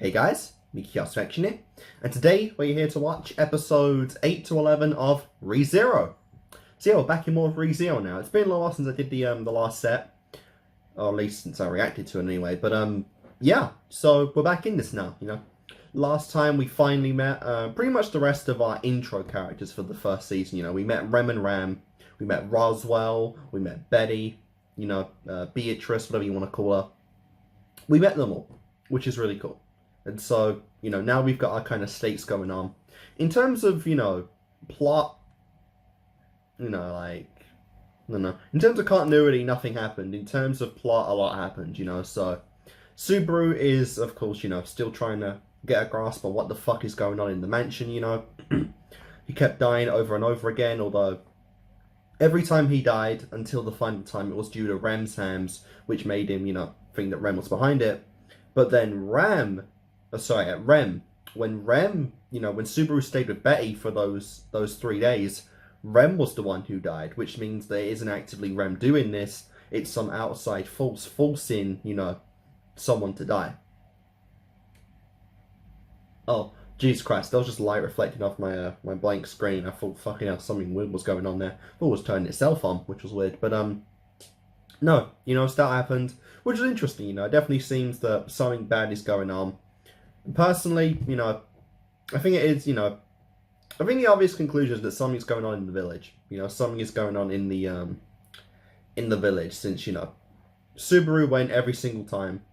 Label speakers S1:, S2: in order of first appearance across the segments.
S1: Hey guys, Kickassreaction here, and today we're here to watch episodes 8 to 11 of ReZero. So yeah, we're back in more of ReZero now. It's been a little while since I did the last set, or at least since I reacted to it anyway, but yeah, so we're back in this now, you know. Last time we finally met pretty much the rest of our intro characters for the first season, you know. We met Rem and Ram, we met Roswell, we met Betty, you know, Beatrice, whatever you want to call her. We met them all, which is really cool. And so, you know, now we've got our kind of stakes going on. In terms of, you know, plot, you know, like, I don't know. In terms of continuity, nothing happened. In terms of plot, a lot happened, you know. So, Subaru is, of course, you know, still trying to get a grasp on what the fuck is going on in the mansion, you know. He kept dying over and over again, although every time he died, until the final time, it was due to Rem's hands, which made him, you know, think that Rem was behind it. But then Rem, when Rem, you know, when Subaru stayed with Betty for those 3 days, Rem was the one who died, which means that it isn't actively Rem doing this, it's some outside force forcing, you know, someone to die. Oh, Jesus Christ, that was just light reflecting off my my blank screen. I thought, fucking hell, something weird was going on there. It was turning itself on, which was weird, but no, you know, that happened, which is interesting, you know. It definitely seems that something bad is going on. And personally, you know, I think it is, you know, I think the obvious conclusion is that something's going on in the village. You know, something is going on in the village, since, you know, Subaru went every single time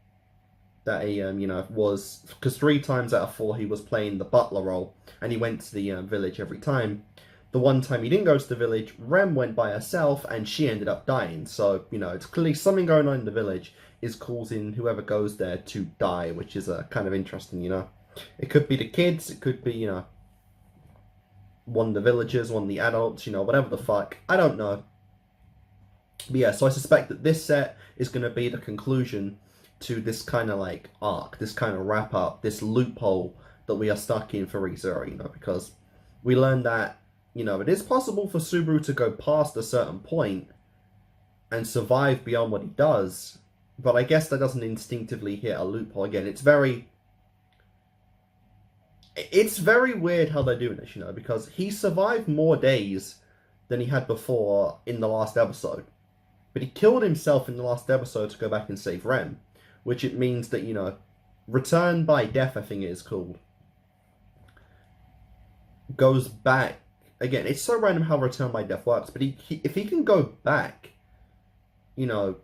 S1: that he, you know, was, because 3 times out of 4 he was playing the butler role, and he went to the village every time. The one time he didn't go to the village, Rem went by herself, and she ended up dying. So, you know, it's clearly something going on in the village is causing whoever goes there to die, which is kind of interesting, you know. It could be the kids, it could be, you know, one of the villagers, one of the adults, you know, whatever the fuck. I don't know. But yeah, so I suspect that this set is going to be the conclusion to this kind of like arc, this kind of wrap up, this loophole that we are stuck in for ReZero, you know, because we learned that, you know, it is possible for Subaru to go past a certain point and survive beyond what he does, but I guess that doesn't instinctively hit a loophole. Again, it's very weird how they're doing this, you know, because he survived more days than he had before in the last episode, but he killed himself in the last episode to go back and save Rem, which it means that, you know, return by death, I think it is called, goes back. Again, it's so random how return by death works, but if he can go back, you know,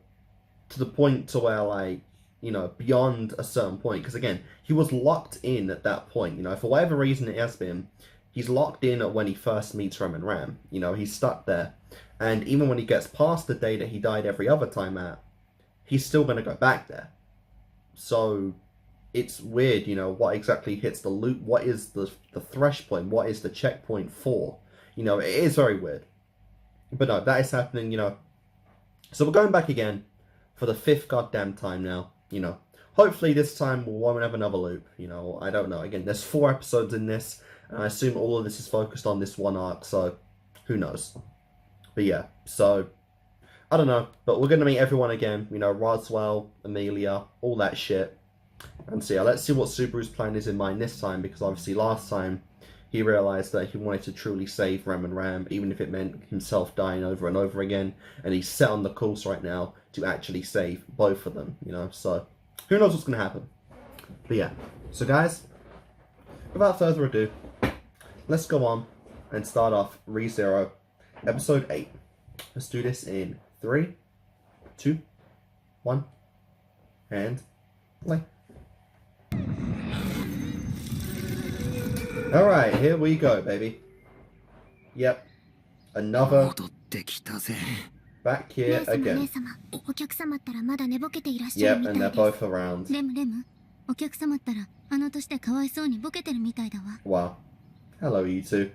S1: to the point to where, like, you know, beyond a certain point, because again, he was locked in at that point, you know, for whatever reason it has been, he's locked in at when he first meets Rem and Ram, you know, he's stuck there, and even when he gets past the day that he died every other time at, he's still going to go back there. So it's weird, you know, what exactly hits the loop, what is the thresh point, what is the checkpoint for, you know, it is very weird. But no, that is happening, you know. So we're going back again for the 5th goddamn time now, you know. Hopefully this time we won't have another loop, you know, I don't know. Again, there's 4 episodes in this, and I assume all of this is focused on this one arc, so who knows. But yeah, so I don't know, but we're going to meet everyone again, you know, Roswell, Amelia, all that shit. And so yeah, let's see what Subaru's plan is in mind this time, because obviously last time he realised that he wanted to truly save Rem and Ram, even if it meant himself dying over and over again, and he's set on the course right now to actually save both of them, you know, so who knows what's going to happen. But yeah, so guys, without further ado, let's go on and start off ReZero, episode 8. Let's do this in 3, 2, 1, and play. Alright, here we go, baby. Yep. Another back here again. Yep, and they're both around. Wow. Hello, you two.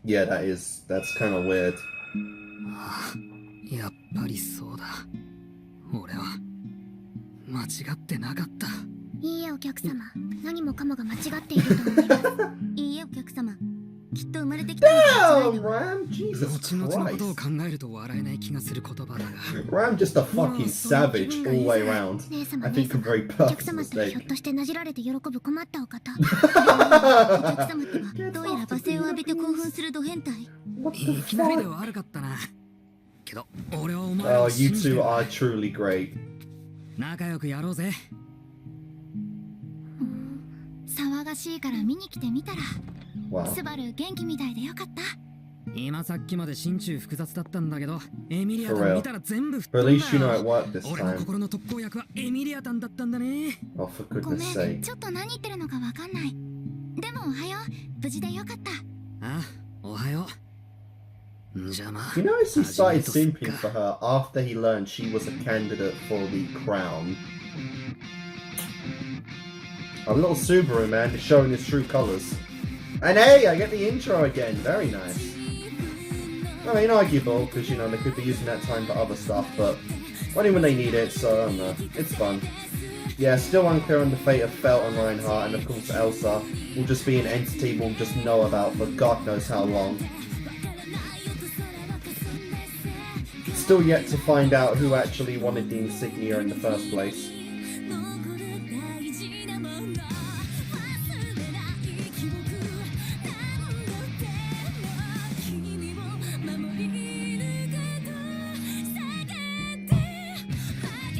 S1: Yeah, that's kind of weird.
S2: やっぱりそうだ。俺は間違ってなかった。
S3: いいえお客様、何もかもが間違っていると思います。いいえお客様、きっと生まれてきたのが間違い
S1: Damn,
S3: だわ。
S1: Ram! Jesus
S2: 後々のことを
S1: Christ.
S2: 考えると笑えない気がする言葉だが。
S1: Ram just a fucking savage all the way around.
S3: 姉様
S1: I
S3: 姉
S1: think a
S3: 様、
S1: very
S3: お客
S1: purposeful
S3: 様ってひょっ
S1: mistake.
S3: としてなじられて喜ぶ困ったお方。お客様ってはどうやら罵声を浴びて興奮するド変態。
S1: What
S2: い
S1: the
S2: きなりで
S1: fuck?
S2: 悪かったな。けど俺はお前を
S1: Oh, you
S2: 信じてる。
S1: two are truly great.
S2: 仲良くやろうぜ。
S3: 騒がしいから見に来てみたら、
S1: Wow.
S3: スバル元気みたいでよかった。
S2: 今さっきまで心中複雑だったんだけど、エミリア
S1: For
S2: タン
S1: real.
S2: 見たら全部吹っ
S1: But
S2: 飛
S1: at
S2: ん
S1: least you
S2: だ
S1: know
S2: よ。
S1: it worked this
S2: 俺の
S1: time.
S2: 心の特攻役はエミリアタンだったんだね。
S1: Oh, for
S3: ごめ
S1: goodness
S3: ん、
S1: sake.
S3: ちょっと何言ってるのかわかんない。でもおはよう、無事でよかった。
S2: あ、おはよう。じゃあまあ。
S1: You notice he
S2: 始め
S1: started
S2: るとすっ
S1: simping
S2: か
S1: for her after he learned she was a candidate for the crown. A little Subaru man is showing his true colours. And hey, I get the intro again. Very nice. I mean, arguable, because, you know, they could be using that time for other stuff, but only when they need it, so I don't know. It's fun. Yeah, still unclear on the fate of Felt and Reinhardt, and of course Elsa will just be an entity we'll just know about for God knows how long. Still yet to find out who actually wanted the insignia in the first place.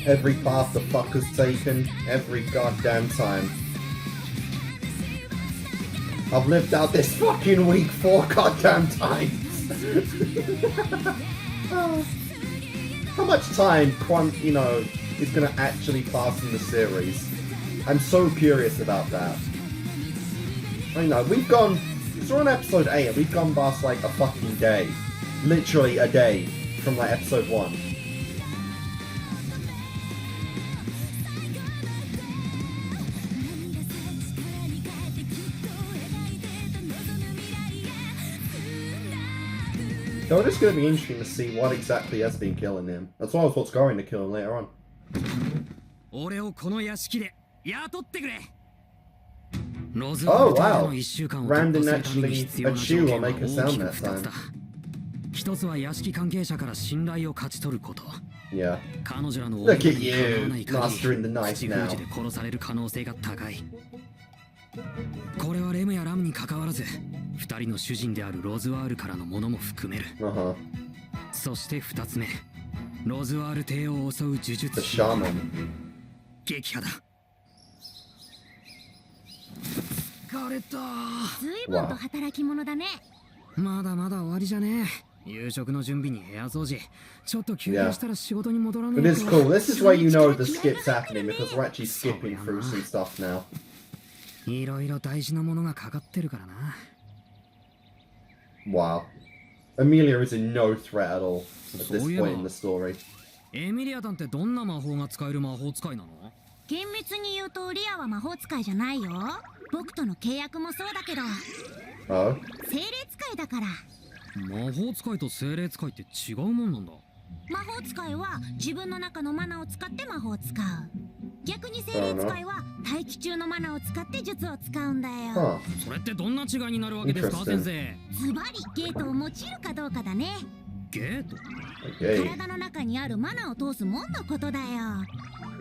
S1: Every path the fucker's taken, every goddamn time. I've lived out this fucking week 4 goddamn times. How much time you know, is gonna actually pass in the series? I'm so curious about that. I know, we've gone, so we're on episode 8 and we've gone past like a fucking day. Literally a day from like episode 1. So it's going to be interesting to see what exactly has been killing him, as well as what's going to kill him later on.
S2: 俺をこの屋敷で雇ってくれ。
S1: Oh wow! Ram didn't actually achieve or make a sound that time.
S2: 一つは屋敷関係者から信頼を勝ち取ること。
S1: Yeah.
S2: 彼女らの
S1: Look at you, mastering the knife
S2: 口
S1: now.
S2: 封じで殺される可能性が高い。これはレムやラムに関わらず、二人の主人であるロズワールからのものも含める。
S1: Uh-huh.
S2: そして二つ目、ロズワール邸を襲う呪術
S1: The shaman.
S2: 撃破だ。疲れた。
S3: ずいぶんと働き者だね。
S2: まだまだ終わりじゃねえ。夕食の準備に部屋掃除。ちょっと休憩したら仕事に戻らねえ
S1: But it's cool. This is where you know the skip's happening because we're actually skipping through some stuff now.
S2: いろいろ大事なものがかかってるからな。
S1: Wow. Amelia is in no threat at all at this point in the story.
S2: エミリアタンってどんな魔法が使える魔法使いなの？
S3: 厳密に言うとリアは魔法使いじゃないよ。僕との契約もそうだけど、
S1: Oh?
S3: 精霊使いだから。
S2: 魔法使いと精霊使いって違うもんなんだ。
S3: 魔法使いは自分の中のマナを使って魔法を使う。逆に精霊使いは大気中のマナを使って術を使うんだよ。
S1: Huh.
S2: それってどんな違いになるわけですか、先生？
S3: ズバリゲートを用いるかどうかだね。
S2: ゲート？
S1: Okay.
S3: 体の中にあるマナを通すもんのことだよ。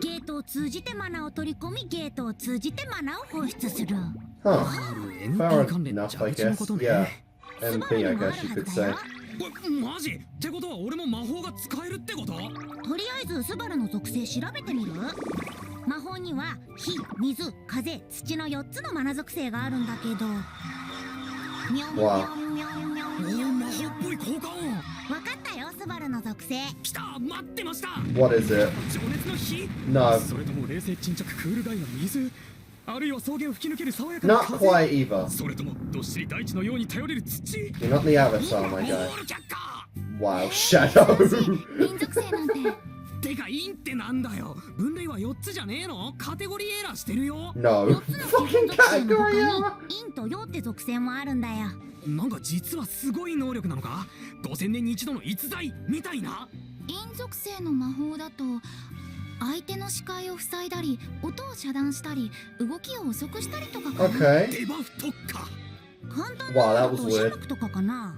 S3: ゲートを通じてマナを取り込み、ゲートを通じてマナを放出する。
S1: Huh.
S2: MP
S1: Fair
S2: 関連の
S1: enough, I
S2: 蛇口の
S1: guess.
S2: こと
S1: Yeah.
S2: ね。
S1: MP, I guess you could say.
S2: マジ？ってことは俺も魔法が使えるってこと？
S3: とりあえずスバルの属性調べてみる？魔法には火、水、風、土の4つのマナ属性があるんだけど、みょんみょんみょんみょんみょん。
S2: 魔法っぽい効果音。
S3: わかったよ、スバルの属性。
S2: 来た、待ってました。
S1: What is it?
S2: 情熱の火？
S1: No.
S2: それとも冷静沈着クールガイの水？あるいは草原を吹き抜ける爽やかな
S1: Not
S2: 風？
S1: quite either.
S2: それともどっしり大地のように頼れる土？
S1: You're not the avatar, my
S2: オ
S1: guy.
S2: ール却下。
S1: Wow, Shadow.
S3: 民族性なんて。
S2: てかインってなんだよ。分類は4つじゃねえの？カテゴリーエラーしてるよ。
S1: No.
S3: 4つの基本
S1: Fucking
S3: 属性の
S1: category
S3: 他
S1: error.
S3: に陰と陽って属性もあるんだよ。
S2: なんか実はすごい能力なのか？5000年に一度の逸材みたいな。
S3: 陰属性の魔法だと
S4: 相手の視界を塞いだり、音を遮断したり、動きを遅くしたりとかかな。
S1: Okay.
S2: デバフ特化。
S3: 簡単
S1: Wow,
S3: な
S1: that
S3: の
S1: was
S3: とシャ
S1: weird.
S3: マクとかかな。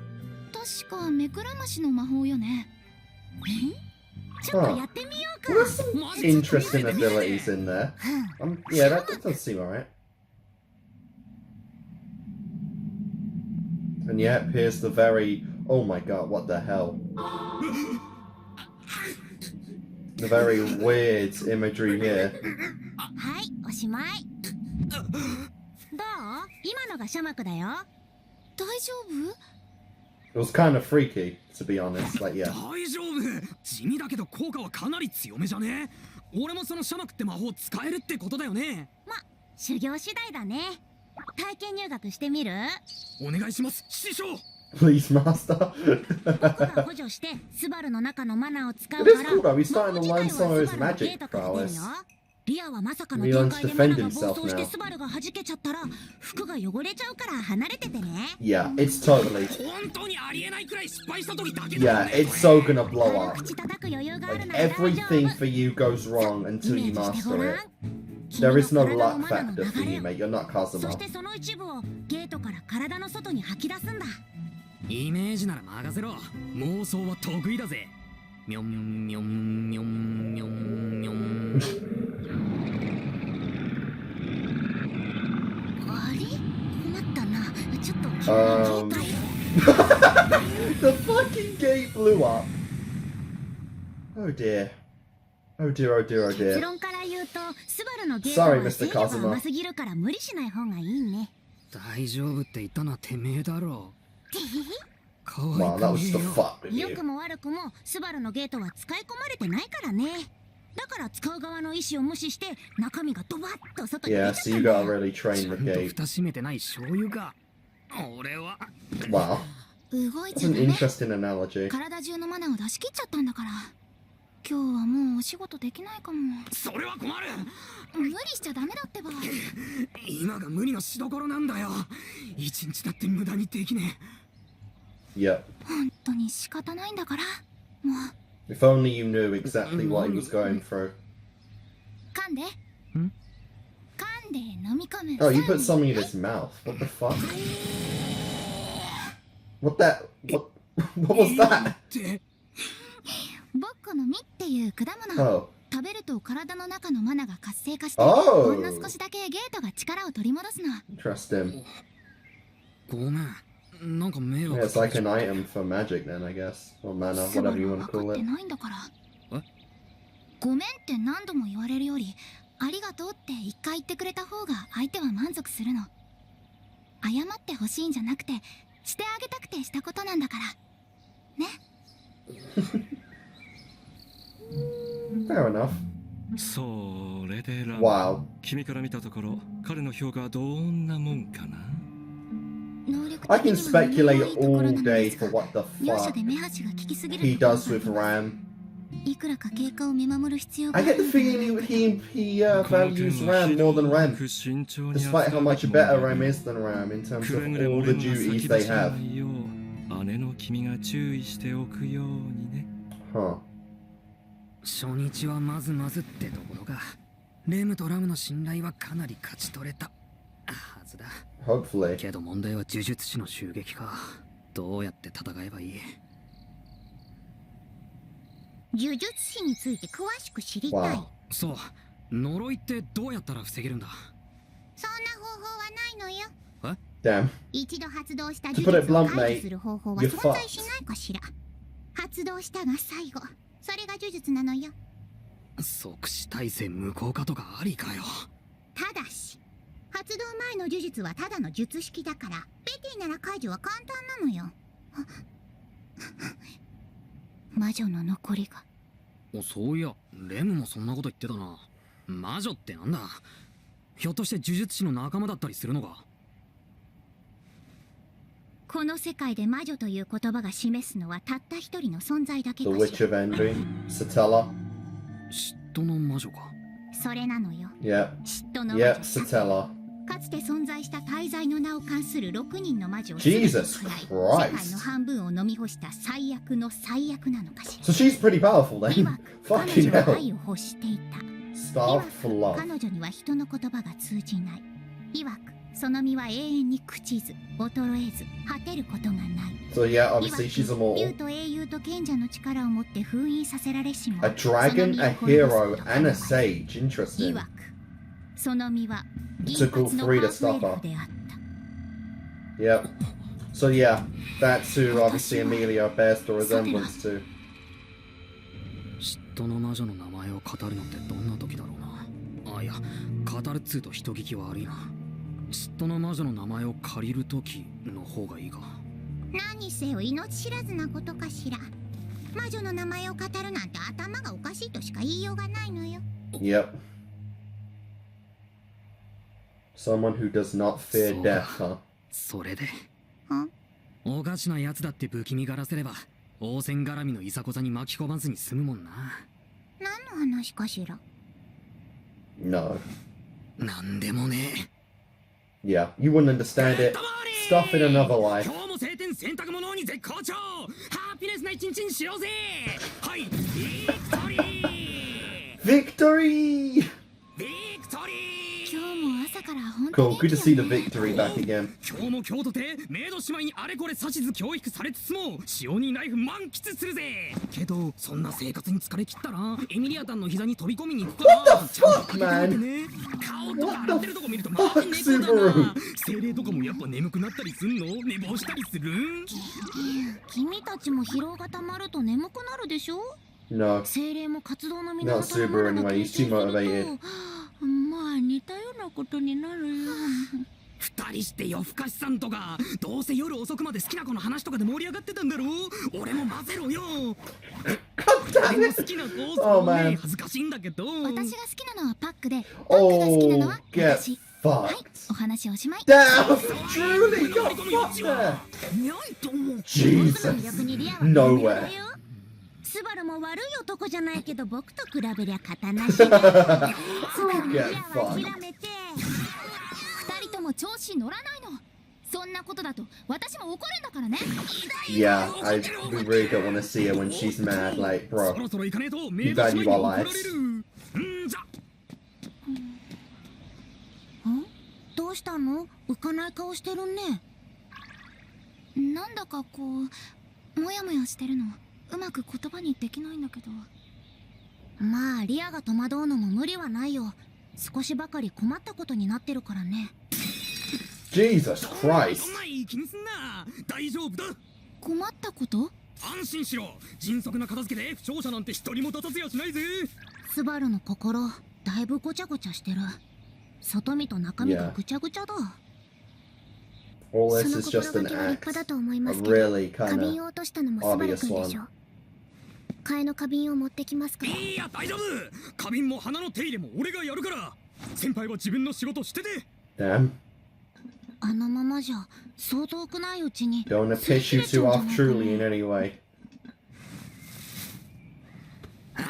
S4: 確か目くらましの魔法よね。
S3: ちょっとやってみようか。
S1: Well, there's some interesting abilities in there. Yeah, that does seem alright. And yet, here's the very... Oh my god, what the hell? The very weird imagery here.
S3: はい、おしまい。どう？今のがシャマクだよ。
S4: 大丈夫？
S1: It was kind of freaky, to be honest. Like, yeah.
S2: 大丈夫。地味だけど効果はかなり強めじゃね。俺もそのシャマクって魔法使えるってことだよね。
S3: ま、修行次第だね。体験入学してみる？
S2: お願いします、師匠。
S1: Please, master.
S3: 僕が補助してスバルの中のマナーを使う
S1: It
S3: か
S1: is
S3: ら
S1: cool though. He's starting to
S3: 魔法
S1: learn
S3: 自体
S1: some of
S3: は
S1: his
S3: スバルのゲ
S1: magic
S3: ートから出る
S1: prowess.
S3: よ。リアはまさかの
S1: He
S3: 展
S1: learns
S3: 開
S1: to
S3: でマナ
S1: defend
S3: が
S1: himself
S3: 暴走して
S1: now.
S3: スバルが弾けちゃったら服が汚れちゃうから離れててね。
S1: Yeah, it's totally...
S2: 本当にありえないくらい失敗した時だけだ
S1: Yeah, it's so gonna blow
S3: 軽
S1: up.
S3: 口叩く余裕がある
S1: Like,
S3: なら大丈夫。
S1: everything for you goes wrong
S3: イ
S1: until
S3: メ
S1: you
S3: ージしてご
S1: master
S3: らん
S1: it. There is no
S3: 君の体
S1: luck
S3: のマナの
S1: factor for
S3: 流
S1: you,
S3: れ
S1: mate. You're not
S3: そし
S1: Kazuma.
S3: てその一部をゲートから体の外に吐き出すんだ。
S2: イメージなら任せろ。妄想は得意だぜ。みょんみょんみょんみょんみょんみょん。
S3: あれ？困ったな。ちょっと急にゲートへ。
S1: The fucking gate blew up. Oh dear. Oh dear, oh dear, oh
S3: 結
S1: dear.
S3: 論から言うとスバルのゲートは
S1: Sorry, Mr.
S3: 制御が
S1: Kazuma.
S3: 甘すぎるから無理しない方がいいね。
S2: 大丈夫って言ったのはてめえだろ。かわ
S1: Wow,
S2: い
S1: that
S2: く
S1: was
S2: ね
S1: just
S2: え
S1: the
S2: よ。
S1: fuck with
S3: 良
S1: you.
S3: くも悪くもスバルのゲートは使い込まれてないからね。だから使う側の意思を無視して中身がドバッと外に出ちゃ
S1: Yeah,
S3: った
S1: so
S3: ん
S1: you
S3: だ
S1: gotta
S3: よ。
S1: really
S2: ち
S1: train
S2: ゃ
S1: the
S2: んと
S1: gate.
S2: 蓋閉めてない醤油か。俺は。
S1: Wow.
S4: 動い
S1: That's
S4: ちゃ
S1: an
S4: ダメ。
S1: interesting analogy.
S4: 体中のマナを出し切っちゃったんだから。今日はもうお仕事できないかも。
S2: それは困る。
S4: 無理しちゃダメだってば。
S2: 今が無理のしどころなんだよ。一日だって無駄にできね
S1: Yep.
S4: 本当に仕方ないんだから。もう
S1: If only you knew exactly what he was going through.
S4: 噛んで。噛んで飲み込む。
S1: Oh, you put something in his mouth. What the fuck? What that? What
S2: え。
S1: was that?
S2: って
S4: ボッコの実っていう果物。
S1: Oh.
S4: 食べると体の中のマナが活性化して、
S1: Oh.
S4: ほんの少しだけゲートが力を取り戻すの。
S1: Interesting.
S2: ごめん。なんか迷
S1: Yeah,
S2: 惑
S1: it's like an item for magic then, I guess. Or mana,
S4: スバ
S1: whatever
S4: ル
S1: you
S4: は
S1: want
S4: 分
S1: to
S4: か
S1: call
S4: って
S1: it.
S4: ないんだから。
S2: え？
S4: ごめんって何度も言われるより、ありがとうって一回言ってくれた方が相手は満足するの。謝ってほしいんじゃなくて、してあげたくてしたことなんだから。ね。
S1: Fair enough.
S5: それでラム、
S1: Wow.
S5: 君から見たところ彼の評価はどんなもんかな。
S1: I can speculate all day for what the
S4: 容赦
S1: fuck
S4: で目端が利きすぎる
S1: he
S4: ところ
S1: does
S4: が
S1: with RAM.
S4: いくらか経過を見守る必要が
S1: I
S4: あ
S1: get the
S4: る。
S1: feeling he
S5: この
S1: values
S5: 件は
S1: RAM more than RAM,
S5: 慎重に
S1: despite how much better RAM is than RAM in terms
S5: く
S1: of
S5: れぐれも
S1: all
S5: レ
S1: the
S5: ムが
S1: duties
S5: 先
S1: they
S5: 走ら
S1: have.
S5: ないよう姉の君が注意しておくようにね。
S1: Huh.
S2: 初日はまずまずってところか。レムとラムの信頼はかなり勝ち取れたはずだ。
S1: Hopefully.
S2: けど問題は呪術師の襲撃か。どうやって戦えばいい？
S3: 呪術師について詳しく知りたい。
S1: Wow.
S2: そう。呪いってどうやったら防げるんだ？
S3: そんな方法はないのよ。
S1: Damn.
S3: 一度発動した
S1: To
S3: 呪
S1: put it
S3: 術を
S1: blunt,
S3: 解
S1: mate,
S3: 除する方法は
S1: you're
S3: 存在しないかしら。発動したが最後。それが呪術なのよ。
S2: 即死体制無効化とかありかよ。
S3: ただし、発動前の呪術はただの術式だから、ベティなら解除は簡単なのよ。魔女の残りが。
S2: そういや、レムもそんなこと言ってたな。魔女ってなんだ？ひょっとして呪術師の仲間だったりするのか？
S3: この世界で魔女という言葉が示すのはたった一人の存在だけ
S1: The
S3: か
S1: Witch
S3: しら。
S1: of Envy. Satella.
S2: 嫉妬の魔女か。
S3: それなのよ。
S1: Yep.
S3: 嫉妬の魔
S1: Yep,
S3: 女。
S1: Satella.
S3: かつて存在した大罪の名を冠する6人の魔女を
S1: Jesus
S3: 世界
S1: Christ.
S3: の半分を飲み干した最悪の最悪なのかしら。
S1: So she's pretty powerful
S3: 曰
S1: then.
S3: く彼
S1: Fucking
S3: 女は
S1: hell.
S3: 愛を欲していた。
S1: Starved for
S3: 曰
S1: love.
S3: く彼女には人の言葉が通じない。曰くその身は永遠に朽ちず衰えず果てることがない。
S1: So yeah,
S3: 曰
S1: obviously
S3: く
S1: she's
S3: 竜
S1: immortal.
S3: と英雄と賢者の力を持って封印させられしも
S1: A dragon, a hero, and a sage. Interesting.
S3: 曰くその身は
S1: It
S3: 銀
S1: took all
S3: 髪の
S1: three
S3: ハ
S1: to
S3: ーフエ
S1: stop
S3: ル
S1: her.
S3: フであった。
S1: Yep. So yeah, that's who obviously Amelia bears the resemblance to.
S2: 嫉妬の魔女の名前を語るのってどんな時だろうな。あ、いや、語るっつうと人聞き悪いな。嫉妬の魔女の名前を借りる時の方がいいか。
S3: 何せよ命知らずなことかしら。魔女の名前を語るなんて頭がおかしいとしか言いようがないのよ。
S1: Yep. Someone who does not fear
S2: So-
S1: death, huh?
S2: それで
S3: ん
S2: おかしなやつだって不気味がらせれば王戦絡みのいさこざに巻き込まずに済むもんな。
S3: 何の話かしら。
S1: No.
S2: なんでもねえ。
S1: Yeah, you wouldn't understand it. Stuff in another life.
S2: 今日も晴天洗濯物に絶好調。ハッピネスな一日にしようぜ。はい、ビクトリー
S1: Victory!
S2: ビクトリー。
S4: 今日も朝から本当
S1: Cool,
S4: に
S1: good to see the victory back again.
S2: 今日も今日とてメイド姉妹にあれこれ指図教育されつつも塩にナイフ満喫するぜ。けどそんな生活に疲れ切ったらエミリアタンの膝に飛び込みに行くから。
S1: What the fuck,
S2: ちゃんとかけてね。顔とか洗ってるとこ見るとマジ猫だ
S1: Subaru
S2: な。精霊とかもやっぱ眠くなったりすんの？寝坊したりする？
S3: 君たちも疲労がたまると眠くなるでしょ。
S1: No.
S3: 精霊も活動の
S1: Not
S3: 源
S1: Subaru anyway, he's too motivated.
S3: まあ似たようなことになるよ。
S2: 二人して夜更かしさんとかどうせ夜遅くまで好きな子の話とかで盛り上がってたんだろう。俺も混ぜろよ。俺の好きなコース
S1: Oh
S2: もね
S1: man.
S2: 恥ずかしいんだけど。
S4: 私が好きなのはパックで、パックが好きなの
S1: Oh,
S4: は
S1: get
S4: 私。はい、
S1: fucked.
S4: お話おしまい。
S1: Damn! Truly got fucked there!
S2: にゃいと思う。
S3: 僕の魅
S1: Jesus.
S3: 力にリアは
S1: No
S3: 認めろ
S1: way.
S3: よ。スバルも悪い男じゃないけど僕と比べりゃ刀なしだ。スバルもリアは諦めて。
S4: 二人とも調子乗らないの。そんなことだと私も怒るんだからね。
S1: Yeah, we really don't want to see her when she's mad. Like,
S2: そ
S1: bro,
S2: ろそろ行かねえと
S1: you
S2: メイド
S1: value
S2: 姉
S1: our
S2: 妹に怒られ
S1: lives.
S2: る。じゃ。
S3: どうしたの？浮かない顔してるね。
S4: なんだかこうモヤモヤしてるの。うまく言葉にできないんだけど。
S3: まあリアが戸惑うのも無理はないよ。少しばかり困ったことになってるからね。
S1: Jesus
S2: そん
S1: Christ.
S2: ないい気にすんな。大丈夫だ。
S4: 困ったこと？
S2: 安心しろ。迅速な片付けで不調者なんて一人も立たせやしないぜ。
S3: スバルの心だいぶごちゃごちゃしてる。外身と中身がぐちゃぐちゃだ。
S1: All
S3: そ
S1: this
S3: の
S1: is
S3: 心
S1: just
S3: が
S1: an
S3: けは立派だ
S1: act.
S3: と思いま
S1: A
S3: すけど、
S1: really
S3: 花
S1: kind
S3: 瓶
S1: of
S3: を落としたのもスバル君でしょ。替えの花瓶を持ってきますから。
S2: いや大丈夫。花瓶も花の手入れも俺がやるから。先輩は自分の仕事してて。
S1: damn.
S3: あのままじゃそう遠くないうちに
S1: Don't wanna piss you two off truly in any way.
S2: あ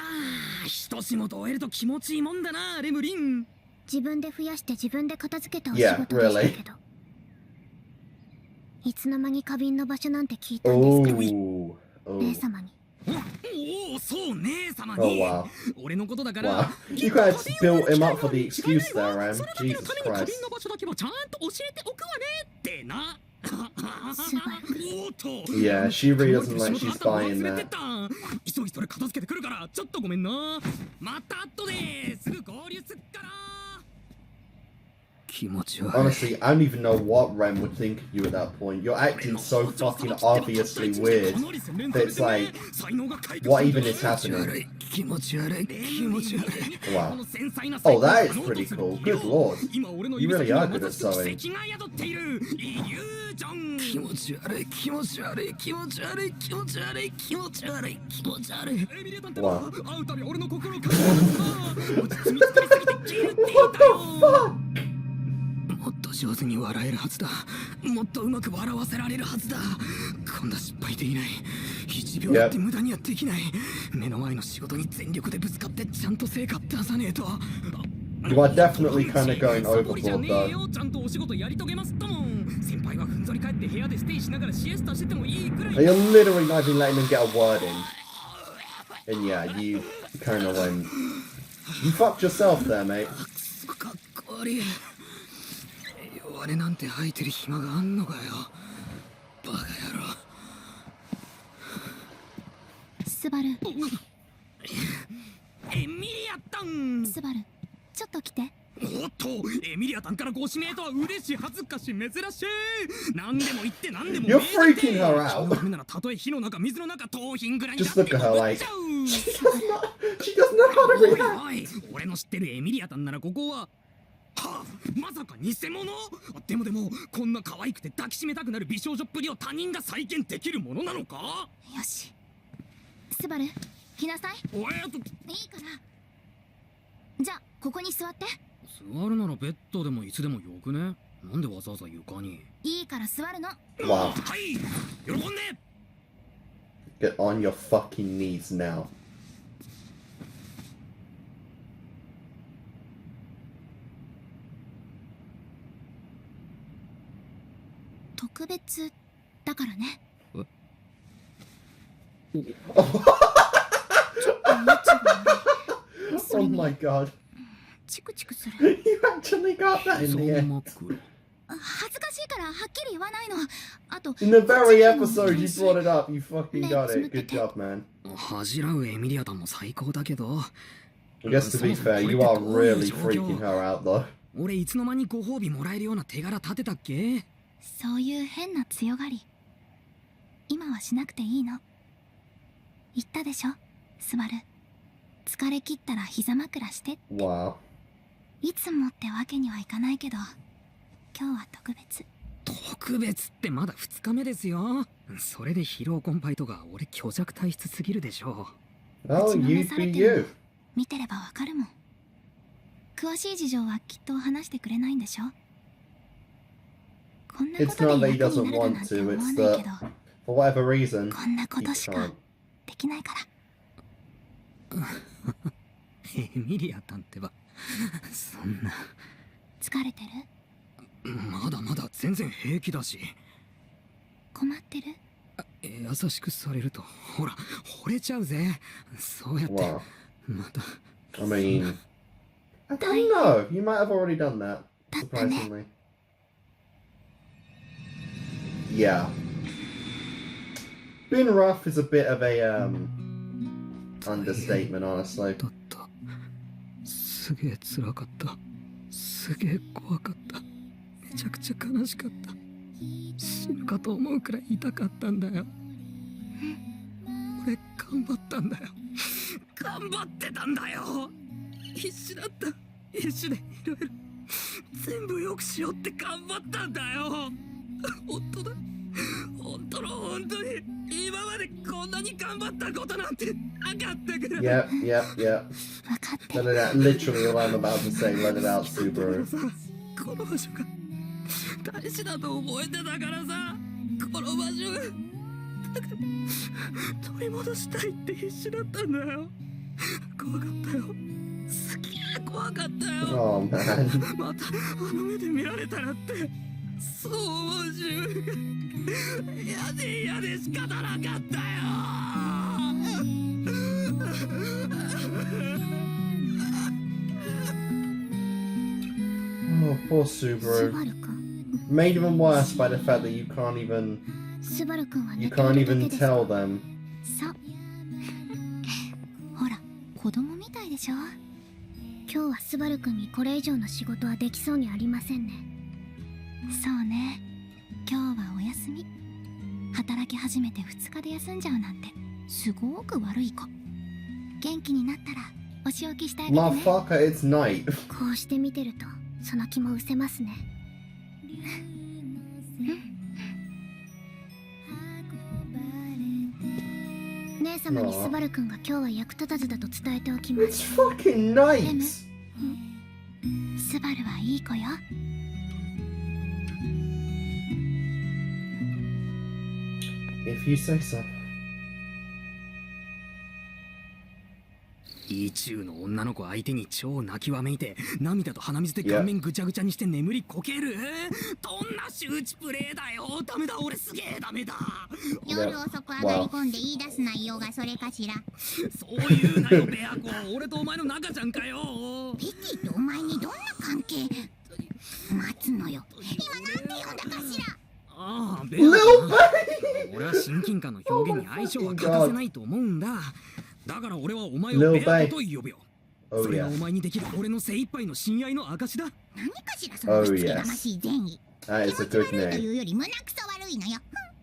S2: あ、一仕事終えると気持ちいいもんだな、レムリン。
S3: 自分で増やして自分で片付けたお仕事でしたけど、いつの間に花瓶の場所なんて聞いたんですかね、
S1: Oh. Oh.
S3: 姉様に。
S2: おお、そう姉様
S1: Oh
S2: に。
S1: wow.
S2: 俺のことだから。
S1: Wow. You guys built him up for the excuse there, Ram.
S2: それだけの
S1: Jesus
S2: ために花
S1: Christ.
S2: 瓶の場所だけはちゃんと教えておくわねってな。
S3: スバル
S2: おっと。
S1: Yeah, she really doesn't like she's buying
S2: 忘れて
S1: that.
S2: た。急ぎそれ片付けてくるからちょっとごめんな。また後ですぐ合流すっから。気持ち悪い。
S1: Honestly, I don't even know what Rem would think of you at that point. You're acting so fucking obviously weird that it's like, what even is happening?
S2: 気持ち悪い。気持ち悪い。
S1: Wow. Oh, that is pretty cool. Good lord. You really are good at sewing.
S2: 気持ち悪い。気持ち悪い。気持ち悪い。気持ち悪い。気持ち悪い。気持ち悪い。
S1: Wow.
S2: 会うたび俺の心をか落ち着み作りすぎて消えるって言ったよ。もっと上手に笑えるはずだ。もっとうまく笑わせられるはずだ。こんな失敗できない。1秒だって無駄にはできない。目の前の仕事に全力でぶつかってちゃんと成果出さねえと。
S1: You are definitely kind of going
S2: サボりじゃ
S1: overboard
S2: ねえ
S1: though.
S2: よ。ちゃんとお仕事やり遂げますともん。先輩はふんぞり返って部屋でステイしながらシエスタしててもいいくらい。
S1: You're literally not even letting him get a word in. And yeah, you kind of went. You fucked yourself there, mate.
S2: かっこ悪い。弱音なんて吐いてる暇があんのかよ。バカ野郎。
S4: スバル、
S2: エミリアタン。
S4: スバル、ちょっと来て。
S2: おっと、エミリアタンからご指名とは嬉しい、恥ずかしい、珍しい。何でも言って何でも
S1: You're freaking her out.
S2: ダメならたとえ火の中水の中盗品ぐらい
S1: Just look at her like
S2: ちゃう
S1: she doesn't know how to
S2: おい
S1: react.
S2: おい、俺の知ってるエミリアタンならここははあ、まさか偽物？でもこんな可愛くて抱きしめたくなる美少女っぷりを他人が再現できるものなのか？
S4: よし。スバル、来なさい。
S2: おい、あと
S4: いいから。じゃあ、ここに座って。
S2: 座るならベッドでも椅子でもよくね？なんでわざわざ床に？
S4: いいから座るの。
S1: Wow.
S2: はい、喜んで。
S1: Get on your fucking knees now.
S4: 特別だからね。ちょっとムチが悪い。そ
S1: Oh
S4: れに
S1: my god.
S4: チクチクする。
S1: You actually got that in
S2: そ
S1: the
S2: ん
S1: end.
S2: な黒。
S4: 恥ずかしいからはっきり言わないの。あと、
S1: In the very
S4: こっちにも
S1: episode you
S4: いるし
S1: brought it up, you fucking got it.
S4: Let's
S1: Good job, man.
S2: 恥じらうエミリアタンも最高だけど、
S1: I guess to be fair, you are really freaking her out though.
S2: 俺いつの間にご褒美もらえるような手柄立てたっけ？
S4: そういう変な強がり今はしなくていいの。言ったでしょ、スバル。疲れ切ったら膝枕してって。
S1: Wow.
S4: いつもってわけにはいかないけど、今日は特別。
S2: 特別ってまだ2日目ですよ。それで疲労困憊とか俺虚弱体質すぎるでしょ。
S1: Oh,
S4: 打ちのめ
S1: you'd
S4: され
S1: be
S4: てるの
S1: you.
S4: 見てればわかるもん。詳しい事情はきっと話してくれないんでしょ。こんなこ
S1: It's
S4: と
S1: not
S4: で
S1: that he
S4: 役に
S1: doesn't
S4: なるだ
S1: want
S4: なんて
S1: to,
S4: 思わ
S1: it's
S4: ない
S1: that
S4: けど、
S1: for whatever reason,
S4: こんなこ
S1: he
S4: としか
S1: can't.
S4: できないから。
S2: エミリアタンってば、そんな。
S4: 疲れてる？
S2: まだまだ全然平気だし。
S4: 困ってる？
S2: 優しくされるとほら惚れちゃうぜ。そうやって
S1: Wow.
S2: また。
S1: I mean, I don't know. You might have already done that, surprisingly. Yeah. Being rough is a bit of a understatement, honestly.
S2: だった。すげえ辛かった。すげえ怖かった。めちゃくちゃ悲しかった。死ぬかと思うくらい痛かったんだよ。俺頑張ったんだよ。頑張ってたんだよ。必死だった。必死でいろいろ全部良くしようって頑張ったんだよ。本当だ。本当の本当に今までこんなに頑張ったことなんてなかったから。
S1: Yep, yep, yep.
S4: 分かってる。
S1: Let it out. Literally all I'm about to say. Let it out, Subaru.
S2: この場所が大事だと覚えてたからさ、この場所がだから取り戻したいって必死だったんだよ。怖かったよ。すげえ怖かったよ。
S1: Oh man.
S2: またあの目で見られたらってそう思う自分が嫌で仕方なかったよ。
S1: Oh, poor
S4: ス
S1: Subaru.
S4: バルくん。
S1: Made even worse by the fact that you can't even
S4: スバルくんは
S1: you
S4: 寝て
S1: can't
S4: るだけ
S1: even
S4: です。
S1: tell them.
S4: そう。ほら、子供みたいでしょ。今日はスバルくんにこれ以上の仕事はできそうにありませんね。そうね。今日はお休み。働き始めて2日で休んじゃうなんてすごく悪い子。元気になったらお仕置きしてあげてね。
S1: Motherfucker, it's night.
S3: こうして見てるとその気も失せますね。姉様にスバルくんが今日は役立たずだと伝えておきま
S1: It's
S3: す。
S1: fucking night.
S4: スバルはいい子よ。
S1: If you say so.
S2: 意中の女の子相手に超泣きわめいて涙と鼻水で顔面ぐちゃぐちゃにして眠りこける、どんな周知プレイだよ。ダメだ、俺すげえダメだ。
S3: 夜遅く上がり込んで言い出す内容がそれかしら。
S2: そういうなよベア子、俺とお前の仲じゃんかよ。
S3: ペティとお前にどんな関係？待つのよ。今なんて呼んだかしら。
S2: ああ、ベア子、俺は親近感の表現に相性は欠かせないと思うんだ。だから俺はお前をベア子と呼ぶよ。それがお前にできる俺の精一杯の親愛の証だ。
S3: 何かしらそのしつけがましい善意。
S1: That
S3: 気
S1: is
S3: 持
S1: a
S3: ち
S1: good
S3: 悪いと
S1: name.
S3: いうより胸くそ悪いのよ。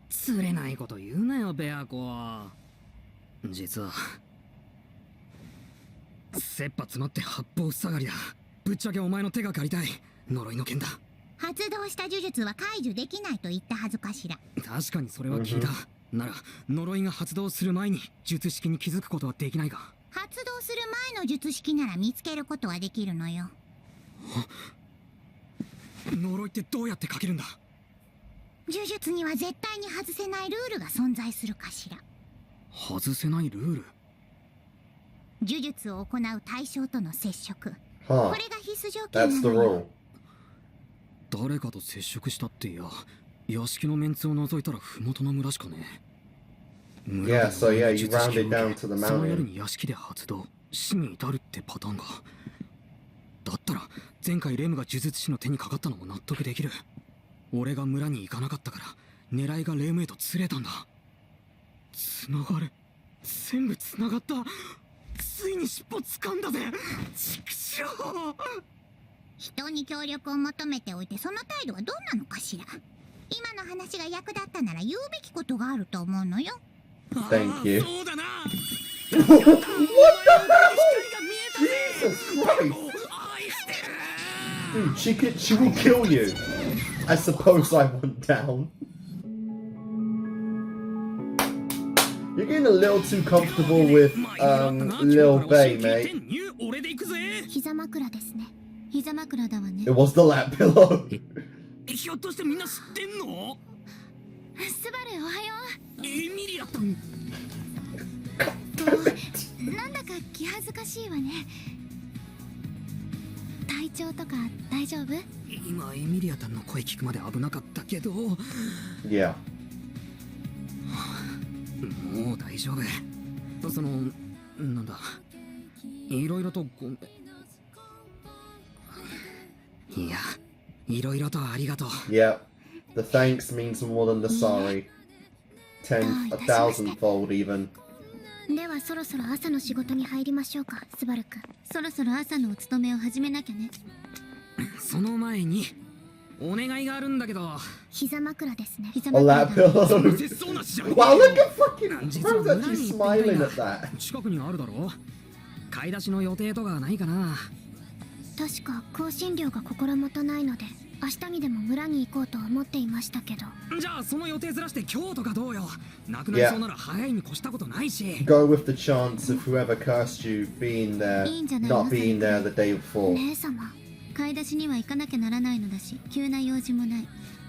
S2: 釣れないこと言うなよベア子。実は切羽詰まって八方塞がりだ。ぶっちゃけお前の手が借りたい。呪いの剣だ。
S3: 発動した呪術は解除できないと言ったはずかしら。
S2: 確かにそれは聞いた。なら呪いが発動する前に術式に気づくことはできないか。
S3: 発動する前の術式なら見つけることはできるのよ。
S2: 呪いってどうやってかけるんだ。
S3: 呪術には絶対に外せないルールが存在するかしら。
S2: 外せないルール。
S3: 呪術を行う対象との接触、
S1: Huh.
S3: これが必須条件
S1: That's
S3: な
S1: the
S3: のよ。
S1: rule.
S2: 誰かと接触したっていや、屋敷のメンツを除いたら麓の村しかね。
S1: Yeah, so yeah, you rounded down to the
S2: その夜
S1: mountain.
S2: に屋敷で発動、死に至るってパターンが。だったら前回レムが呪術師の手にかかったのも納得できる。俺が村に行かなかったから狙いがレムへとずれたんだ。つながる、全部つながった。ついに尻尾掴んだぜ。畜生。
S3: 人に協力を求めておいてその態度はどんなのかしら。今の話が役立ったなら言うべきことがあると思うのよ。
S1: Thank you.
S2: そうだな。
S1: What the hell? Jesus Christ! Dude, she will kill you. I suppose I went down. You're getting a little too comfortable with Lil Bay, mate.
S4: 膝枕ですね。膝枕だわね。
S1: It was the lap pillow.
S2: ひょっとしてみんな知ってんの？
S4: スバルおはよ
S2: エミリアと。
S4: う。なんだか気恥ずかしいわね。体調とか大丈夫？
S2: 今エミリアタンの声聞くまで危なかったけど、も
S1: Yeah.
S2: う大丈夫。そのなんだ、いろいろとごめん。いや、いろいろとありがとう。
S1: Yeah. The thanks means more than the sorry. 1,000-fold even.
S4: ではそろそろ朝の仕事に入りましょうか、スバルくん。そろそろ朝のお勤めを始めなきゃね。
S2: その前にお願いがあるんだけど。
S4: 膝枕ですね。膝
S1: A
S4: 枕
S1: lap
S4: だ。
S1: pillow.
S2: 節操なしじゃん。
S1: Wow, look at fucking.
S2: 実は
S1: Bro's
S2: 村
S1: actually
S2: に行ってみたい
S1: smiling
S2: な。
S1: at that.
S2: 近くにあるだろ。買い出しの予定とかないかな。
S4: 確か香辛料が心もとないので明日にでも村に行こうと思っていましたけど。
S2: じゃあその予定ずらして今日とかどうよ。なくなりそうなら早いに越したことないし。
S1: Go with the chance of whoever cursed you being there,
S4: いいんじゃない
S1: not being there the day before.
S4: 姉様、買い出しには行かなきゃならないのだし、急な用事もない。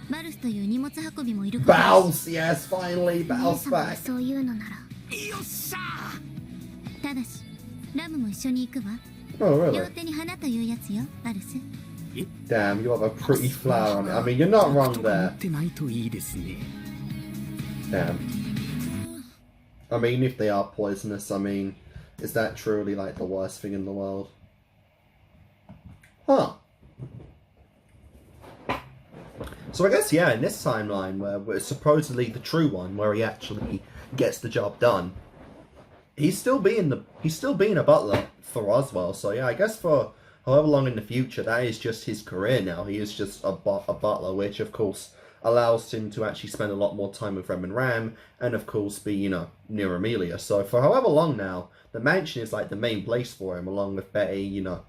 S4: バルスという荷物運びもいるから。
S1: Bounce, yes, finally,
S4: 姉
S1: bounce
S4: 様が
S1: back.
S4: そういうのなら。
S2: よっしゃ
S3: ただしラムも一緒に行くわ。
S1: Oh,
S3: 両
S1: really?
S3: 手に花というやつよ、バルス。
S1: Damn, you have a pretty flower on it. I mean, you're not wrong
S2: 持
S1: there.
S2: ってないといいですね。
S1: Damn. I mean, if they are poisonous, I mean, is that truly like the worst thing in the world? Huh. So I guess, yeah, in this timeline where it's supposedly the true one, where he actually gets the job done, he's still being a butler for Roswell. So yeah, I guess for however long in the future, that is just his career now. He is just a butler, which of course allows him to actually spend a lot more time with Rem and Ram, and of course be, you know, near Amelia. So for however long now, the mansion is like the main place for him, along with Betty, you know,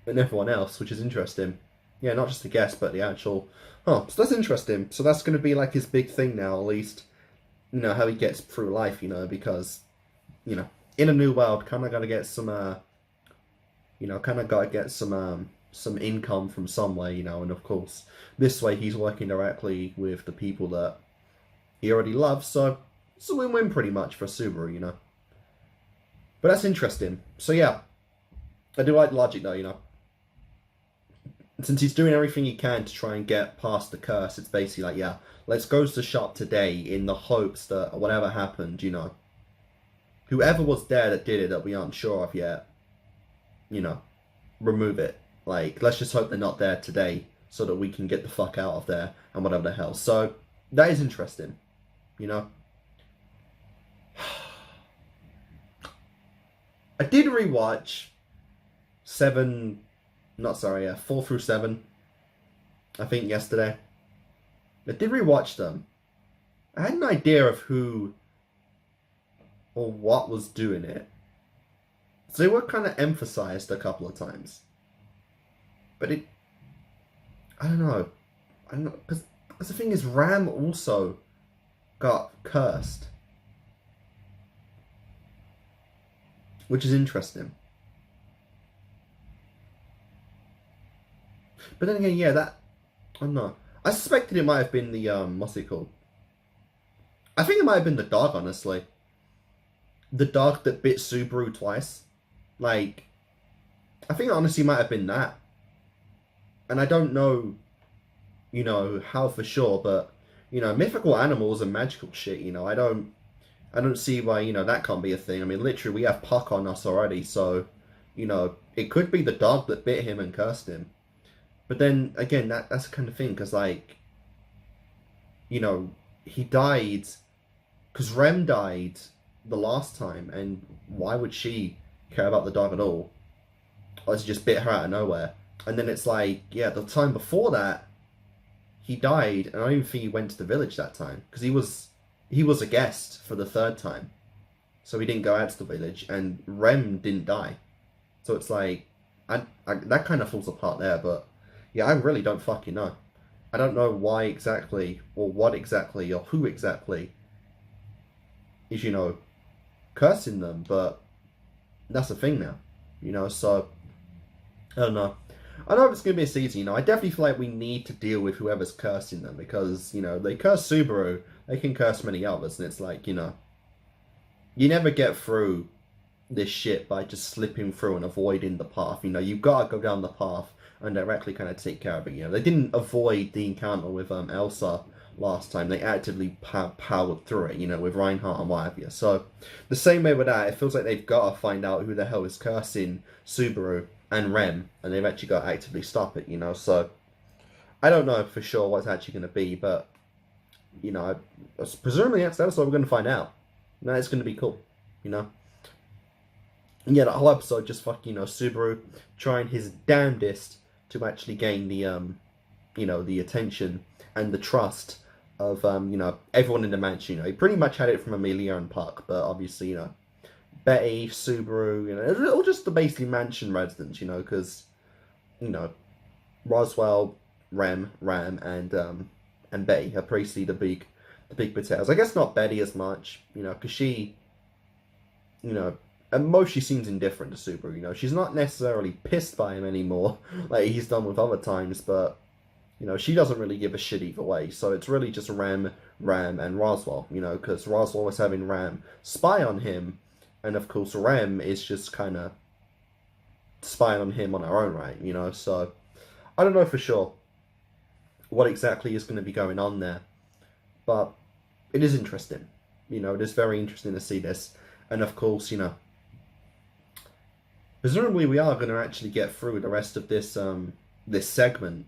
S1: and everyone else, which is interesting. Yeah, not just the guest, but the actual... Oh, so that's interesting. So that's going to be like his big thing now, at least. You know, how he gets through life, you know, because, you know, in a new world, kind of got to get some, you know, kind of got to get some income from somewhere, you know, and of course, this way he's working directly with the people that he already loves, so it's a win-win pretty much for Subaru, you know. But that's interesting. So yeah, I do like the logic though, you know. Since he's doing everything he can to try and get past the curse, it's basically like, yeah, let's go to the shop today in the hopes that whatever happened, you know, whoever was there that did it that we aren't sure of yet, you know, remove it. Like, let's just hope they're not there today so that we can get the fuck out of there and whatever the hell. So, that is interesting, you know. I did rewatch 4 through 7, I think yesterday. I did rewatch them. I had an idea of who or what was doing it. So they were kind of emphasized a couple of times. But I don't know. Because the thing is, Ram also got cursed. Which is interesting. But then again, yeah, I don't know. I suspected it might have been the, what's it called? I think it might have been the dog, honestly. The dog that bit Subaru twice. Like, I think it honestly might have been that. And I don't know, you know, how for sure, but, you know, mythical animals and magical shit, you know, I don't see why, you know, that can't be a thing. I mean, literally, we have Puck on us already, so, you know, it could be the dog that bit him and cursed him. But then, again, that's the kind of thing, because, like, you know, he died, because Rem died the last time, and why would she care about the dog at all? Or just bit her out of nowhere. And then it's like, yeah, the time before that, he died, and I don't even think he went to the village that time, because he was a guest for the 3rd time. So he didn't go out to the village, and Rem didn't die. So it's like, that kind of falls apart there, but yeah, I really don't fucking know. I don't know why exactly, or what exactly, or who exactly is, you know, cursing them, but that's the thing now, you know, so, I don't know. I know it's going to be a season, you know, I definitely feel like we need to deal with whoever's cursing them, because, you know, they curse Subaru, they can curse many others, and it's like, you know, you never get through this shit by just slipping through and avoiding the path, you know, you've got to go down the path and directly kind of take care of it, you know. They didn't avoid the encounter with Elsa last time, they actively powered through it, you know, with Reinhardt and what have you. So, the same way with that, it feels like they've got to find out who the hell is cursing Subaru and Rem, and they've actually got to actively stop it, you know. So, I don't know for sure what's actually going to be, but, you know, presumably that's what we're going to find out. And that's going to be cool, you know. And yeah, that whole episode just fucking, you know, Subaru trying his damnedest to actually gain the, you know, the attention and the trust of, you know, everyone in the mansion. You know, he pretty much had it from Amelia and Puck, but obviously, you know, Betty, Subaru, you know, it's all just the basically mansion residents, you know, because, you know, Roswell, Ram, and Betty are basically the big potatoes. I guess not Betty as much, you know, because she, you know, at most she seems indifferent to Subaru, you know. She's not necessarily pissed by him anymore, like he's done with other times, but, you know, she doesn't really give a shit either way. So it's really just Ram, and Roswell, you know, because Roswell was having Ram spy on him, and of course Ram is just kind of spying on him on her own right, you know. So I don't know for sure what exactly is going to be going on there, but it is interesting, you know. It is very interesting to see this, and of course, you know, presumably we are going to actually get through the rest of this this segment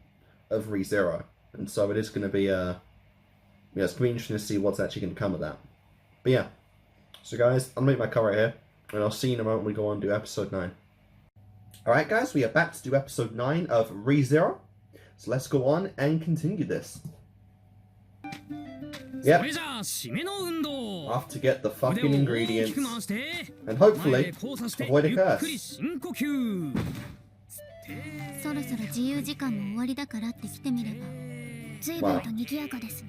S1: of ReZero, and so it is going to be yeah, it's going to be interesting to see what's actually going to come of that. But yeah, so guys, I'll make my cut right here, and I'll see you in a moment when we go on to do episode 9. Alright guys, we are back to do episode 9 of ReZero, so let's go on and continue this. Yep, off to get the fucking ingredients, and hopefully avoid a curse.
S4: そろそろ自由時間も終わりだからって来てみれば随分と賑やかですね。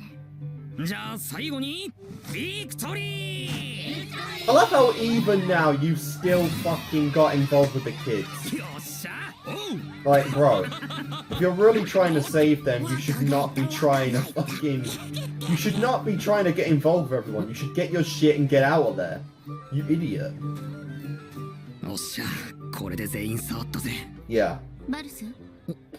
S2: じゃあ最後にビクトリー
S1: I love how even now you've still fucking got involved with the kids.
S2: よっしゃおう
S1: Like, bro, if you're really trying to save them, you should not be trying to fucking... You should not be trying to get involved with everyone. You should get your shit and get out of there. You idiot.
S2: おっしゃ、これで全員触ったぜ。
S1: Yeah.
S4: バルス、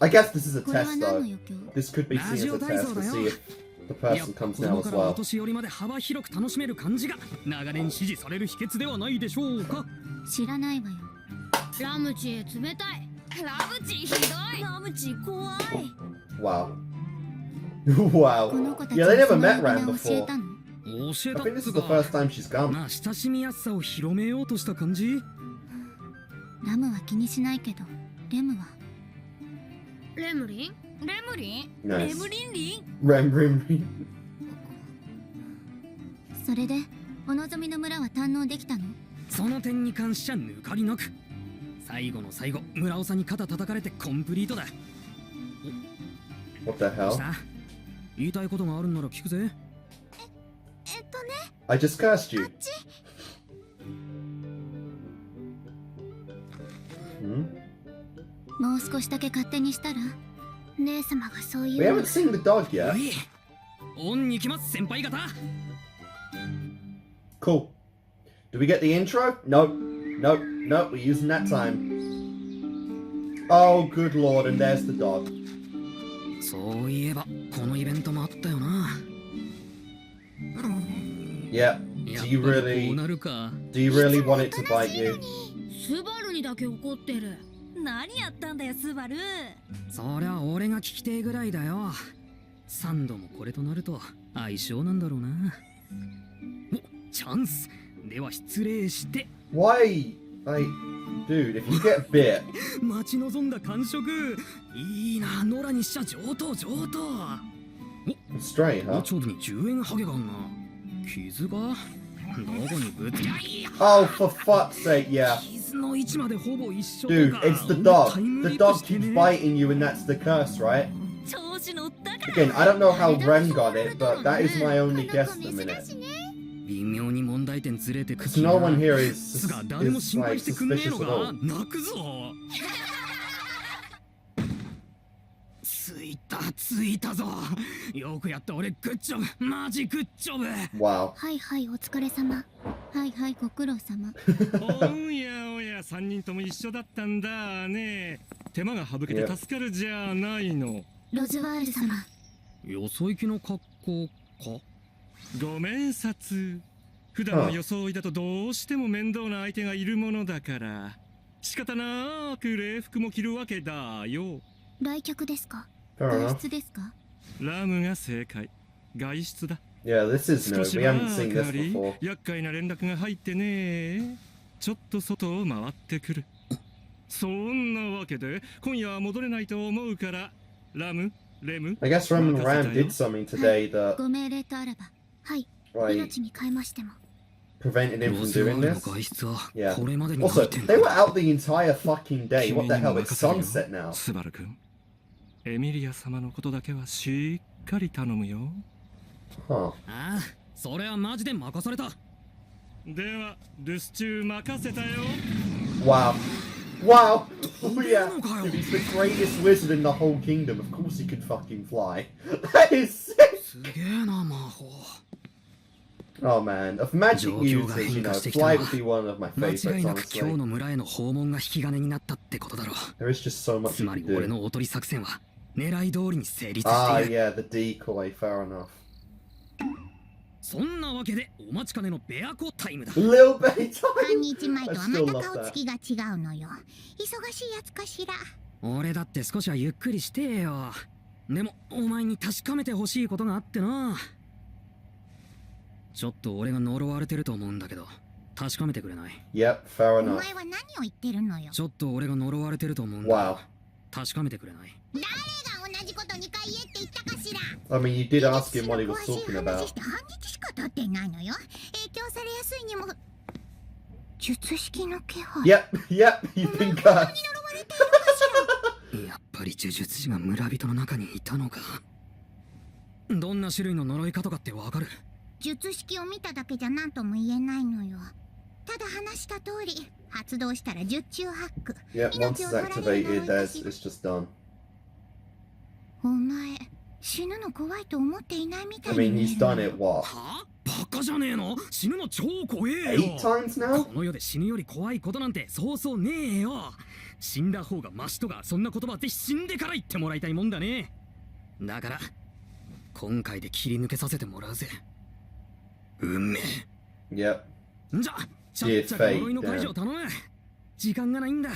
S1: I guess this is a
S4: これは
S1: test
S4: 何の
S1: though.
S4: 余興？
S1: This could be seen as a test to see if the person comes
S2: 子
S1: now
S2: 供
S1: as
S2: からお
S1: well.
S2: 年寄りまで幅広く楽しめる感じが長年支持される秘訣ではないでしょうか。
S4: 知らないわよ。
S3: ラムチ冷たい。ラムチひどい。ラムチ怖い。
S1: Wow. Wow.
S4: この子たち
S1: Yeah, they
S4: に
S1: never
S4: その
S1: met
S4: 呼び
S1: Ram
S4: 名を教え
S1: before.
S4: たの？
S2: 教え
S1: I
S2: た
S1: think
S2: っ
S1: this
S2: つ
S1: is
S2: う
S1: the
S2: か、
S1: first time she's come.
S2: まあ親しみやすさを広めようとした感じ。
S4: ラムは気にしないけど、レムは。
S3: レムリン？レムリン？
S1: Nice.
S3: レムリンリン？
S1: Rem.
S4: それでお望みの村は堪能できたの？
S2: その点に関しちゃ抜かりなく。最後の最後、村尾さんに肩叩かれてコンプリートだ。
S1: What the
S2: どうし
S1: hell?
S2: た？言いたいことがあるんなら聞くぜ。
S1: I just cursed you. Hmm?
S4: もう少しだけ勝手にしたら？姉様がそう
S1: We
S4: いう
S1: haven't seen the dog
S2: お
S1: yet.
S2: い、オンに行きます先輩方。
S1: Cool. Do we get the intro? Nope. Nope. Nope. We're using that time. Oh, good lord. And there's the dog.
S2: そういえばこのイベントもあったよな。
S1: Yep.
S2: やっ
S1: Do
S2: ぱ
S1: you
S2: りこう
S1: really
S2: なるか。
S1: do you really want it to bite you?
S3: スバルにだけ怒ってる。何やったんだよスバル。
S2: そりゃ俺が聞きてえぐらいだよ。3度もこれとなると相性なんだろうな。お、チャンス。では失礼して。
S1: Why? Like, dude, if you get bit,
S2: 待ち望んだ感触。いいな、野良にしちゃ上等上等。
S1: straight,
S2: 頭
S1: huh?
S2: 頂部に10円ハゲがあんな。傷がどこにぶつけ。
S1: Oh, for fuck's sake, yeah.
S2: 傷の位置までほぼ一緒と
S1: Dude,
S2: か。
S1: it's the
S2: タ
S1: dog.
S2: イム
S1: The
S2: リープ
S1: dog
S2: してね
S1: keeps biting you, and that's the curse, right?
S3: 調子乗ったか。
S1: Again, I don't know how Ren got it, but that is my only guess at the minute.
S2: 微妙に問題点ずれてく
S1: Because no one here
S2: す
S1: is
S2: が誰も
S1: is
S2: 心配
S1: like
S2: してくんねえ
S1: suspicious
S2: の
S1: at
S2: が
S1: all.
S2: 泣くぞ。ついたぞ。よくやった俺、グッジョブ。マジグッジョブ。
S1: Wow.
S4: はいはいお疲れ様。はいはいご苦労様。
S5: おやおや、3人とも一緒だったんだね。手間が省けて助かるじゃないの。
S4: ロズワール様。
S2: よそ行きの格好か。
S5: ご明察。普段の装いだとどうしても面倒な相手がいるものだから仕方なく礼服も着るわけだよ。
S4: 来客ですか？
S1: Fair
S4: 外
S1: enough.
S4: 出ですか？
S5: ラムが正解。外出だ。
S1: Yeah, this is
S5: 少
S1: new.
S5: し
S1: We
S5: ば
S1: haven't seen
S5: か
S1: this
S5: り
S1: before.
S5: 厄介な連絡が入ってね。ちょっと外を回ってくる。そんなわけで今夜は戻れないと思うからラム、レム。
S1: I guess Ram and Ram did something today that
S4: ご命令とあらば、はい、
S1: like
S4: 命に変えましても。
S1: prevented him
S2: ロ
S1: from
S2: スワー
S1: doing
S2: ルの
S1: this.
S2: 外出は
S1: Yeah.
S2: これまでに入
S1: Also,
S2: ってん
S1: they
S2: だ。
S1: were out the entire fucking day. What the hell? It's sunset now.
S5: スバル君、エミリア様のことだけはしっかり頼むよ。
S1: Huh.
S2: ああ、それはマジで任された。
S5: では留守中任せたよ。
S1: Wow. Wow. Oh yeah. Dude, he's the greatest wizard in the whole kingdom. Of course he could fucking fly. That is sick.
S2: すげえな魔法。
S1: Oh man. Of magic
S2: 状況が
S1: users,
S2: 変
S1: you
S2: 化
S1: know,
S2: してきたの
S1: fly
S2: は
S1: would be one of my
S2: 間
S1: favorites,
S2: 違いなく今日
S1: honestly.
S2: の村への訪問が引き金になったってことだろう。
S1: There is just so much
S2: つ
S1: you
S2: まり
S1: can
S2: 俺
S1: do.
S2: のおとり作戦は狙い通りに成立し
S1: Ah,
S2: ている。
S1: yeah, the decoy. Fair enough.
S2: そんなわけでお待ちかねのベアコタイムだ。
S1: Little bit
S3: 半
S1: time.
S3: 日前とは
S1: I
S3: ま
S1: still
S3: た
S1: love
S3: 顔
S1: that.
S3: つきが違うのよ。忙しいやつかしら。
S2: 俺だって少しはゆっくりしてえよ。でもお前に確かめてほしいことがあってな。ちょっと俺が呪われてると思うんだけど確かめてくれない？
S1: Yep, fair
S3: お
S1: enough.
S3: 前は何を言ってるのよ。
S2: ちょっと俺が呪われてると思うんだ。
S1: Wow.
S2: 確かめてくれない？
S3: 誰が同じこと2回言えって言ったかしら。
S1: I mean, you did ask him what he was
S3: 詳しい
S1: talking
S3: 話
S1: about.
S3: して半日しか経っていないのよ。影響されやすいにも術式の気配。
S1: Yep, yep, you've been cursed.
S2: やっぱり呪術師が村人の中にいたのか。どんな種類の呪いかとかってわかる？
S3: 術式を見ただけじゃ何とも言えないのよ。ただ話した通り発動したら十中八九。
S1: Yep, once it's activated, it's just done.
S3: お前死ぬの怖いと思っていないみた
S1: I
S3: いに
S1: mean,
S3: 見え
S1: he's
S3: る。
S1: done it, what?
S2: は？バカじゃねえの？死ぬの超怖えよ。
S1: 8 times now?
S2: この世で死ぬより怖いことなんてそうそうねえよ。死んだ方がマシとかそんな言葉ぜひ死んでから言ってもらいたいもんだね。だから今回で切り抜けさせてもらうぜ。運命。
S1: Yep.
S2: じゃちゃっちゃか呪いの解除を頼む。時間がないんだ。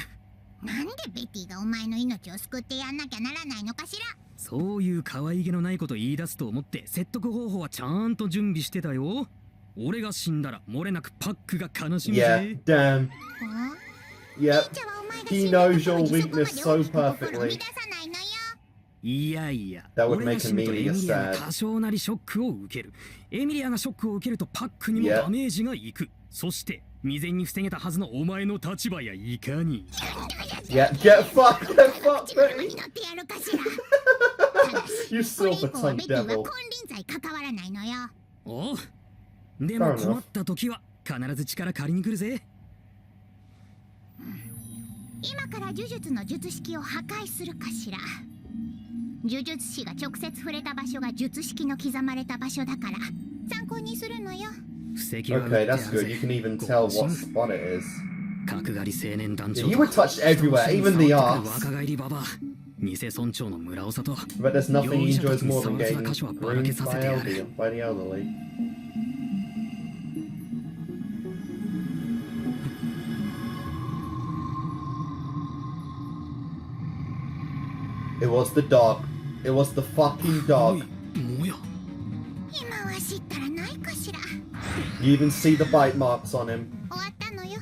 S3: なんでベティがお前の命を救ってやんなきゃならないのかしら。
S2: そういう可愛げのないこと言い出すと思って説得方法はちゃんと準備してたよ。俺が死んだら漏れなくパックが悲しむ
S1: Yeah,
S2: ぜ。
S1: damn.
S3: お
S1: Yep.
S3: じゃあお前が
S1: He
S3: 死んだ
S1: knows
S3: とこ
S1: your
S3: ろでそこまで
S1: weakness so
S3: 大きく心を
S1: perfectly.
S3: 乱さないのよ。
S2: いやいや、
S1: That would
S2: 俺が
S1: make
S2: 死ぬとエ
S1: Amelia
S2: ミリアが
S1: sad.
S2: 多少なりショックを受ける。エミリアがショックを受けるとパックにも
S1: Yeah.
S2: ダメージがいく。そして未然に防げたはずのお前の立場やいかに。
S1: Yeah, get fucked, get fucked,
S3: 自分
S1: baby.
S3: に乗ってやるかしら。ただし
S1: You
S3: これ以
S1: silver
S3: 降は
S1: tongued
S3: ベティは
S1: devil.
S3: 金輪際関わらないのよ。
S2: おう。でも
S1: Fair enough.
S2: 困った時は必ず力借りに来るぜ。
S3: 今から呪術の術式を破壊するかしら。呪術師が直接触れた場所が術式の刻まれた場所だから参考にするのよ。
S2: 布石は打っ
S1: Okay,
S2: てあ
S1: that's
S2: る
S1: good. You
S2: ぜ。
S1: can even tell what spot it is.
S2: 角刈り青年団長
S1: Yeah, you were touched everywhere, even the
S2: 若
S1: arse.
S2: 返りババア、偽村長の村長と
S1: But there's nothing he
S2: 容疑者た
S1: enjoys
S2: ちに
S1: more
S2: 触
S1: than
S2: らせ
S1: getting
S2: た箇所はばらけ
S1: groomed
S2: さ
S1: by
S2: せてやる。
S1: by the elderly. It was the dog. It was the fucking
S2: お
S1: dog.
S2: い、もや。
S3: 今は知ったらないかしら。
S1: You even see the bite marks on him.
S3: 終わったのよ。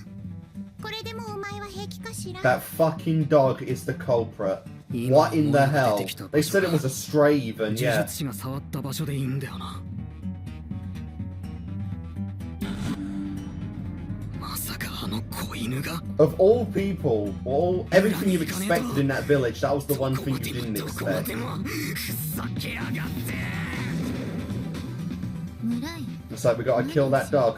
S3: これでもうお前は平気かしら。
S1: That fucking dog is the culprit.
S2: 今
S1: What in the
S2: もやが
S1: hell?
S2: 出てきた
S1: They
S2: 場所
S1: said it was a stray even,
S2: 呪
S1: yeah.
S2: 術師が触った場所でいいんだよな。まさかあの子犬が。
S1: Of all people, everything you've expected in that village, that was the one thing you didn't
S2: どこま
S1: expect.
S2: でもふざけやがって。
S3: 村井。
S1: It's like we gotta kill that dog.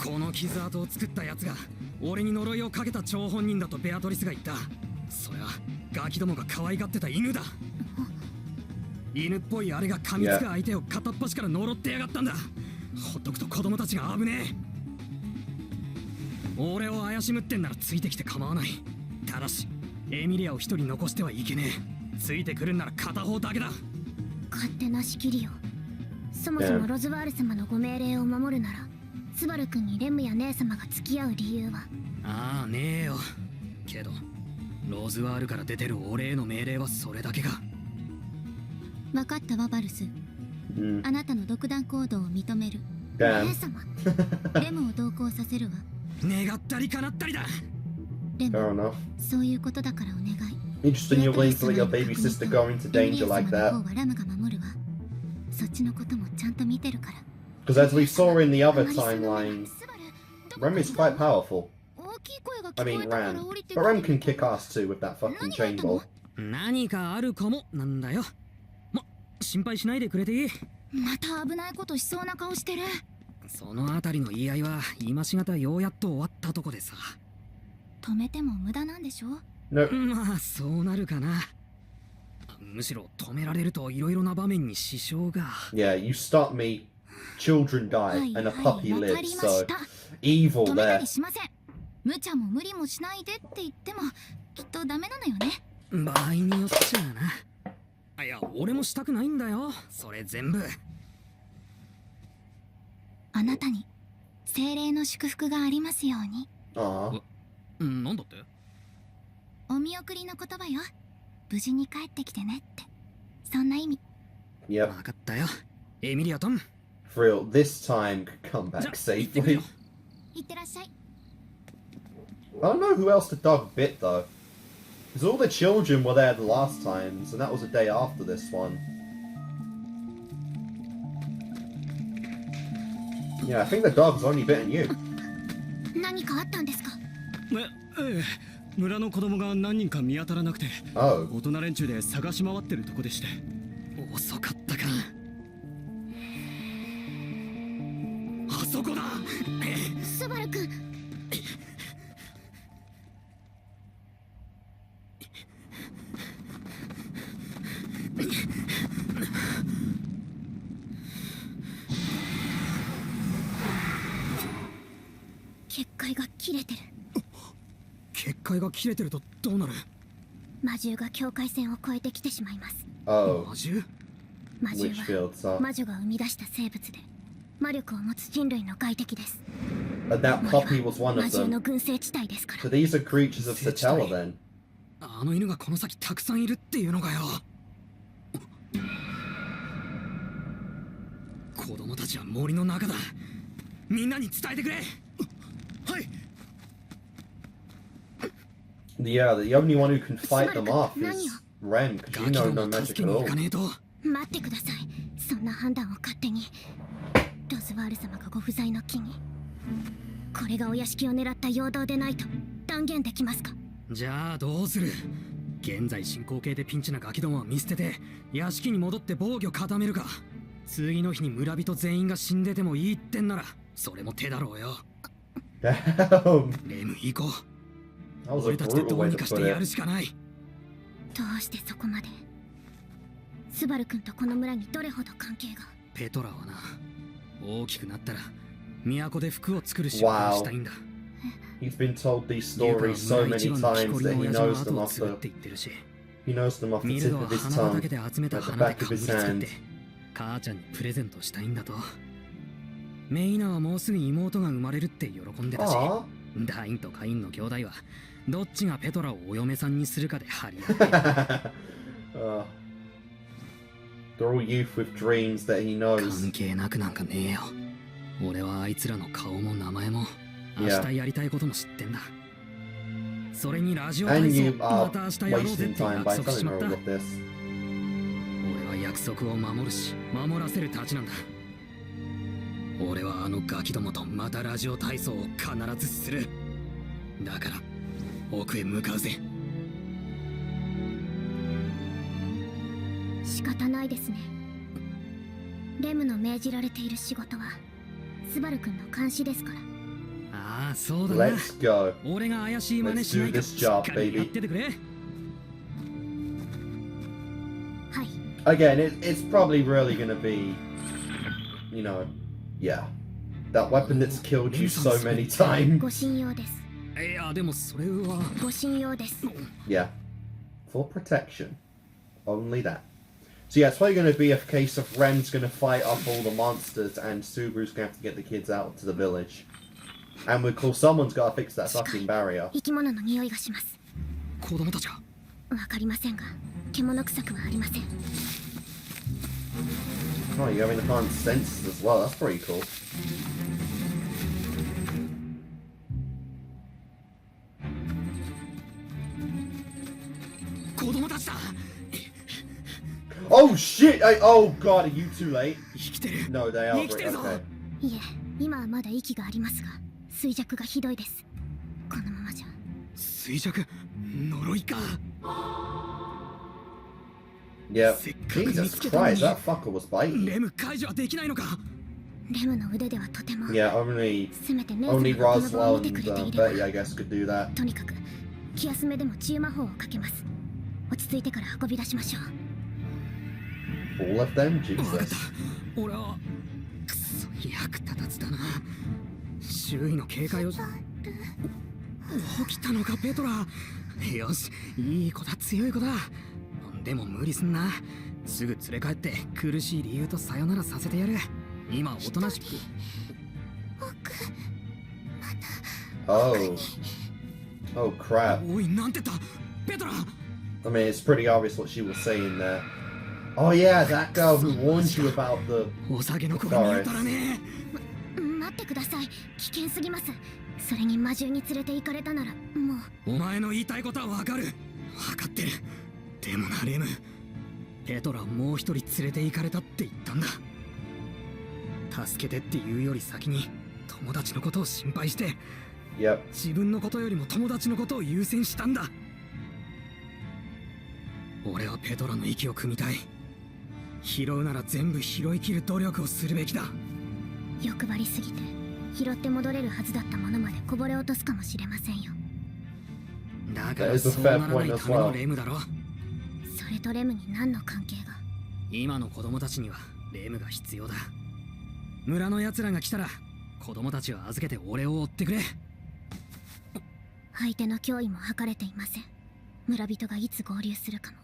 S2: この傷跡を作ったやつが俺に呪いをかけた張本人だとベアトリスが言った。そりゃガキどもが可愛がってた犬だ。犬っぽいあれが噛みつく相手を片っ端から呪ってやがったんだ。ほっとくと子供たちが危ねえ。俺を怪しむってんならついてきて構わない。ただしエミリアを一人残してはいけねえ。ついてくるんなら片方だけだ。
S3: 勝手な仕切りよ。そもそもロズワール様のご命令を守るならスバル君にレムや姉様が付き合う理由は。
S2: ああねえよ。けどローズワールから出てる俺への命令はそれだけか。
S3: 分かったわバルス。
S1: Mm.
S3: あなたの独断行動を認める。
S1: Damn.
S3: 姉様レムを同行させるわ。
S2: 願ったり叶ったりだ。
S3: レ
S1: Fair
S3: ム
S1: enough.
S3: そういうことだからお願い。
S1: Interesting you're willing to let your baby sister go into danger like
S3: エミリア
S1: that.
S3: 様の方はラムが守るわ。そっちのこともちゃんと見てるから。
S1: Because as we saw in the other timeline, Rem is quite powerful.
S3: 大きい声が
S1: I
S3: 聞こ
S1: mean
S3: えたから
S1: Ram.
S3: 降りて
S1: But Rem can kick ass too with that fucking chain ball.
S2: 何かあるかもなんだよ。心配しないでくれていい。
S4: また危ないことしそうな顔してる。
S2: そのあたりの言い合いは今しがたようやっと終わったとこでさ。
S4: 止めても無駄なんでしょ。
S1: No,
S2: まあそうなるかな。むしろ止められるといろいろな場面に支障が。
S1: yeah, you stop me, children
S4: は
S1: die,
S4: い
S1: and a
S4: はい
S1: puppy
S4: わか
S1: lives,
S4: りま
S1: so
S4: した。
S1: evil
S4: 止めた
S1: there.
S4: りしません。無茶も無理もしないでって言ってもきっとダメなのよね。
S2: 場合によっちゃな。いや俺もしたくないんだよそれ全部。
S4: あなたに精霊の祝福がありますように。
S1: Aw.
S2: なんだって。
S4: お見送りの言葉よ。無事に帰ってきてねって。そんな意味。
S1: Yep,
S2: 分かったよエミリアトン。
S1: for real, this time could come
S2: じゃ
S1: back
S2: 行ってくる
S1: safely.
S2: よ。
S4: いってらっしゃい。
S1: I don't know who else the dog bit though. Because all the children were there the last times, and that was a day after this one. Yeah, I think the dog's only bitten you.
S4: 何かあったんですか。
S5: ええ、村の子供が何人か見当たらなくて
S1: Oh.
S5: 大人連中で探し回ってるとこでして。
S2: 遅かったか。あそこだ。
S4: スバル君。
S3: 切れてる。
S2: 結界が切れてるとどうなる？
S3: 魔獣が境界線を越えてきてしまいます。
S1: Oh,
S2: 魔獣？
S3: 魔獣
S1: Witchfield,
S3: は
S1: so
S3: 魔女が生み出した生物で魔力を持つ人類の外敵です。
S1: that
S3: 森は
S1: puppy was one
S3: 魔
S1: of
S3: 獣の
S1: them.
S3: 群生地帯ですから。
S1: So these are creatures of Satella then.
S2: あの犬がこの先たくさんいるっていうのかよ。子供たちは森の中だ。みんなに伝えてくれ。はい。
S1: Yeah, the only one who can fight them off is
S3: 何を
S1: REM, because
S2: ガ
S1: you
S2: キ
S1: know
S2: ど
S1: no
S2: も
S1: magic
S2: 助け
S1: at
S2: に行
S1: all.
S2: かねえと。
S3: 待ってください。そんな判断を勝手に。ロズワール様がご不在の木にこれがお屋敷を狙った陽動でないと断言できますか？
S2: じゃあどうする？現在進行形でピンチなガキどもは見捨てて屋敷に戻って防御固めるか。次の日に村人全員が死んでてもいいってんならそれも手だろうよ。
S1: Damn.
S2: レム行こ
S1: That
S2: う。
S1: was a
S2: 俺たちで
S1: brutal
S2: どう
S1: way
S2: に
S1: to
S2: かし
S1: put
S2: てやる
S1: it.
S2: しかない。
S3: どうしてそこまで？スバル君とこの村にどれほど関係が？
S2: ペトラはな、大きくなったら都で服を作る仕事をしたいんだ。
S1: He's been told these
S2: ユカは
S1: stories so
S2: 村
S1: many
S2: 一番の木
S1: times
S2: こり
S1: that
S2: の
S1: he
S2: 親父の
S1: knows
S2: 後
S1: them
S2: を
S1: off
S2: 継ぐっ
S1: the
S2: て言ってるし、
S1: he knows them off
S2: ミ
S1: the
S2: ルド
S1: tip
S2: は
S1: of his
S2: 花
S1: tongue,
S2: 畑で集めた
S1: at the
S2: 花で
S1: back
S2: か
S1: of
S2: ぶり
S1: his
S2: つけ
S1: hand.
S2: て母ちゃんにプレゼントしたいんだと。メイナはもうすぐ妹が生まれるって喜んでたし、
S1: Aww.
S2: ダインとカインの兄弟はどっちがペトラをお嫁さんにするかで張り合ってる。
S1: uh, they're all youth with dreams that he
S2: 関
S1: knows.
S2: 係なくなんかねえよ。俺はあいつらの顔も名前も明
S1: Yeah.
S2: 日やりたいことも知ってんだ。それにラジオ
S1: And
S2: 体
S1: you
S2: 操ま
S1: are
S2: た明日やろうぜ
S1: wasting
S2: って
S1: time
S2: 約
S1: by
S2: 束し
S1: telling
S2: ま
S1: her
S2: った。
S1: all of this.
S2: 俺は約束を守るし守らせるたちなんだ。俺はあのガキどもとまたラジオ体操を必ずする。だから奥へ向かうぜ。
S3: 仕方ないですね。レムの命じられている仕事はスバル君の監視ですから。
S2: ああそうだな。
S1: Let's go.
S2: 俺が怪しい真似
S1: Let's
S2: しな
S1: do
S2: いか
S1: this
S2: しっ
S1: job,
S2: かりやっ
S1: baby.
S2: ててくれ。
S3: はい。
S1: Again, it's probably really gonna be, you know, yeah, that weapon that's killed you so many times.
S3: ご信用です。
S2: いやでもそれは
S3: ご信用です。
S1: Yeah, for protection, only that. So yeah, it's probably gonna be a case of Ren's gonna fight off all the monsters, and Subaru's gonna have to get the kids out to the village. And of course, someone's gotta fix that fucking barrier.
S3: 生き物の匂いがします。
S2: 子供たちが。
S3: わかりませんが、獣臭くはありません。
S1: Oh, you're having the plant senses as well. That's pretty cool.
S2: 子供たちだ。
S1: Oh shit! Oh god, are you too late?
S2: 生きてる。
S1: No, they are.
S2: 生きてるぞ。
S1: Okay.
S3: いえ、今はまだ息がありますが、衰弱がひどいです。このままじゃ。
S2: 衰弱、呪いか。
S1: Yeah.
S2: せっかく見
S1: Jesus
S2: つけたのに
S1: Christ, that fucker was biting.
S2: レム解除はできないのか。
S3: レムの腕ではとても。
S1: Yeah, only
S3: せめてネー
S1: only
S3: ズがこの場
S1: Roswell
S3: を見て
S1: and
S3: くれていれば。
S1: Betty, I guess, could do that.
S3: とにかく気休めでも治癒魔法をかけます。落ち着いてから運び出しましょう。
S1: All of them?
S2: 分かった。
S1: Jesus.
S2: 俺はくそ役立たずだな。周囲の警戒を。起きたのかペトラ。よし、いい子だ、強い子だ。でも無理すんな。すぐ連れ帰って苦しい理由とさよならさせてやる。今おとなしく。
S1: Oh. Oh crap.
S2: おい、なんて言ったペトラ。
S1: I mean, it's pretty obvious what she was saying there. Oh yeah, that girl who warned you about the
S2: お酒の子が見えたらね。
S3: 待ってください。危険すぎます。それに魔獣に連れて行かれたならもう。
S2: お前の言いたいことはわかる。わかってる。でもな、レム。ペトラもう一人連れて行かれたって言ったんだ。助けてっていうより先に友達のことを心配して、
S1: Yep.
S2: 自分のことよりも友達のことを優先したんだ。俺はペトラの息を汲みたい。拾うなら全部拾い切る努力をするべきだ。
S3: 欲張りすぎて拾って戻れるはずだったものまでこぼれ落とすかもしれませんよ。
S2: だからそうならないためのレムだろ。
S3: それとレムに何の関係が。
S2: 今の子供たちにはレムが必要だ。村の奴らが来たら子供たちを預けて俺を追ってくれ。
S3: 相手の脅威も測れていません。村人がいつ合流するかも。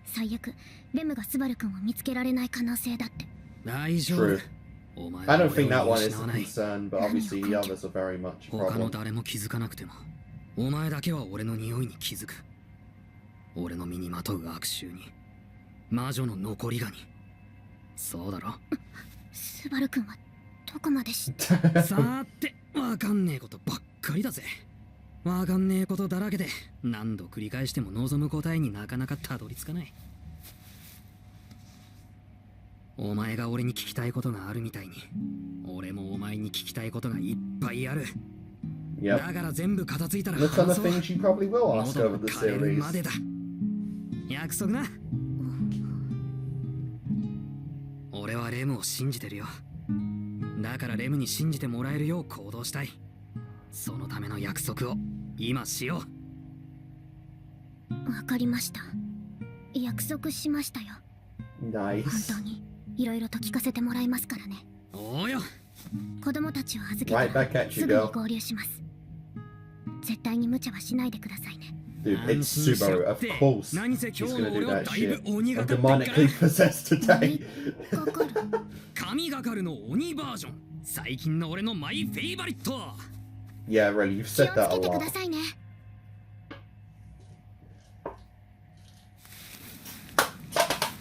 S3: 最悪レムがスバル君を見つけられない可能性だって。
S2: 大丈夫。
S1: True. I don't think that one is a concern, but obviously the others are very much a
S2: 他の
S1: problem.
S2: 誰も気づかなくてもお前だけは俺の匂いに気づく。俺の身にまとう悪臭に魔女の残りがに。そうだろ。
S3: スバル君はどこまで知っ
S2: さーて、わかんねえことばっかりだぜ。わかんねえことだらけで何度繰り返しても望む答えになかなかたどり着かない。お前が俺に聞きたいことがあるみたいに俺もお前に聞きたいことがいっぱいある。
S1: Yep.
S2: だから全部片付いたら
S1: Look on the
S2: 話そう。
S1: things you probably will ask
S2: 喉
S1: over
S2: が
S1: the
S2: 枯れる
S1: series.
S2: までだ。約束な。俺はレムを信じてるよ。だからレムに信じてもらえるよう行動したい。そのための約束を今しよ
S3: わかりました。約束しましたよ。本
S1: Nice.
S3: 当にいろいろと聞かせてもらいますからね。
S2: う。おうよ。
S3: 子供たちを預け
S1: Right
S3: たら
S1: back at
S3: す
S1: you,
S3: ぐに
S1: girl.
S3: 合流します。絶対に無茶はしないでくださいね。
S1: Dude, it's
S2: 安心しろ
S1: Subaru.
S2: っ
S1: Of
S2: て。
S1: course
S2: 何せ
S1: he's
S2: 今日
S1: gonna
S2: の
S1: do
S2: 俺は
S1: that
S2: だいぶ
S1: shit.
S2: 鬼が
S1: I'm
S2: かってるから
S1: demonically possessed today.
S3: かかる。
S2: 神がかるの鬼バージョン。最近の俺のマイフェイバリット。
S1: Yeah, really, you've
S3: 気を
S1: said
S3: つ
S1: that
S3: け
S1: a
S3: てく
S1: lot.
S3: ださいね。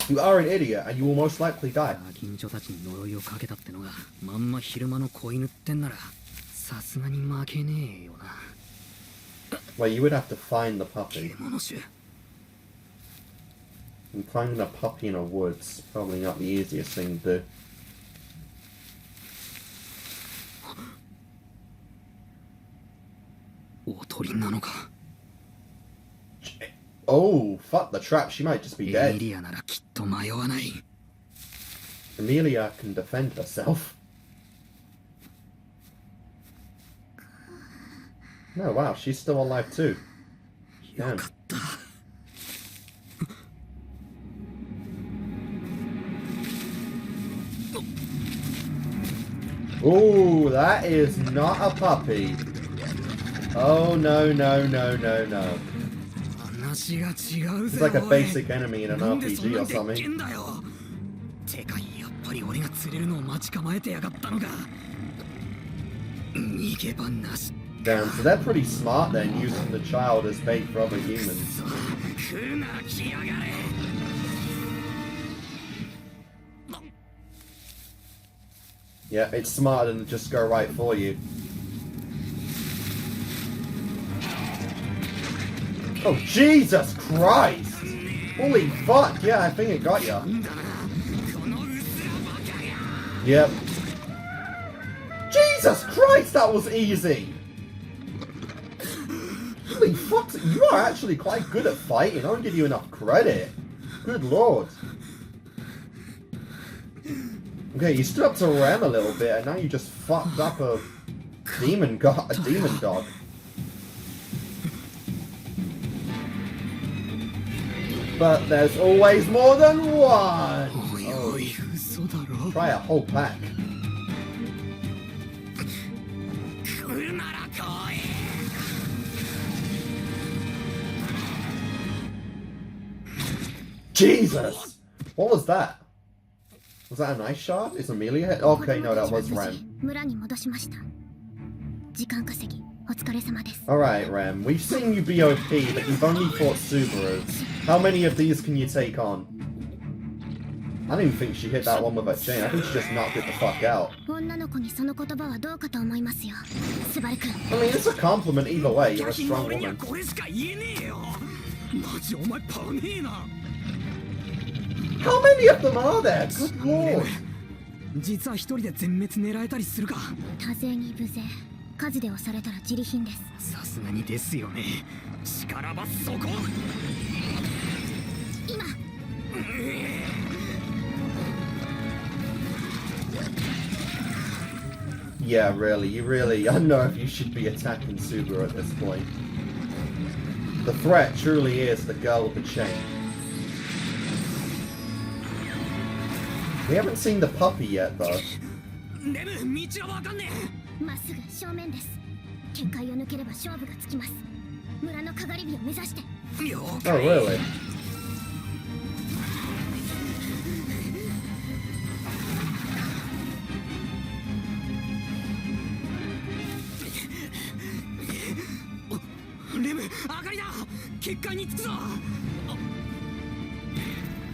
S1: You are an idiot, and you will most likely die.
S2: 近所たちに呪いをかけたってのがまんま昼間の子犬ってんならさすがに負けねえよな。
S1: Well, you would have to find the puppy.
S2: 獣種。
S1: And finding a puppy in a wood's probably not the easiest thing to do.
S2: おとりなのか。
S1: Oh, fuck the trap. She might just be
S2: エ
S1: dead.
S2: ミリアならきっと迷わない。
S1: Amelia can defend herself. No, wow, she's still alive too.
S2: よ
S1: Damn.
S2: かった。
S1: Ooh, that is not a puppy. Oh, no, no, no, no, no.
S2: 話が違う
S1: It's
S2: ぜ。
S1: like a
S2: おい
S1: basic enemy in an
S2: なんでそん
S1: RPG
S2: な
S1: or
S2: でっけ
S1: something.
S2: んだよ。てかやっぱり俺が釣れるのを待ち構えてやがったのか。逃げ場なし。
S1: Damn, so they're pretty smart then, using the child as bait for other humans.
S2: 来るな来やがれ。
S1: Yeah, it's smarter than to just go right for you. Oh, Jesus Christ! Holy fuck, yeah, I think it got you.
S2: んだなこの薄らばかが。
S1: Yep. Jesus Christ, that was easy! Holy fuck, you are actually quite good at fighting. I don't give you enough credit. Good lord. Okay, you stood up to REM a little bit, and now you just fucked up a demon dog. But there's always more than one!
S2: おいおい嘘だろ。
S1: Try a whole pack.
S2: 来るなら来い。
S1: Jesus! What was that? Was that a nice shot? Is Amelia hit? Okay, no, that was REM.
S3: 村に戻しました。時間稼ぎお疲れ様です。
S1: Alright, REM. We've seen you be OP, but you've only fought Subaru. How many of these can you take on? I don't even think she hit that one with her chain. I think she just knocked it the fuck out.
S3: 女の子にその言葉はどうかと思いますよ。スバル君。
S1: I mean, it's a compliment either way. You're a
S2: キャヒンの
S1: strong
S2: 俺には
S1: woman.
S2: これしか言えねえよ。マジお前パネえな。
S1: How many of them are there? Good lord.
S2: 実は一人で全滅狙えたりするか。
S3: 多勢に無勢。数で押されたら自利品です。
S2: さすがにですよね。力はそこ。
S3: 今。
S1: Yeah, really. I don't know if you should be attacking Subaru at this point. The threat truly is the girl with the chain. We haven't seen the puppy yet, though.
S2: レム道はわかんねえ。
S3: まっすぐ正面です。結界を抜ければ勝負がつきます。村のかがり火を目指して。
S1: Oh, really?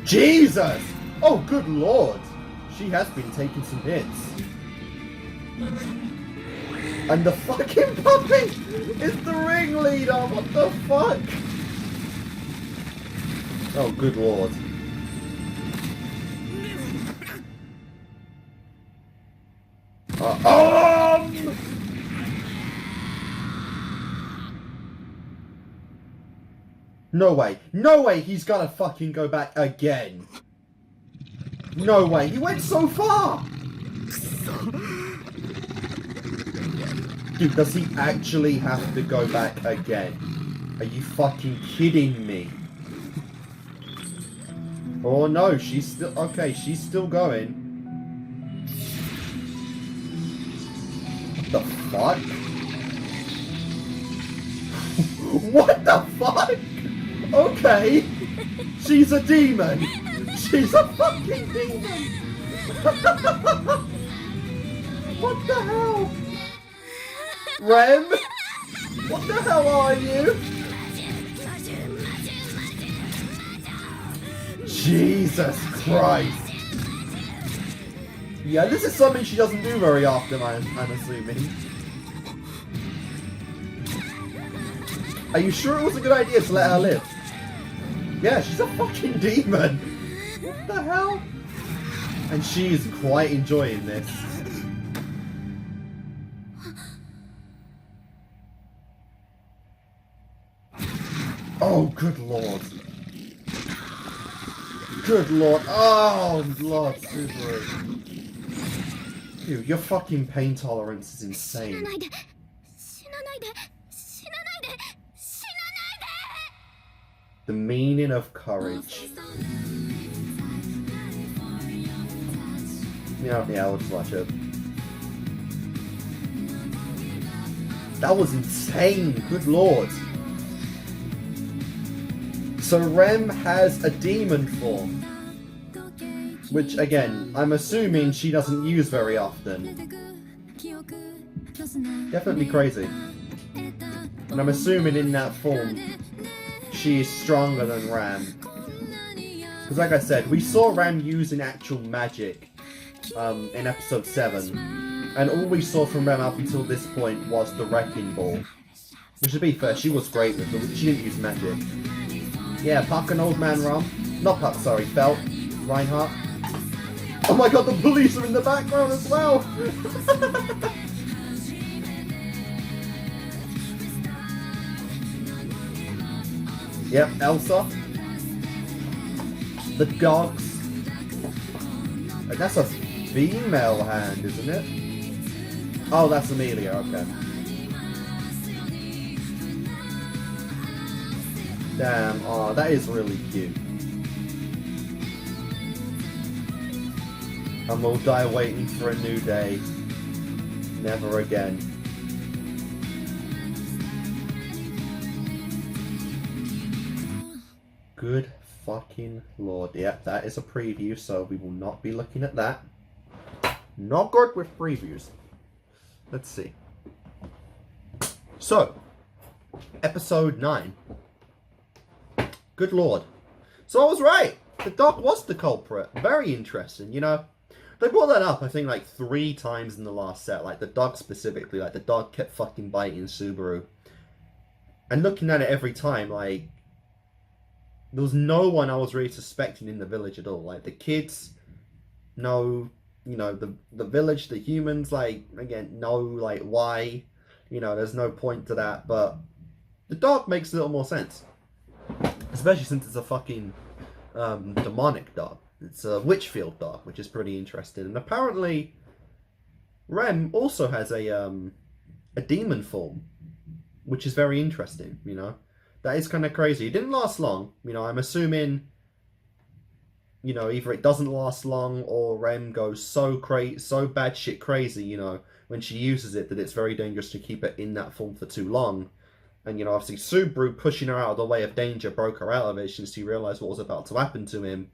S1: Jesus! Oh, good lord! She has been taking some hits. And the fucking puppy is the ringleader! What the fuck? Oh, good lord. No way. No way he's gonna fucking go back again. No way. He went so far. Dude, does he actually have to go back again? Are you fucking kidding me? Oh no, she's still... Okay, she's still going. What the fuck? What the fuck? Okay. She's a demon. She's a fucking demon. What the hell? Rem? What the hell are you? Jesus Christ. Yeah, this is something she doesn't do very often, I'm assuming. Are you sure it was a good idea to let her live? Yeah, she's a fucking demon. What the hell? And she's quite enjoying this. Oh, good lord. Good lord. Oh, lord, Subaru. Dude, your fucking pain tolerance is insane. The meaning of courage. Yeah, I'll just watch it. That was insane, good lord. So Rem has a demon form. Which, again, I'm assuming she doesn't use very often. Definitely crazy. And I'm assuming in that form, she is stronger than Ram. Because like I said, we saw Ram using actual magic in episode 7. And all we saw from Ram up until this point was the Wrecking Ball. Which, to be fair, she was great with it, but she didn't use magic. Yeah, Puck and Old Man Rum. Not Puck, sorry, Felt. Reinhardt. Oh my god, the police are in the background as well! Yep, Elsa. The dogs. And that's a female hand, isn't it? Oh, that's Amelia, okay. Damn, oh, that is really cute. And we'll die waiting for a new day. Never again. Good fucking lord. Yeah, that is a preview, so we will not be looking at that. Not good with previews. Let's see. So, episode 9. Good lord. So I was right. The dog was the culprit. Very interesting, you know. They brought that up, I think, like 3 times in the last set. Like, the dog specifically. Like, the dog kept fucking biting Subaru. And looking at it every time, like, there was no one I was really suspecting in the village at all. Like, the kids, no, you know, the village, the humans, like, again, no, like, why? You know, there's no point to that. But the dog makes a little more sense. Especially since it's a fucking demonic dog. It's a Witchfield dog, which is pretty interesting. And apparently, Rem also has a demon form, which is very interesting, you know. That is kind of crazy. It didn't last long, you know. I'm assuming, you know, either it doesn't last long or Rem goes so bad shit crazy, you know, when she uses it, that it's very dangerous to keep it in that form for too long. And, you know, obviously Subaru pushing her out of the way of danger broke her out of it since she realized what was about to happen to him.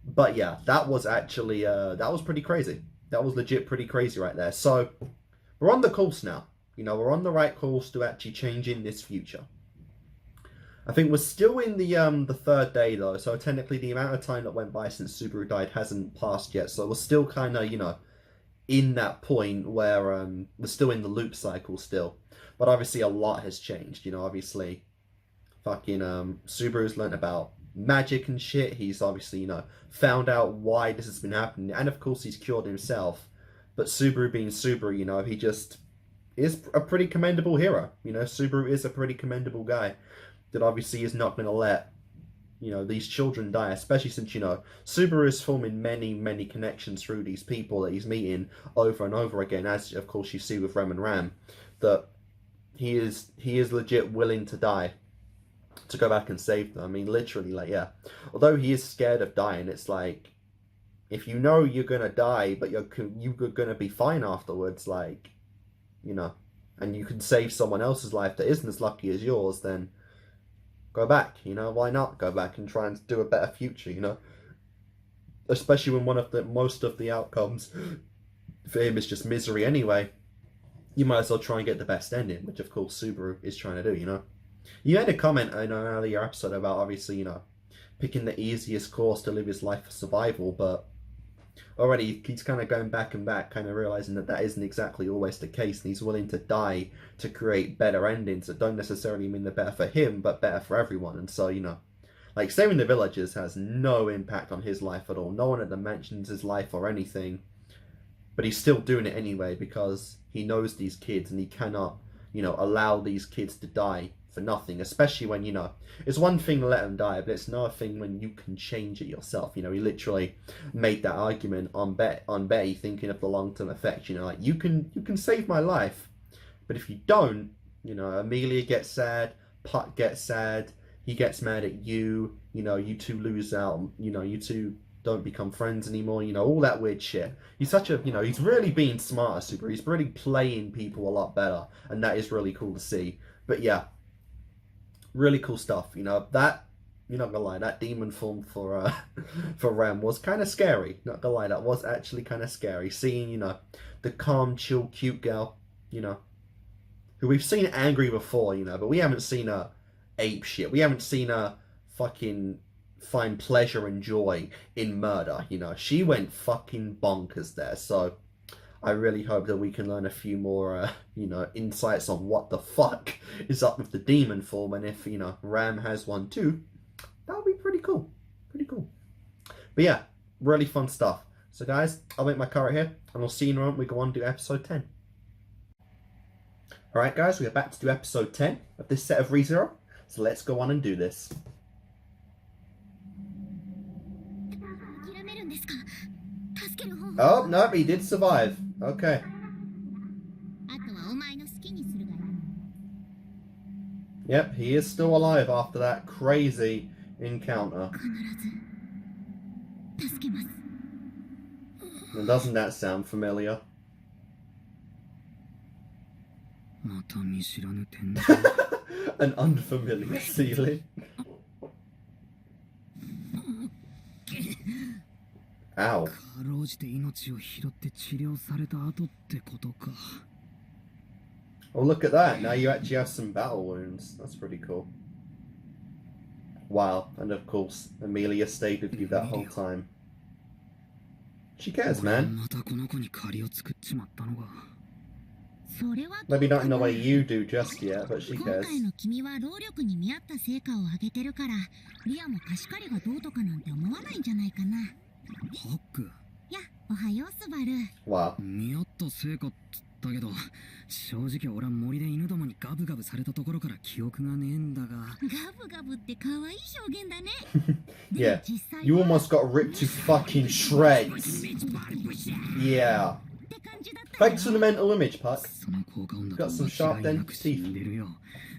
S1: But yeah, that was actually, that was pretty crazy. That was legit pretty crazy right there. So, we're on the course now. You know, we're on the right course to actually changing this future. I think we're still in the third day though, so technically the amount of time that went by since Subaru died hasn't passed yet. So we're still kind of, you know, in that point where we're still in the loop cycle still. But obviously a lot has changed. You know, obviously fucking Subaru's learned about magic and shit. He's obviously, you know, found out why this has been happening, and of course he's cured himself. But Subaru being Subaru, you know, he just is a pretty commendable hero. You know, Subaru is a pretty commendable guy that obviously is not going to let, you know, these children die, especially since, you know, Subaru is forming many connections through these people that he's meeting over and over again, as of course you see with Rem and Ram, that he is legit willing to die to go back and save them. I mean, literally, like, yeah. Although he is scared of dying, it's like, if you know you're going to die, but you're going to be fine afterwards, like, you know, and you can save someone else's life that isn't as lucky as yours, then go back, you know, why not go back and try and do a better future, you know? Especially when most of the outcomes for him is just misery anyway. You might as well try and get the best ending, which of course Subaru is trying to do, you know? You had a comment in an earlier episode about obviously, you know, picking the easiest course to live his life for survival, but already he's kind of going back and back, kind of realizing that that isn't exactly always the case, and he's willing to die to create better endings that don't necessarily mean they're better for him, but better for everyone. And so, you know, like saving the villagers has no impact on his life at all. No one at the mentions his life or anything, but he's still doing it anyway because he knows these kids and he cannot, you know, allow these kids to die for nothing, especially when, you know, it's one thing to let them die, but it's another thing when you can change it yourself. You know, he literally made that argument on Betty, thinking of the long-term effect. You know, like, you can save my life, but if you don't, you know, Amelia gets sad, Puck gets sad, he gets mad at you, you know, you two lose out, you know, you two don't become friends anymore, you know, all that weird shit. He's such a, you know, he's really being smarter, Super. He's really playing people a lot better, and that is really cool to see. But yeah, really cool stuff, you know. That, you're not gonna lie, that demon form for Rem was kind of scary. Not gonna lie, that was actually kind of scary. Seeing, you know, the calm, chill, cute girl, you know, who we've seen angry before, you know, but we haven't seen her ape shit. We haven't seen her fucking find pleasure and joy in murder, you know. She went fucking bonkers there. So I really hope that we can learn a few more, you know, insights on what the fuck is up with the demon form, and if, you know, Ram has one too, that would be pretty cool. Pretty cool. But yeah, really fun stuff. So guys, I'll make my car right here, and I'll see you in a moment we go on to episode 10. Alright guys, we are back to do episode 10 of this set of ReZero, so let's go on and do this. Oh, no, he did survive. Okay. Yep, he is still alive after that crazy encounter. And doesn't that sound familiar? An unfamiliar ceiling. Ow. Oh, look at that. Now you actually have some battle wounds. That's pretty cool. Wow. And of course, Amelia stayed with you that whole time. She cares, man. Maybe not in the way you do just yet, but she cares. Wow.
S2: だけど正直俺は森で犬どもにガブガブされたところから記憶がねえんだがガブガブって可愛い表現だね
S1: Yeah, you almost got ripped to fucking shreds. Yeah. Thanks for the mental image, Puck. Got some sharp dense teeth.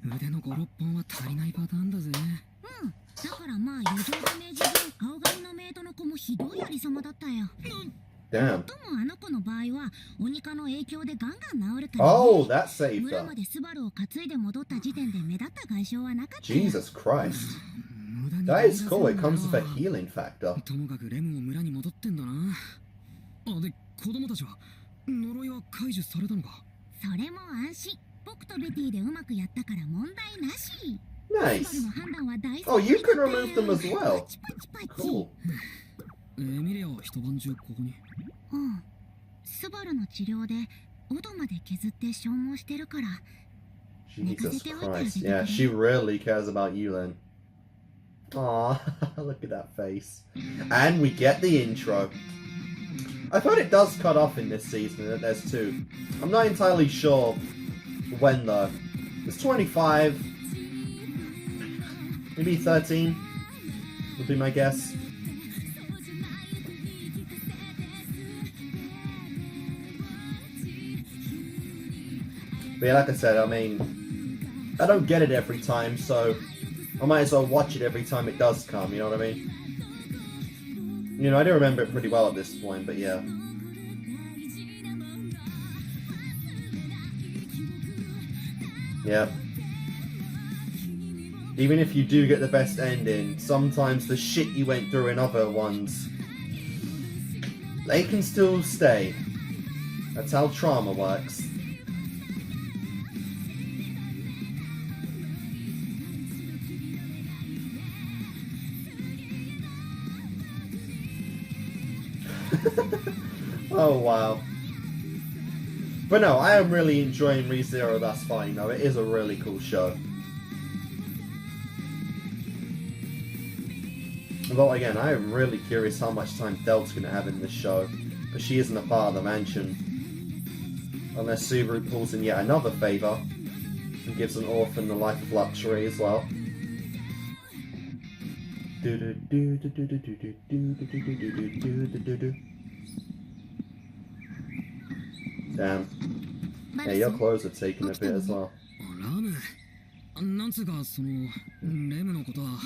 S2: 腕の5、6本は足りないパターンだぜだからまあ余剰ダメージ分青髪のメイドの子もひどいありさまだったよ
S1: Damn.
S3: ともあの子の場合はは鬼化の影響でガンガン治るから、ね。
S1: Oh, that saved
S3: 村
S1: her.
S3: までスバルを担いで戻った時点で目立った外傷はなかったよ。
S1: Jesus Christ.
S2: 無駄に
S1: That is cool. It comes with a healing factor.
S2: ともかくレムも村に戻ってんだな。あ、で、子供たちは呪いは解除されたのか。
S3: それも安心。僕とベティでうまくやったから問題なし。
S1: Nice.
S3: スバルの判断は大
S1: Oh, you can remove them as well.
S3: パチパチパチ。
S1: Cool.
S2: エミリアは一晩中ここに。
S3: うん。スバルの治療でオドまで削って消耗してるから。
S1: Jesus Christ. Yeah, she really cares about you then. Aw, look at that face. And we get the intro. I thought it does cut off in this season, that there's two. I'm not entirely sure when though. It's 25. Maybe 13 would be my guess. But yeah, like I said, I mean, I don't get it every time, so I might as well watch it every time it does come, you know what I mean? You know, I do remember it pretty well at this point, but yeah. Yeah. Even if you do get the best ending, sometimes the shit you went through in other ones, they can still stay. That's how trauma works. Oh wow. But no, I am really enjoying ReZero thus far, you know, it is a really cool show. Although again, I am really curious how much time Delta's going to have in this show, but she isn't a part of the mansion. Unless Subaru pulls in yet another favour, and gives an orphan the life of luxury as well. Damn. Yeah, your clothes have taken a bit as well.
S2: ラム、なんつうかそのレムのことは。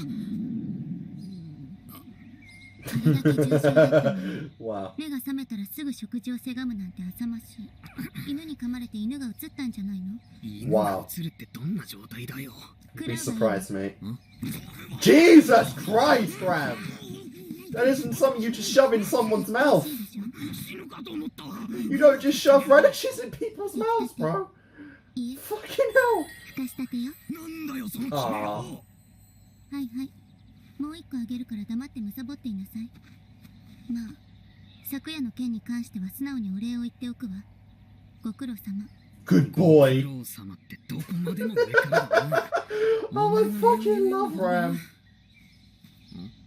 S1: Wow.
S3: 目が覚めたらすぐ食事をせがむなんて浅ましい。犬に噛まれて犬が移ったんじゃないの？
S2: 犬が映るってどんな状態だよ。
S1: Be surprised, mate. Jesus Christ, Ram! That isn't something you just shove in someone's mouth. You don't just shove radishes in people's mouths, bro. Fucking hell.
S3: 蓋したてよ。
S2: なんだよその
S1: Aw.
S3: はいはい。もう一個あげるから黙ってむさぼっていなさい。まあ、昨夜の件に関しては素直にお礼を言っておくわ。ご苦労様。
S1: Good boy.
S2: 苦労様ってどこまでも上からだな。
S1: Oh, I fucking love Ram.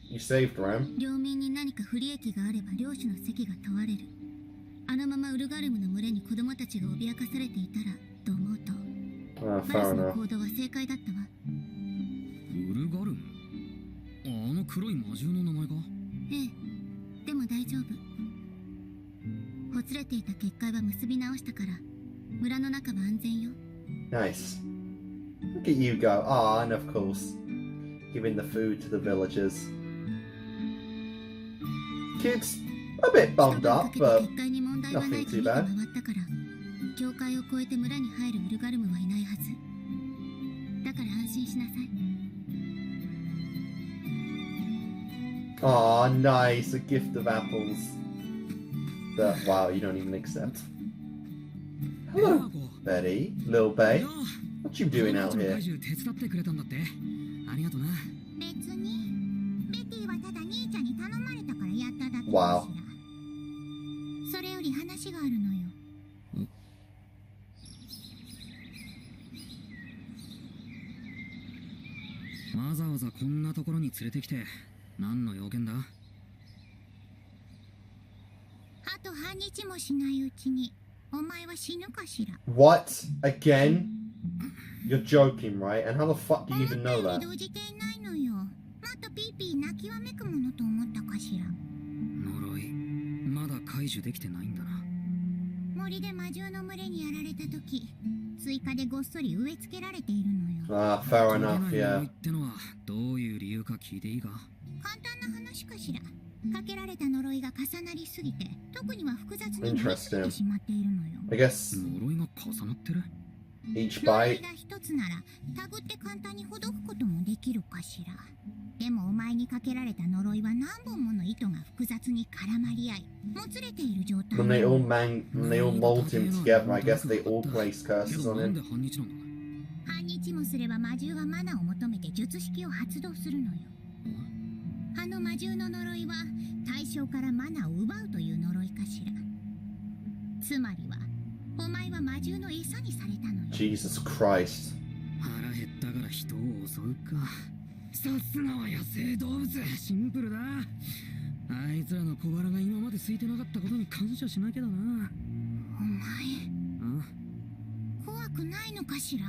S1: You saved Ram.
S3: 領民に何か不利益があれば領主の責が問われる。あのままウルガルムの群れに子供たちが脅かされていたらと思うと、バラ
S1: Fair
S3: スの
S1: enough.
S3: 行動は正解だったわ。
S2: ウルガルム、あの黒い魔獣の名前か。
S3: ええ、でも大丈夫。ほつれていた結界は結び直したから、村の中は安全よ。
S1: Nice. Look at you go. Ah, and of course, giving the food to the villagers. Kids, a bit bummed up, but
S3: 結界に問題はない
S1: nothing
S3: と
S1: too
S3: 目が
S1: bad.
S3: 回ったから、境界を越えて村に入るウルガルムはいないはず。だから安心しなさい。
S1: Aw, nice. A gift of apples. That, wow, you don't even accept. Hello, Betty. Lil Bay. What you doing out here?
S2: 手伝ってくれたんだって。ありがとな。
S3: 別にベティはただ兄ちゃんに頼まれたからやっただけだし
S1: Wow.
S3: ら。それより話があるのよ。
S2: わざわざこんなところに連れてきて何の用件だ。
S3: あと半日もしないうちにお前は死ぬかしら。
S1: What? Again? You're joking, right? And how the fuck do you even know
S3: 思った
S1: that?
S3: より動じていないのよ。もっとピーピー泣きわめくものと思ったかしら。
S2: 呪いまだ解除できてないんだな。
S3: 森で魔獣の群れにやられた時、追加でごっそり植え付けられているのよ。
S1: Ah, fair
S2: 解けない
S1: enough,
S2: 呪い
S1: yeah.
S2: ってのはどういう理由か聞いていいか。
S3: 簡単な話かしら。かけられた呪いが重なりすぎて、特には複雑になりすぎ
S1: Interesting.
S3: てしまっているのよ。
S1: I guess
S2: 呪いが重なってる。
S1: each
S3: 呪い
S1: bite.
S3: が一つならタグって簡単にほどくこともできるかしら。でもお前にかけられた呪いは何本もの糸が複雑に絡まり合い、もつれている状態。
S1: When they all mold him together, I guess they all place
S2: け
S1: curses
S2: ど
S1: on
S2: なんで
S1: him.
S2: 半日なんだ。
S3: 半日もすれば魔獣はマナを求めて術式を発動するのよ。あの魔獣の呪いは対象からマナを奪うという呪いかしら。つまりはお前は魔獣の餌にされたのよ。
S1: Jesus Christ.
S2: 腹減ったから人を襲うか。さすがは野生動物。シンプルだ。あいつらの小腹が今まで空いてなかったことに感謝しなきゃだな。
S3: お前
S2: あ、
S3: 怖くないのかしら。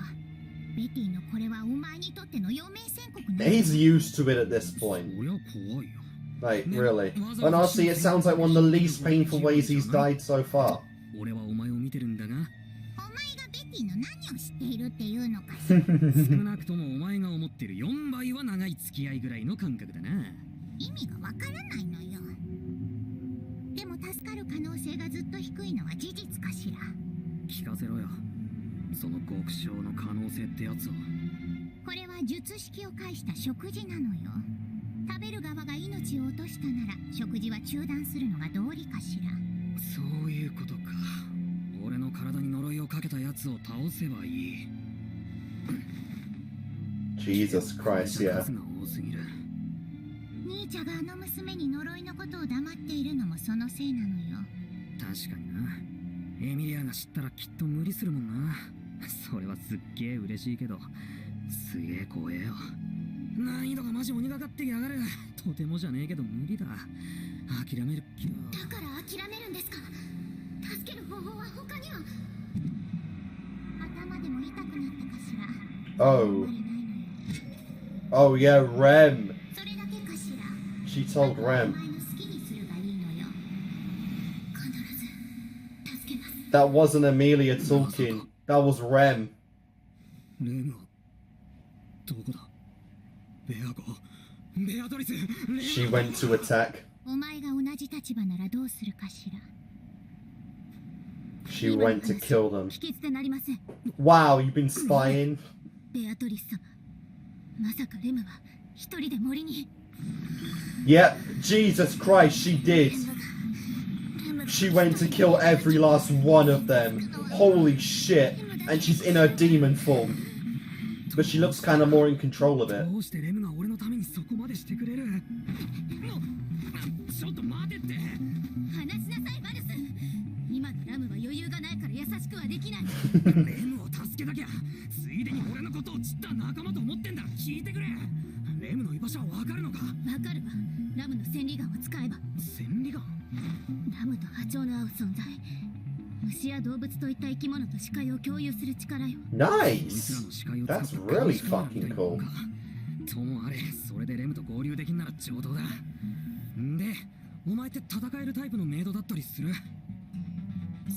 S3: ベティのこれはお前にとっての余命宣告なの。
S1: He's used to it at this point.
S2: そりゃ怖いよ。
S1: Like, really. And honestly, it sounds like one of the least painful ways he's died so far.
S2: 俺はお前を見てるんだが、
S3: お前がベティの何を知っているっていうのかしら。
S2: 少なくともお前が思ってる4倍は長い付き合いぐらいの感覚だな。
S3: 意味がわからないのよ。でも助かる可能性がずっと低いのは事実かしら。
S2: 聞かせろよ。その極小の可能性ってやつを。
S3: これは術式を介した食事なのよ。食べる側が命を落としたなら食事は中断するのが道理かしら。
S2: そういうことか。俺の体に呪いをかけたやつを倒せばいい。
S1: Jesus Christ, yeah.
S2: 数が多すぎる。
S3: 兄ちゃんがあの娘に呪いのことを黙っているのもそのせいなのよ。
S2: 確かにな。エミリアが知ったらきっと無理するもんな。それはすっげえ嬉しいけど、すげえ怖えよ。難易度がマジ鬼がかってきやがる。とてもじゃねえけど無理だ。諦める気は。
S3: だから諦めるんですか。助ける方法は他には。頭でも痛くなったかしら。
S1: Oh.
S3: あんまりないのよ。
S1: Oh, yeah, REM.
S3: それだけかしら。
S1: She told
S3: お前
S1: REM.
S3: の好きにするがいいのよ。必ず助けます。
S1: That wasn't Amelia talking. That was REM.
S2: レムはどこだ。ベアゴ、ベアトリス。
S1: She went to attack.
S3: お前が同じ立場ならどうするかしら。
S1: She went to kill them.
S3: 聞き捨てなりません。
S1: Wow, you've been spying?
S3: ベアトリス様、まさかレムは一人で森に。
S1: Yep, Jesus Christ, she did. She went to kill every last one of them. Holy shit. And she's in her demon form. But she looks kind of more in control of it.
S2: どうしてレムが俺のためにそこまでしてくれる。ちょっと待てって。
S3: 話しなさい、バルス。今のラムは余裕がないから優しくはできない。
S2: レムを助けなきゃ。ついでに俺のことを散った仲間と思ってんだ。聞いてくれ。レムの居場所はわかるのか。
S3: わかるわ。ラムの千里眼を使えば。
S2: 千里眼。
S3: ラムと波長の合う存在。虫や動物といった生き物と視界を共有する力よ。
S1: Nice. That's really fucking cool.
S2: ともあれ、それでレムと合流できんなら上等だ。んで、お前って戦えるタイプのメイドだったりする。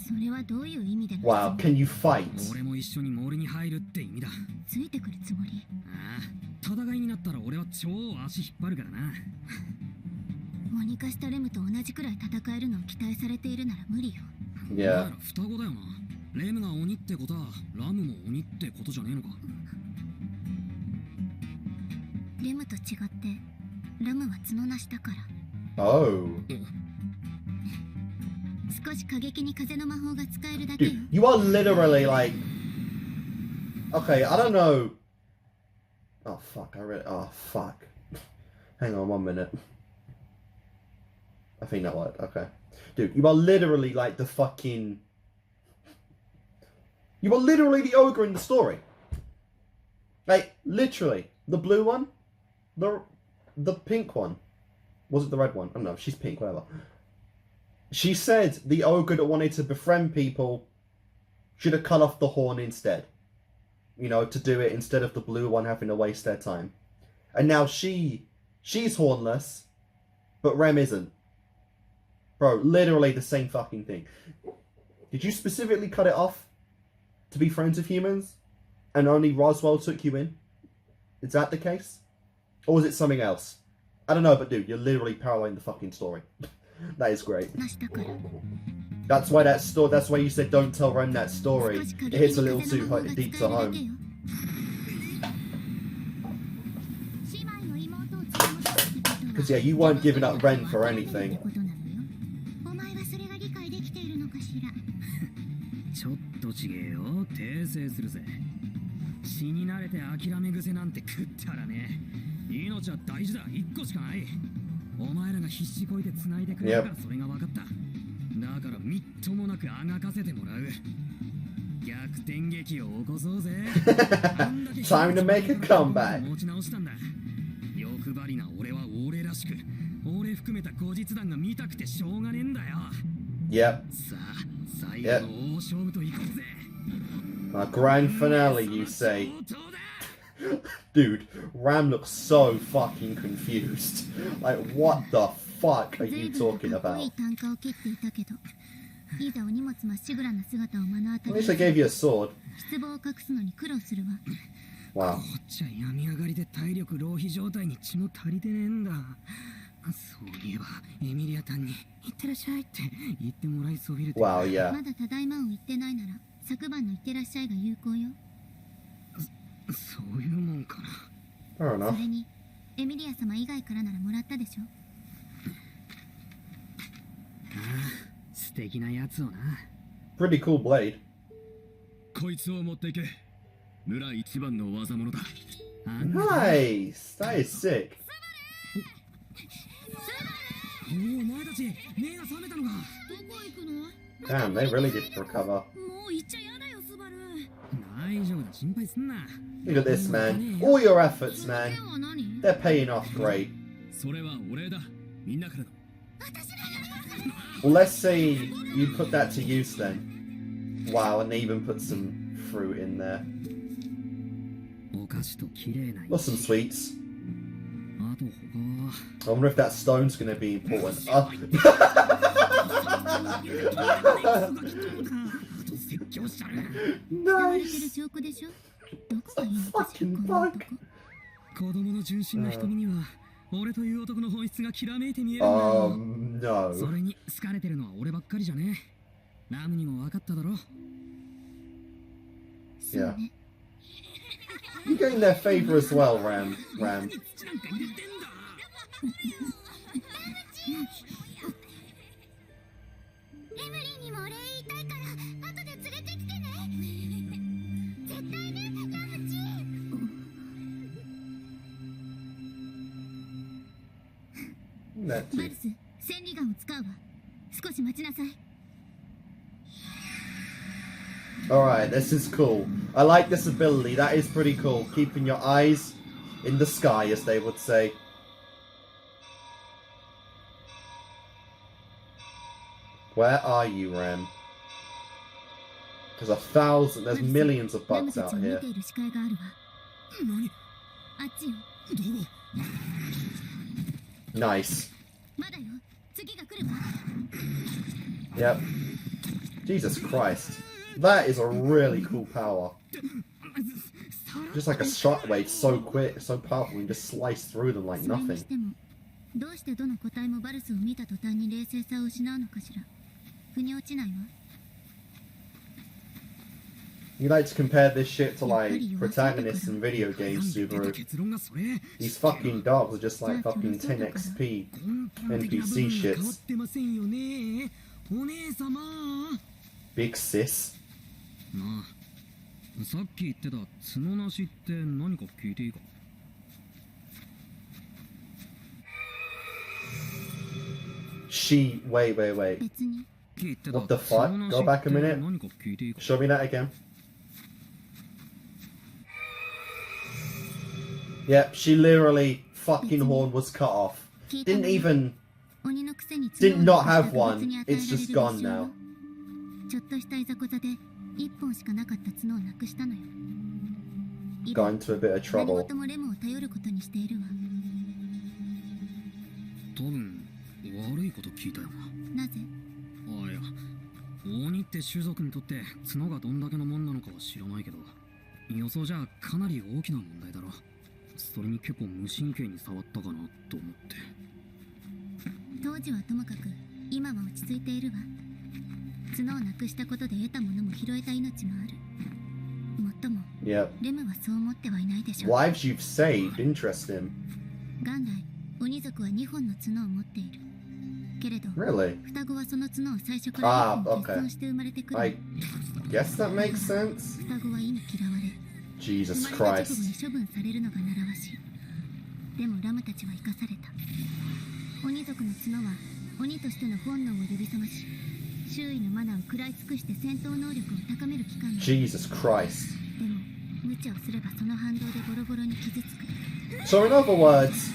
S3: それはどういう意味で。
S1: Wow, can you fight?
S2: 俺も一緒に森に入るって意味だ。
S3: ついてくるつもり。
S2: ああ、戦いになったら俺は超足引っ張るからな。
S3: 鬼化したレムと同じくらい戦えるのを期待されているなら無理よ。
S2: お前
S1: Yeah.
S2: ら双子だよな。レムが鬼ってことはラムも鬼ってことじゃねえのか。
S3: レムと違ってラムは角なしだから。
S1: Oh.
S3: 少し過激に風の魔法が使えるだけよ。
S1: Dude, you are literally like... Okay, I don't know... Oh, fuck, I read... Oh, fuck. Hang on 1 minute. I think that worked, okay. Dude, you are literally like the fucking... You are literally the ogre in the story. Like, literally. The blue one? The pink one? Was it the red one? I don't know, she's pink, whatever. She said the ogre that wanted to befriend people should have cut off the horn instead. You know, to do it instead of the blue one having to waste their time. And now she's hornless, but Rem isn't. Bro, literally the same fucking thing. Did you specifically cut it off to be friends with humans? And only Roswell took you in? Is that the case? Or was it something else? I don't know, but dude, you're literally paralleling the fucking story. That is great.
S3: なしたから
S1: That's why that story. That's why you said don't tell Ren that story. It hits a little too deep to home.
S3: 姉妹の妹を連れ戻すってことは
S1: Because yeah, you weren't giving up Ren for anything.
S3: ことなのよ。お前はそれが理解できているのかしら。
S2: ちょっとちげえよ。訂正するぜ。死に慣れて諦め癖なんて食ったらね。命は大事だ。一個しかない。お前らが必死こいて繋いでくれるからそれが分かった。だからみっともなくあがかせてもらう。逆転劇を起こそうぜ。
S1: Time to make a comeback.
S2: 持ち直したんだ。欲張りな俺は俺らしく、俺含めた後日談が見たくてしょうがねえんだよ。
S1: Yep.
S2: さあ、最後の大勝負といこうぜ。
S1: A grand finale, you say? Dude, Ram looks so fucking confused. Like, what the fuck are you talking
S3: かっこい
S1: about?
S3: い単価を切っていたけど、いざお荷物まっしぐらな姿を目の当
S1: At
S3: たり
S1: least I gave you a sword.
S3: 失望を隠すのに苦労するわ。
S1: Wow.
S2: こっちは病み上がりで体力浪費状態に血も足りてねえんだ。そういえばエミリアタンに「いってらっしゃい」って言ってもらいそびれて。
S1: Wow, yeah.
S3: まだただいまを言ってないなら、昨晩のいってらっしゃいが有効よ。
S2: そういうもんかな。
S1: Fair
S3: そ
S1: enough.
S3: れに、エミリア様以外からならもらったでしょ。
S2: ああ、素敵なやつをな。
S1: Pretty cool blade.
S5: こいつを持っていけ。村一番の技物だ。
S2: あんな
S1: Nice. That is sick.
S2: おお、前たち目が覚めたのか。
S3: どこ行くの？
S1: Damn, they really did recover.
S3: もう行っちゃやだよ、スバル。
S2: 大丈夫だ、心配すんな。
S1: Look at this, man. All your efforts, man.
S3: は何？
S1: They're paying off great.
S5: それはお礼だ。みんなからの。
S1: Well, let's say you put that to use then. Wow, and they even put some fruit in there.
S2: お菓子と綺麗な
S1: Or some sweets.
S2: あと他
S1: I wonder if that stone's gonna be important. Oh.
S2: あと説教しちゃる。
S3: 慕われてる
S1: Nice.
S3: 証拠でしょ。どこがいいのかしら、
S1: Fucking
S3: この
S1: bug.
S3: 男。
S2: 子供の純真な瞳には俺という男の本質がきらめいて見えるんだよ。
S1: No.
S2: それに好かれてるのは俺ばっかりじゃねえ。ラムにも分かっただろ。
S3: そうね。
S1: You're getting their favor as well, Ram. Ram.
S2: 土なんか入れてんだ。
S3: エムリーにもお礼言いたいから、後で連れてきてね。絶対ね、ラムチ。
S1: That
S3: マ
S1: too.
S3: ルス、千里眼を使うわ。少し待ちなさい。
S1: Alright, this is cool. I like this ability. That is pretty cool. Keeping your eyes in the sky, as they would say. Where are you, Ram? There's millions of
S3: ラム
S1: bugs
S3: たち
S1: out
S3: を見
S1: here.
S3: ている視界があるわ。
S2: 何？
S3: あっちよ。
S2: どこ？
S1: Nice.
S3: まだよ。次が来るわ。
S1: Yep. Jesus Christ. That is a really cool power. Just like a shockwave, so quick, so powerful, you can just slice through them like
S3: それに
S1: nothing.
S3: しても、どうしてどの個体もバルスを見た途端に冷静さを失うのかしら。腑に落ちないわ。
S1: You like to compare this shit to like protagonists in video games,
S2: 出た
S1: Subaru.
S2: 結論がそれ。
S1: These fucking dogs are just like fucking 10 XP.
S2: 根本的な部分が
S1: NPC
S2: 変わ
S1: shits.
S2: ってませんよね。お姉様。
S1: Big sis.
S2: なあ、さっき言ってた角なしって何か聞いていいか？
S1: Wait.
S3: 別に。
S2: 聞いてた
S1: What the fuck?
S2: 角なし
S1: Go back a
S2: って
S1: minute.
S2: 何か聞いていいか？
S1: Show me that again. Yep, she literally fucking horn was cut off.
S3: 聞いた
S1: Didn't
S3: の
S1: even
S3: 鬼のくせに
S1: did
S3: 角を
S1: not
S3: 生か
S1: have
S3: した動物
S1: one.
S3: に与えられる
S1: It's just
S3: でし
S1: gone
S3: ょう
S1: now.
S3: ちょっとしたいざこざで一本しかなかった角をなくしたのよ。以
S1: Got into a bit of
S3: 何
S1: trouble.
S3: 事もレムを頼ることにしているわ。
S2: 多分悪いこと聞いたよな。
S3: なぜ？
S2: あ、いや、鬼って種族にとって角がどんだけのもんなのかは知らないけど、予想じゃかなり大きな問題だろ。それに結構無神経に触ったかなと思って。
S3: 当時はともかく今は落ち着いているわ。角をなくしたことで得たものも拾えた命もある。もっとも
S1: Yep.
S3: レムはそう思ってはいないでしょう。
S1: Lives you've saved. Interesting.
S3: 元来鬼族は2本の角を持っているけれど、
S1: Really?
S3: 双子はその角を最初から1本
S1: okay.
S3: 欠損して生まれてくる。
S1: I guess that makes sense.
S3: 双子は意に嫌われ
S1: Jesus
S3: 生まれた直後
S1: Christ.
S3: に処分されるのが習わしい。でもラムたちは生かされた。鬼族の角は鬼としての本能を呼び覚まし、周囲のマナを食らい尽くして戦闘能力を高める機関だ。
S1: Jesus Christ.
S3: でも無茶をすればその反動でボロボロに傷つく。
S1: So in other words,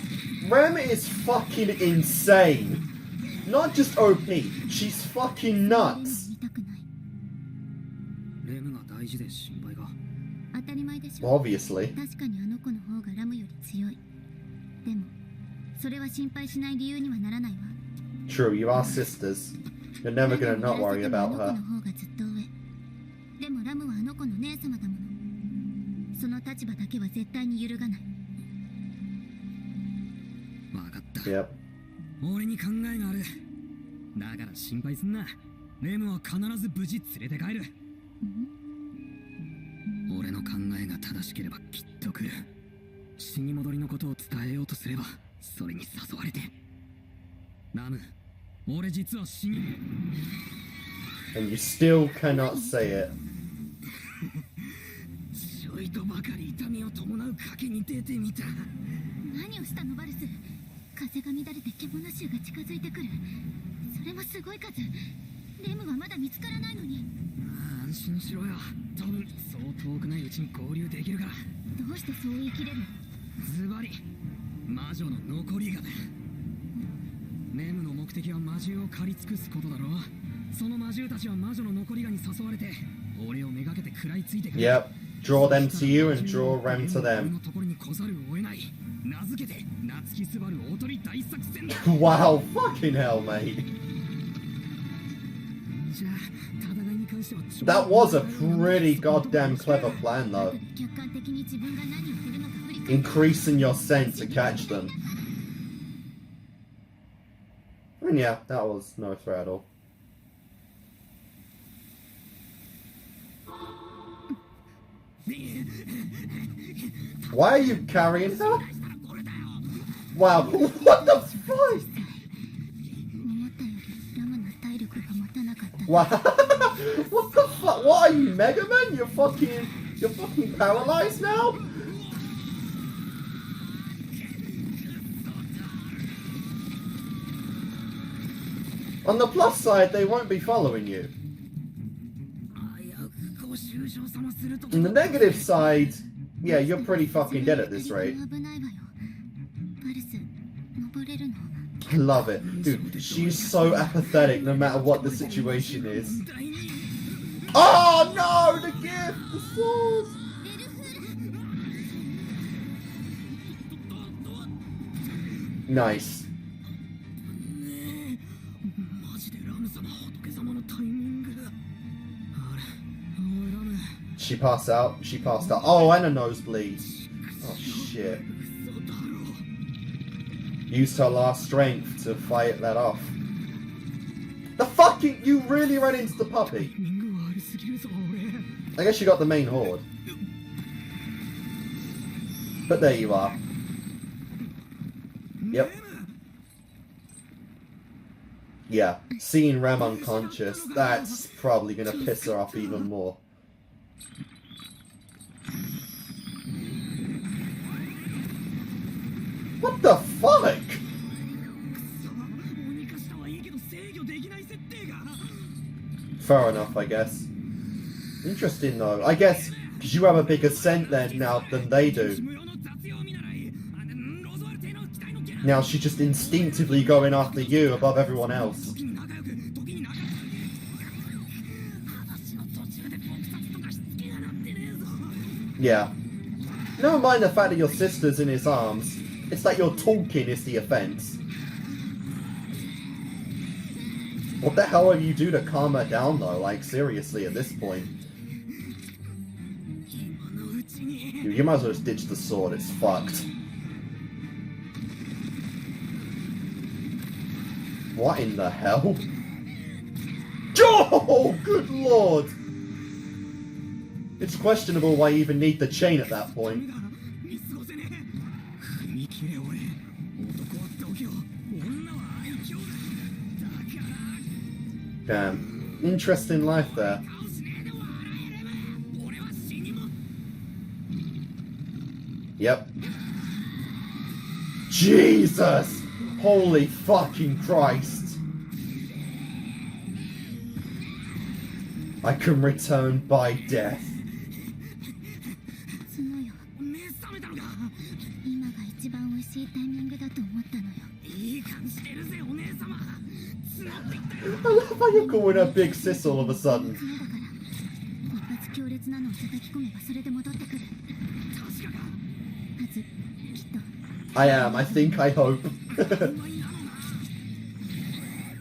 S1: REM is fucking insane. Not just OP, she's fucking nuts.
S3: 見たくない。
S2: レムが大事で心配が。
S3: 当たり前でしょ。
S1: Obviously.
S3: 確かにあの子の方がラムより強い。でもそれは心配しない理由にはならないわ。
S1: True, you are sisters. You're never gonna not worry about
S3: あの子
S1: her.
S3: の方がずっと上。でもラムはあの子の姉様だもの。その立場だけは絶対に揺るがない。
S2: わかった。
S1: Yep.
S2: 俺に考えがある。だから心配すんな。レムは必ず無事連れて帰る。俺の考えが正しければきっと来る。死に戻りのことを伝えようとすればそれに誘われて。ラム、俺実は死に。
S1: And you still cannot say it.
S2: ちょいとばかり痛みを伴う賭けに出てみた。
S3: 何をしたのバルス。風が乱れて獣衆が近づいてくる。それもすごい数。レムはまだ見つからないのに。
S2: 安心しろよ。多分そう遠くないうちに合流できるから。
S3: どうしてそう言い切れるの。
S2: ズバリ魔女の残りがだ。レムの目的は魔獣を狩り尽くすことだろう。その魔獣たちは魔女の残りがに誘われて俺をめがけて食らいついてくる。
S1: Yep. Draw them to you and draw REM to
S2: 俺
S1: them.
S2: のところに来ざるを得ない。名付けて夏木すばる大鳥大作戦だ。
S1: Wow, fucking hell, mate.
S2: じゃあ戦いに関しては
S1: That was a pretty goddamn clever plan, though.
S3: 客観的に自分が何をするのか振り返る。
S1: Increasing your scent to catch them. And yeah, that was no threat at all. Why are you carrying her? Wow, what the fuck?
S3: 思ったよりラムの体力が持たなかった。
S1: Wow, what the fuck? What are you, Mega Man? You're fucking paralyzed now? On the plus side, they won't be following you. On the negative side, yeah, you're pretty fucking dead at this rate.
S3: 危ないわよ。バルス、登れるの。
S1: I love it. Dude, she's so apathetic no matter what the situation is. Oh no! The gift! The sword! Nice.
S2: マジでラム様仏様のタイミング。あれ、おいラム。
S1: She passed out. She passed out. Oh, and a nosebleed. Oh shit. Used her last strength to fight that off. The fucking... You really ran into the puppy. I guess you got the main horde. But there you are. Yep. Yeah, seeing Rem unconscious, that's probably gonna piss her off even more. What the fuck? Fair enough, I guess. Interesting though. I guess because you have a bigger scent then now than they do. Now she's just instinctively going after you above everyone else. Yeah. Never mind the fact that your sister's in his arms. It's like your talking is the offense. What the hell will you do to calm her down though? Like seriously at this point. Dude, You might as well just ditch the sword, it's fucked. What in the hell? Oh, good lord! It's questionable why you even need the chain at that point. Damn. Interesting life there. Yep. Jesus! Holy fucking Christ! I can return by death.
S4: 角よ今が一番美味しいタイミングだと思ったのよ
S1: I love how you're calling her Big Sis all of a sudden.
S4: 角だから一発強烈なのを叩き込めばそれで戻ってくるはずきっと
S1: I am, I think, I hope.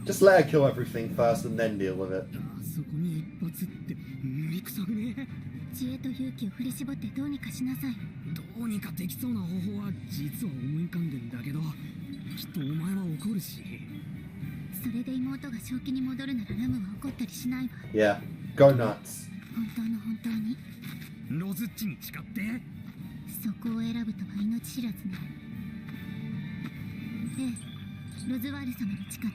S1: Just let her kill everything first and then deal with it.
S2: そこに一発って無理くさくね
S4: 知恵と勇気を振り絞ってどうにかしなさい
S2: どうにかできそうな方法は実は思い浮かんでんだけどきっとお前は怒るし
S4: それで妹が正気に戻るならラムは怒ったりしないわ
S1: Yeah, go nuts.
S4: 本当の本当に
S2: ロズッチに誓って
S4: そこを選ぶとは命知らずねええロズワール様に誓って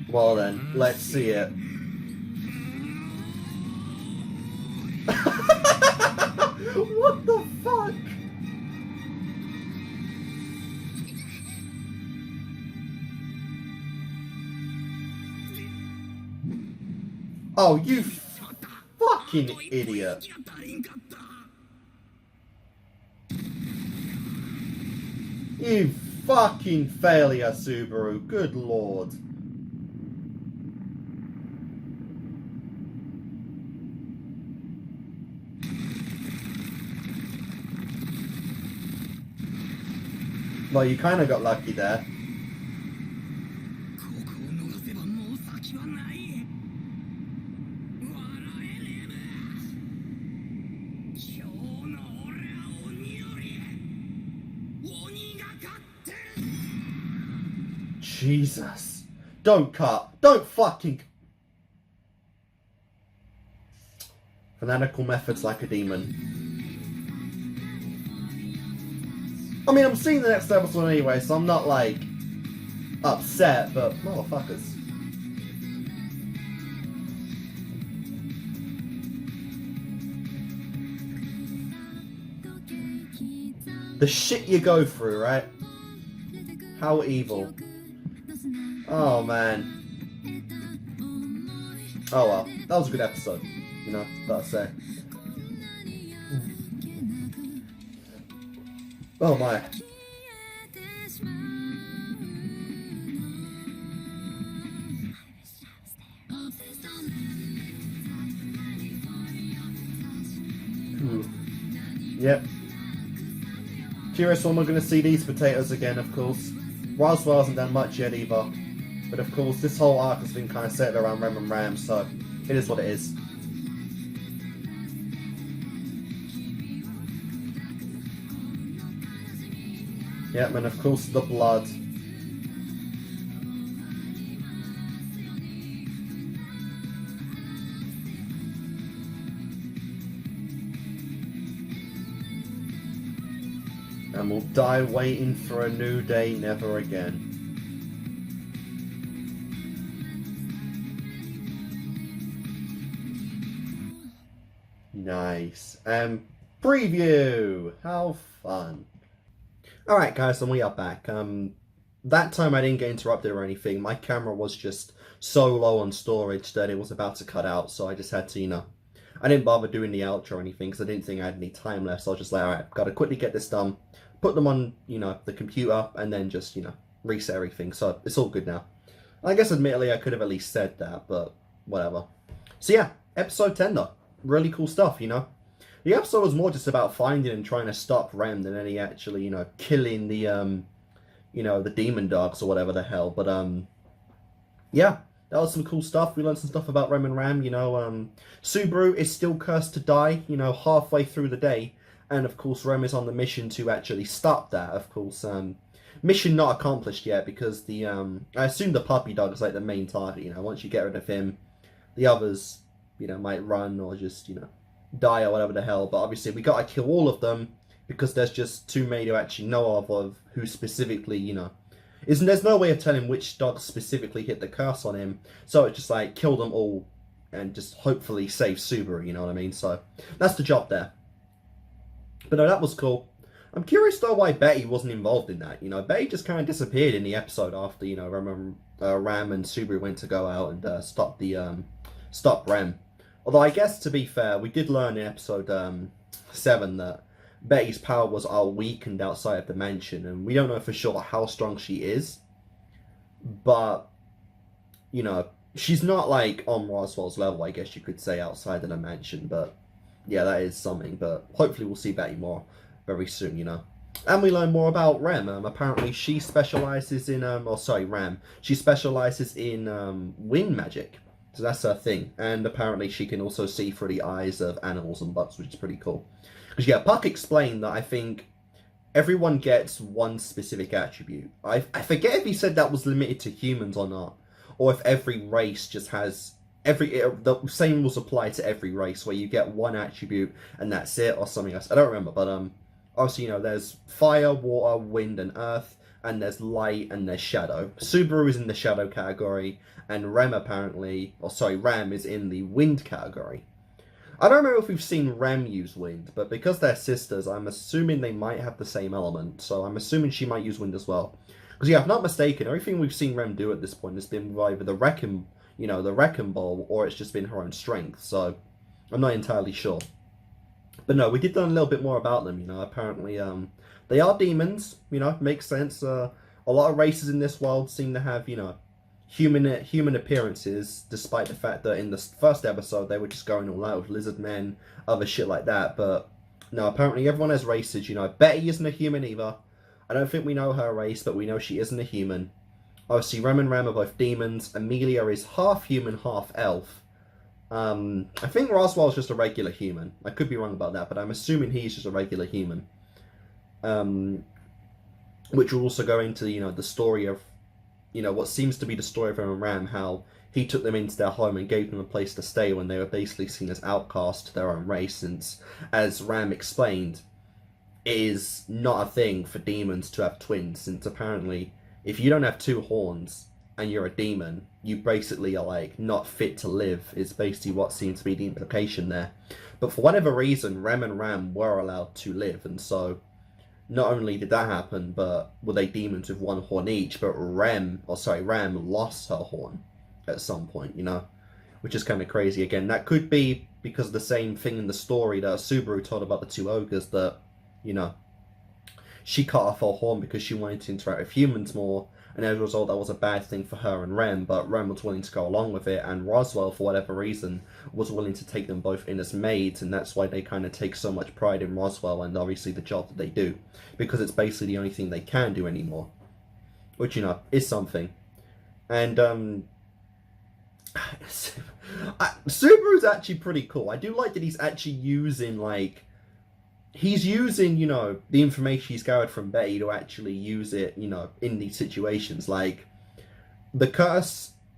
S1: Well then, let's see it. What the fuck? Oh, you fucking idiot. You fucking failure, Subaru. Good lord. Well, you kind of got lucky there.
S2: ここを逃せばもう先はない笑えレム今日の俺は鬼より鬼が勝ってる
S1: Jesus. Don't cut. Don't fucking... Fanatical methods like a demon. I mean, I'm seeing the next episode anyway, so I'm not, like, upset, but motherfuckers. The shit you go through, right? How evil. Oh, man. Oh, well. That was a good episode, you know, gotta say. Oh, my. Yep. Curious when we're going to see these potatoes again, of course. Roswell hasn't done much yet either. But of course, this whole arc has been kind of set around Rem and Ram, so it is what it is. Yep, and of course the blood. And we'll die waiting for a new day, never again. Nice. Preview! How fun. Alright guys, and we are back. That time I didn't get interrupted or anything. My camera was just so low on storage that it was about to cut out, so I just had to, you know, I didn't bother doing the outro or anything because I didn't think I had any time left, so I was just like, alright, gotta quickly get this done, put them on, you know, the computer, and then just, you know, reset everything, so it's all good now. I guess admittedly I could have at least said that, but whatever. So yeah, episode 10 though. Really cool stuff, you know. The episode was more just about finding and trying to stop Rem than any actually, you know, killing the, you know, the demon dogs or whatever the hell. But, yeah, that was some cool stuff. We learned some stuff about Rem and Ram, you know. Subaru is still cursed to die, you know, halfway through the day. And of course, Rem is on the mission to actually stop that. Of course, mission not accomplished yet because the I assume the puppy dog is like the main target. You know, once you get rid of him, the others, you know, might run or just, you know, die or whatever the hell. But obviously, we gotta kill all of them because there's just too many to actually know of who specifically, you know, there's no way of telling which dog specifically hit the curse on him. So it's just like kill them all and just hopefully save Subaru. You know what I mean? So that's the job there. But no, that was cool. I'm curious though why Betty wasn't involved in that. You know, Betty just kind of disappeared in the episode after, you know, Ram and Subaru went to go out and stop Rem. Although I guess to be fair, we did learn in episode 7 that Betty's powers are weakened outside of the mansion, and we don't know for sure how strong she is. But you know, she's not like on Roswell's level, I guess you could say, outside of the mansion. But yeah, that is something. But hopefully we'll see Betty more very soon, you know. And we learn more about Rem. Apparently she specializes in, Ram. She specializes in wind magic. So that's her thing. And apparently she can also see through the eyes of animals and bugs, which is pretty cool. Because yeah, Puck explained that I think everyone gets one specific attribute. I forget if he said that was limited to humans or not. Or if every race just has... the same rules apply to every race, where you get one attribute and that's it, or something else. I don't remember, but obviously, you know, there's fire, water, wind, and earth, and there's light, and there's shadow. Subaru is in the shadow category, and Rem Ram is in the wind category. I don't remember if we've seen Rem use wind, but because they're sisters, I'm assuming they might have the same element, so I'm assuming she might use wind as well. Because yeah, if I'm not mistaken, everything we've seen Rem do at this point has been either the Wrecking Ball, or it's just been her own strength, so I'm not entirely sure. But no, we did learn a little bit more about them, you know. Apparently, they are demons, you know, makes sense. A lot of races in this world seem to have, you know, human appearances, despite the fact that in the first episode they were just going all out with lizard men, other shit like that. But no, apparently everyone has races, you know. Betty isn't a human either. I don't think we know her race, but we know she isn't a human. Obviously, Rem and Ram are both demons. Amelia is half human, half elf. I think Roswell's just a regular human. I could be wrong about that, but I'm assuming he's just a regular human. Which will also go into, you know, the story of, you know, what seems to be the story of Rem and Ram, how he took them into their home and gave them a place to stay when they were basically seen as outcasts to their own race, since, as Ram explained, it is not a thing for demons to have twins, since apparently if you don't have two horns and you're a demon, you basically are like not fit to live, is basically what seems to be the implication there. But for whatever reason, Rem and Ram were allowed to live, and so not only did that happen, but were they demons with one horn each, but Ram lost her horn at some point, you know, which is kind of crazy. Again, that could be because of the same thing in the story that Subaru told about the two ogres, that, you know, she cut off her horn because she wanted to interact with humans more, and as a result that was a bad thing for her and Rem, but Rem was willing to go along with it, and Roswell, for whatever reason, was willing to take them both in as maids, and that's why they kind of take so much pride in Roswell and obviously the job that they do, because it's basically the only thing they can do anymore, which, you know, is something. And Subaru's actually pretty cool. I do like that he's actually using, like, he's using, you know, the information he's gathered from Betty to actually use it, you know, in these situations. Like,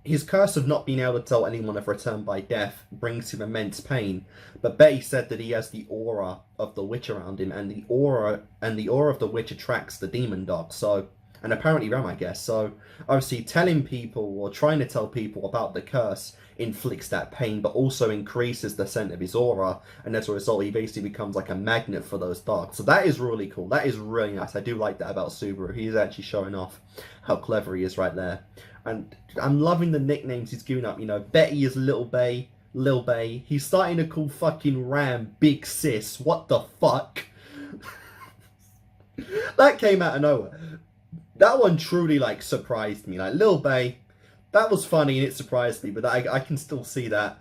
S1: his curse of not being able to tell anyone of return by death brings him immense pain. But Betty said that he has the aura of the witch around him, and the aura of the witch attracts the demon dog. So, and apparently Ram, I guess. So, obviously, telling people or trying to tell people about the curse inflicts that pain, but also increases the scent of his aura, and as a result, he basically becomes like a magnet for those dogs. So that is really cool. That is really nice. I do like that about Subaru. He's actually showing off how clever he is right there. And I'm loving the nicknames he's giving up. You know, Betty is Little Bay, Lil Bay. He's starting to call fucking Ram Big Sis. What the fuck? That came out of nowhere. That one truly, like, surprised me. Like, Lil Bay, that was funny and it surprised me, but I can still see that.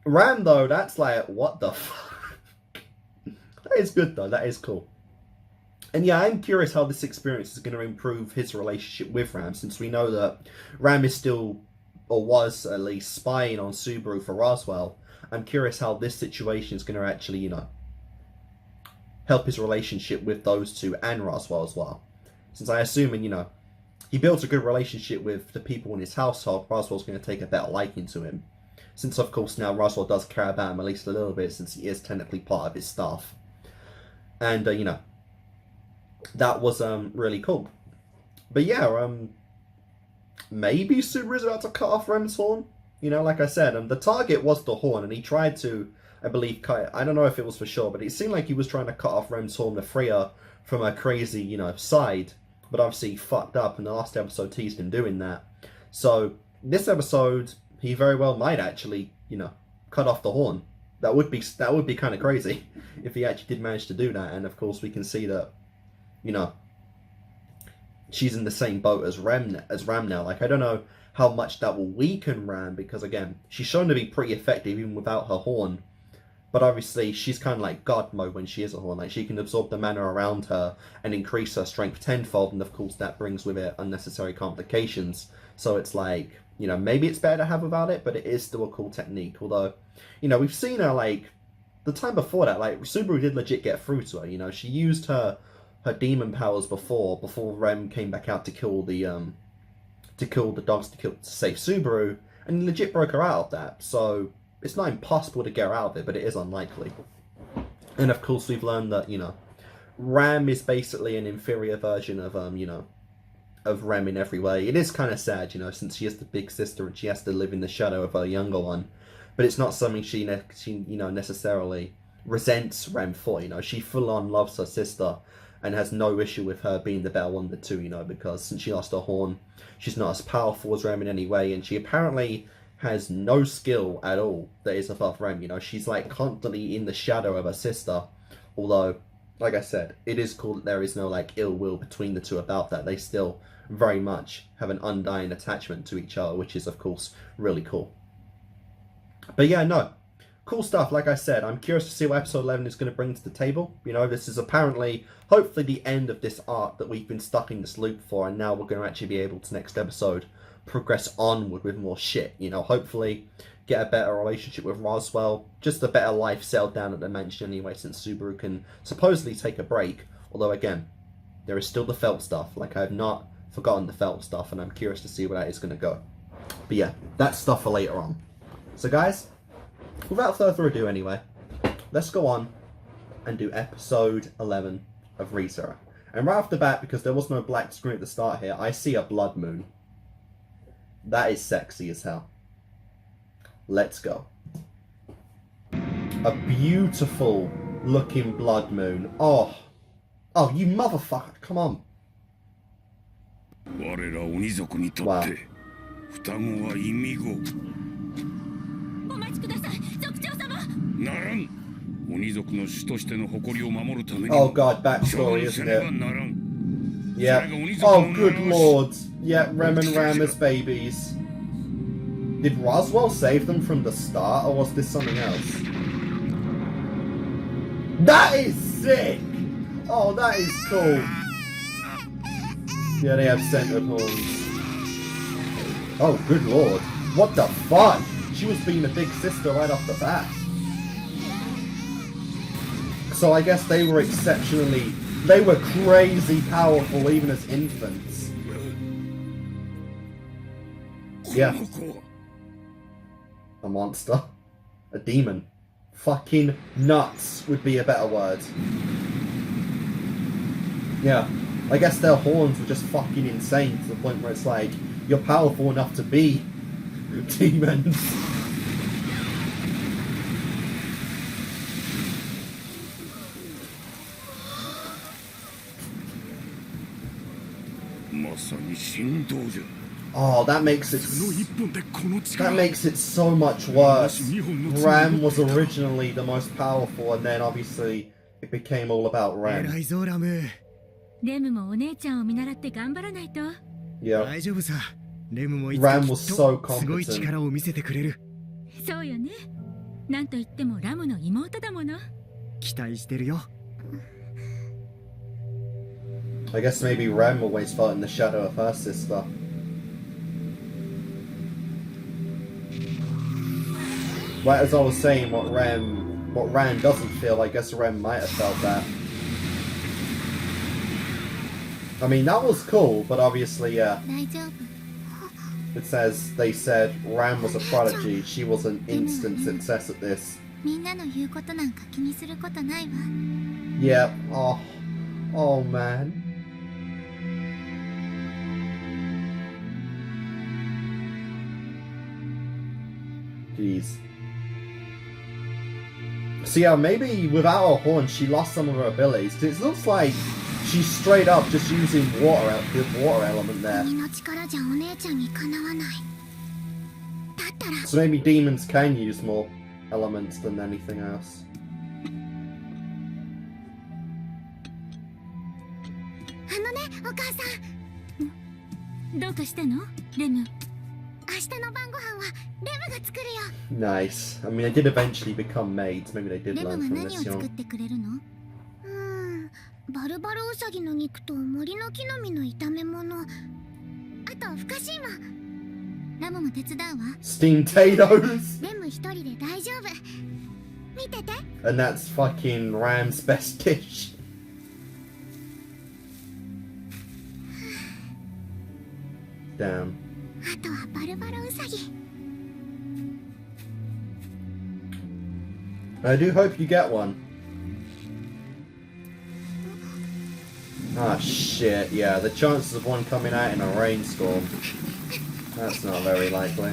S1: Ram, though, that's like, what the fuck? That is good, though. That is cool. And yeah, I'm curious how this experience is going to improve his relationship with Ram, since we know that Ram is still, or was at least, spying on Subaru for Roswell. I'm curious how this situation is going to actually, you know, help his relationship with those two and Roswell as well. Since I assume, and you know, he builds a good relationship with the people in his household, Roswell's going to take a better liking to him. Since, of course, now Roswell does care about him at least a little bit, since he is technically part of his staff. And, you know, that was really cool. But yeah, maybe Subaru's about to cut off Rem's horn. You know, like I said, the target was the horn, and he tried to, I believe, cut it. I don't know if it was for sure, but it seemed like he was trying to cut off Rem's horn to free her from her crazy, you know, side. But obviously he fucked up, and the last episode teased him doing that. So this episode, he very well might actually, you know, cut off the horn. That would be kind of crazy if he actually did manage to do that. And of course we can see that, you know, she's in the same boat as Ram now. Like, I don't know how much that will weaken Ram, because again, she's shown to be pretty effective even without her horn. But obviously, she's kind of like God mode when she is a horn. Like, she can absorb the mana around her and increase her strength tenfold, and of course that brings with it unnecessary complications. So it's like, you know, maybe it's better to have without it, but it is still a cool technique. Although, you know, we've seen her, like, the time before that, like, Subaru did legit get through to her. You know, she used her demon powers before Rem came back out to kill the dogs to save Subaru, and legit broke her out of that. So it's not impossible to get her out of it, but it is unlikely. And of course, we've learned that, you know, Ram is basically an inferior version of you know, of Rem in every way. It is kind of sad, you know, since she is the big sister and she has to live in the shadow of her younger one. But it's not something she you know, necessarily resents Rem for. You know, she full on loves her sister and has no issue with her being the better one of the two, you know, because since she lost her horn, she's not as powerful as Rem in any way, and she apparently has no skill at all that is above Rem. You know, she's like constantly in the shadow of her sister. Although, like I said, it is cool that there is no like ill will between the two about that. They still very much have an undying attachment to each other, which is of course really cool. But yeah, no, cool stuff. Like I said, I'm curious to see what episode 11 is going to bring to the table. You know, this is apparently, hopefully, the end of this arc that we've been stuck in this loop for, and now we're going to actually be able to, next episode, progress onward with more shit. You know, hopefully get a better relationship with Roswell, just a better life settled down at the mansion anyway, since Subaru can supposedly take a break. Although again, there is still the felt stuff. Like, I have not forgotten the felt stuff, and I'm curious to see where that is going to go. But yeah, that's stuff for later on. So guys, without further ado anyway, let's go on and do episode 11 of ReZero. And right off the bat, because there was no black screen at the start here, I see a blood moon. That is sexy as hell. Let's go. A beautiful looking blood moon. Oh, you motherfucker, come on. Wow.
S3: お待ちください、族長様。
S6: ならん。鬼族の主としての誇りを守るために。
S1: Oh god, backstory, isn't it? Yeah. Oh, good lord. Yeah, Rem and Ram as babies. Did Roswell save them from the start, or was this something else? That is sick! Oh, that is cool. Yeah, they have centered horns. Oh, good lord. What the fuck? She was being a big sister right off the bat. So I guess they were crazy powerful even as infants. Yeah. A monster. A demon. Fucking nuts would be a better word. Yeah. I guess their horns were just fucking insane to the point where it's like, you're powerful enough to be demons. Oh, that makes it so much worse. Ram was originally the most powerful, and then obviously it became all about Ram.
S3: レムもお姉ちゃんを見習って頑張らないと。
S1: Yeah.
S2: 大丈夫さ。レムもいつ
S1: Ram
S2: か
S1: was
S2: きっ
S1: so
S2: とすごい
S1: competent.
S2: 力を見せてくれる。
S3: そうよね。なんといってもラムの妹だもの。
S2: 期待してるよ。
S1: I guess maybe Rem always felt in the shadow of her sister. Right as I was saying what Ram doesn't feel, I guess Rem might have felt that. I mean, that was cool, but obviously, yeah.
S4: 大丈夫
S1: It says, they said Ram was a prodigy. She was an instant success at this.
S4: みんなの言うことなんか気にすることないわ
S1: Yep. Oh. Oh, man. Jeez. So yeah, maybe without her horn, she lost some of her abilities. 'Cause it looks like she's straight up just using the water element there.
S4: 君の力じゃお姉ちゃんにかなわないだったら
S1: So maybe demons can use more elements than anything else.
S4: あのねお母さん
S3: どうかしたのレム。
S4: 明日の晩ご飯はレムが作るよ
S1: Nice. I mean, they did eventually become maids. Maybe they did
S4: レム
S1: learn
S4: は
S1: from
S4: 何を
S1: this
S4: 作っ
S1: young.
S4: てくれるのバルバルウサギの肉と森の木の実の炒め物あとふかし芋ラムも手伝うわ
S1: Steamed potatoes!
S4: レム一人で大丈夫見てて
S1: And that's fucking Ram's best dish. Damn.
S4: あとはバルバルウサギ
S1: I do hope you get one. Ah, shit, yeah, the chances of one coming out in a rainstorm. That's not very likely.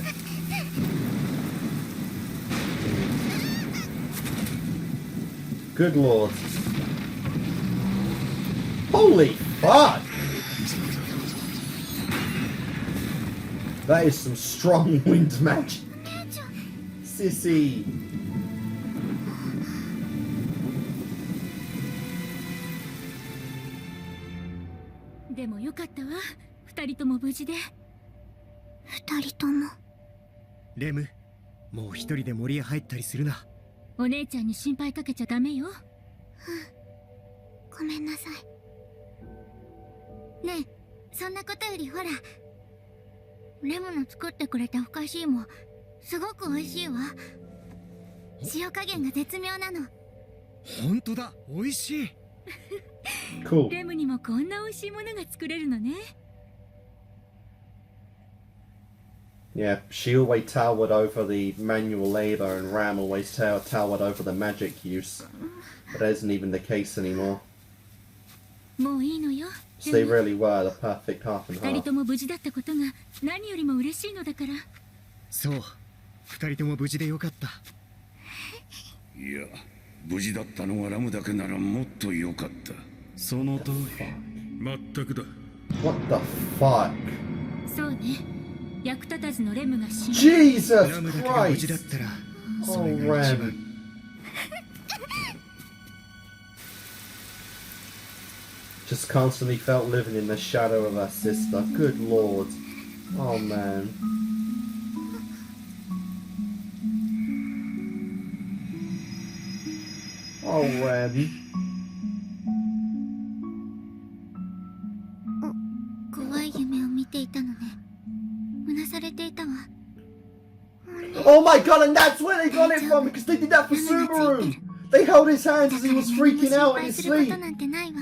S1: Good lord. Holy fuck! That is some strong wind magic. Sissy.
S3: でもよかったわ。二人とも無事で。
S4: 二人とも
S7: レム、もう一人で森へ入ったりするな。
S3: お姉ちゃんに心配かけちゃダメよ。
S4: ごめんなさい
S3: ねえ、そんなことよりほら、レムの作ってくれたふかし芋、すごく美味しいわ。塩加減が絶妙なの。
S7: 本当だ、美味しい。
S1: Cool.
S3: レムにもこんな美味しいものが作れるのね。
S1: Yeah, she always towered over the manual labor and Ram always towered over the magic use. But that isn't even the case anymore.
S3: もういいのよ。
S1: So they really were the perfect half and
S3: 二人
S1: half.
S3: とも無事だったことが何よりも嬉しいのだから。
S7: そう、二人とも無事でよかった。
S6: いや、無事だったのはラムだけならもっと良かった。
S5: その通り。まったくだ。
S1: What the fuck?
S3: そうね。役立たずのレムが死んだ。
S1: Jesus
S7: ラムだけが無事だっ
S1: Christ!
S7: たら、そ
S1: Oh,
S7: れが一番。
S1: Ram. Just constantly felt living in the shadow of her sister. Good lord. Oh man. Oh, Ram.
S4: 怖い夢を見ていたのねうなされていたわ
S1: Oh my god, and that's where they got it from, because they did that for Subaru! They held his hands as he was freaking out in his
S4: すること
S1: sleep!
S4: なんてないわ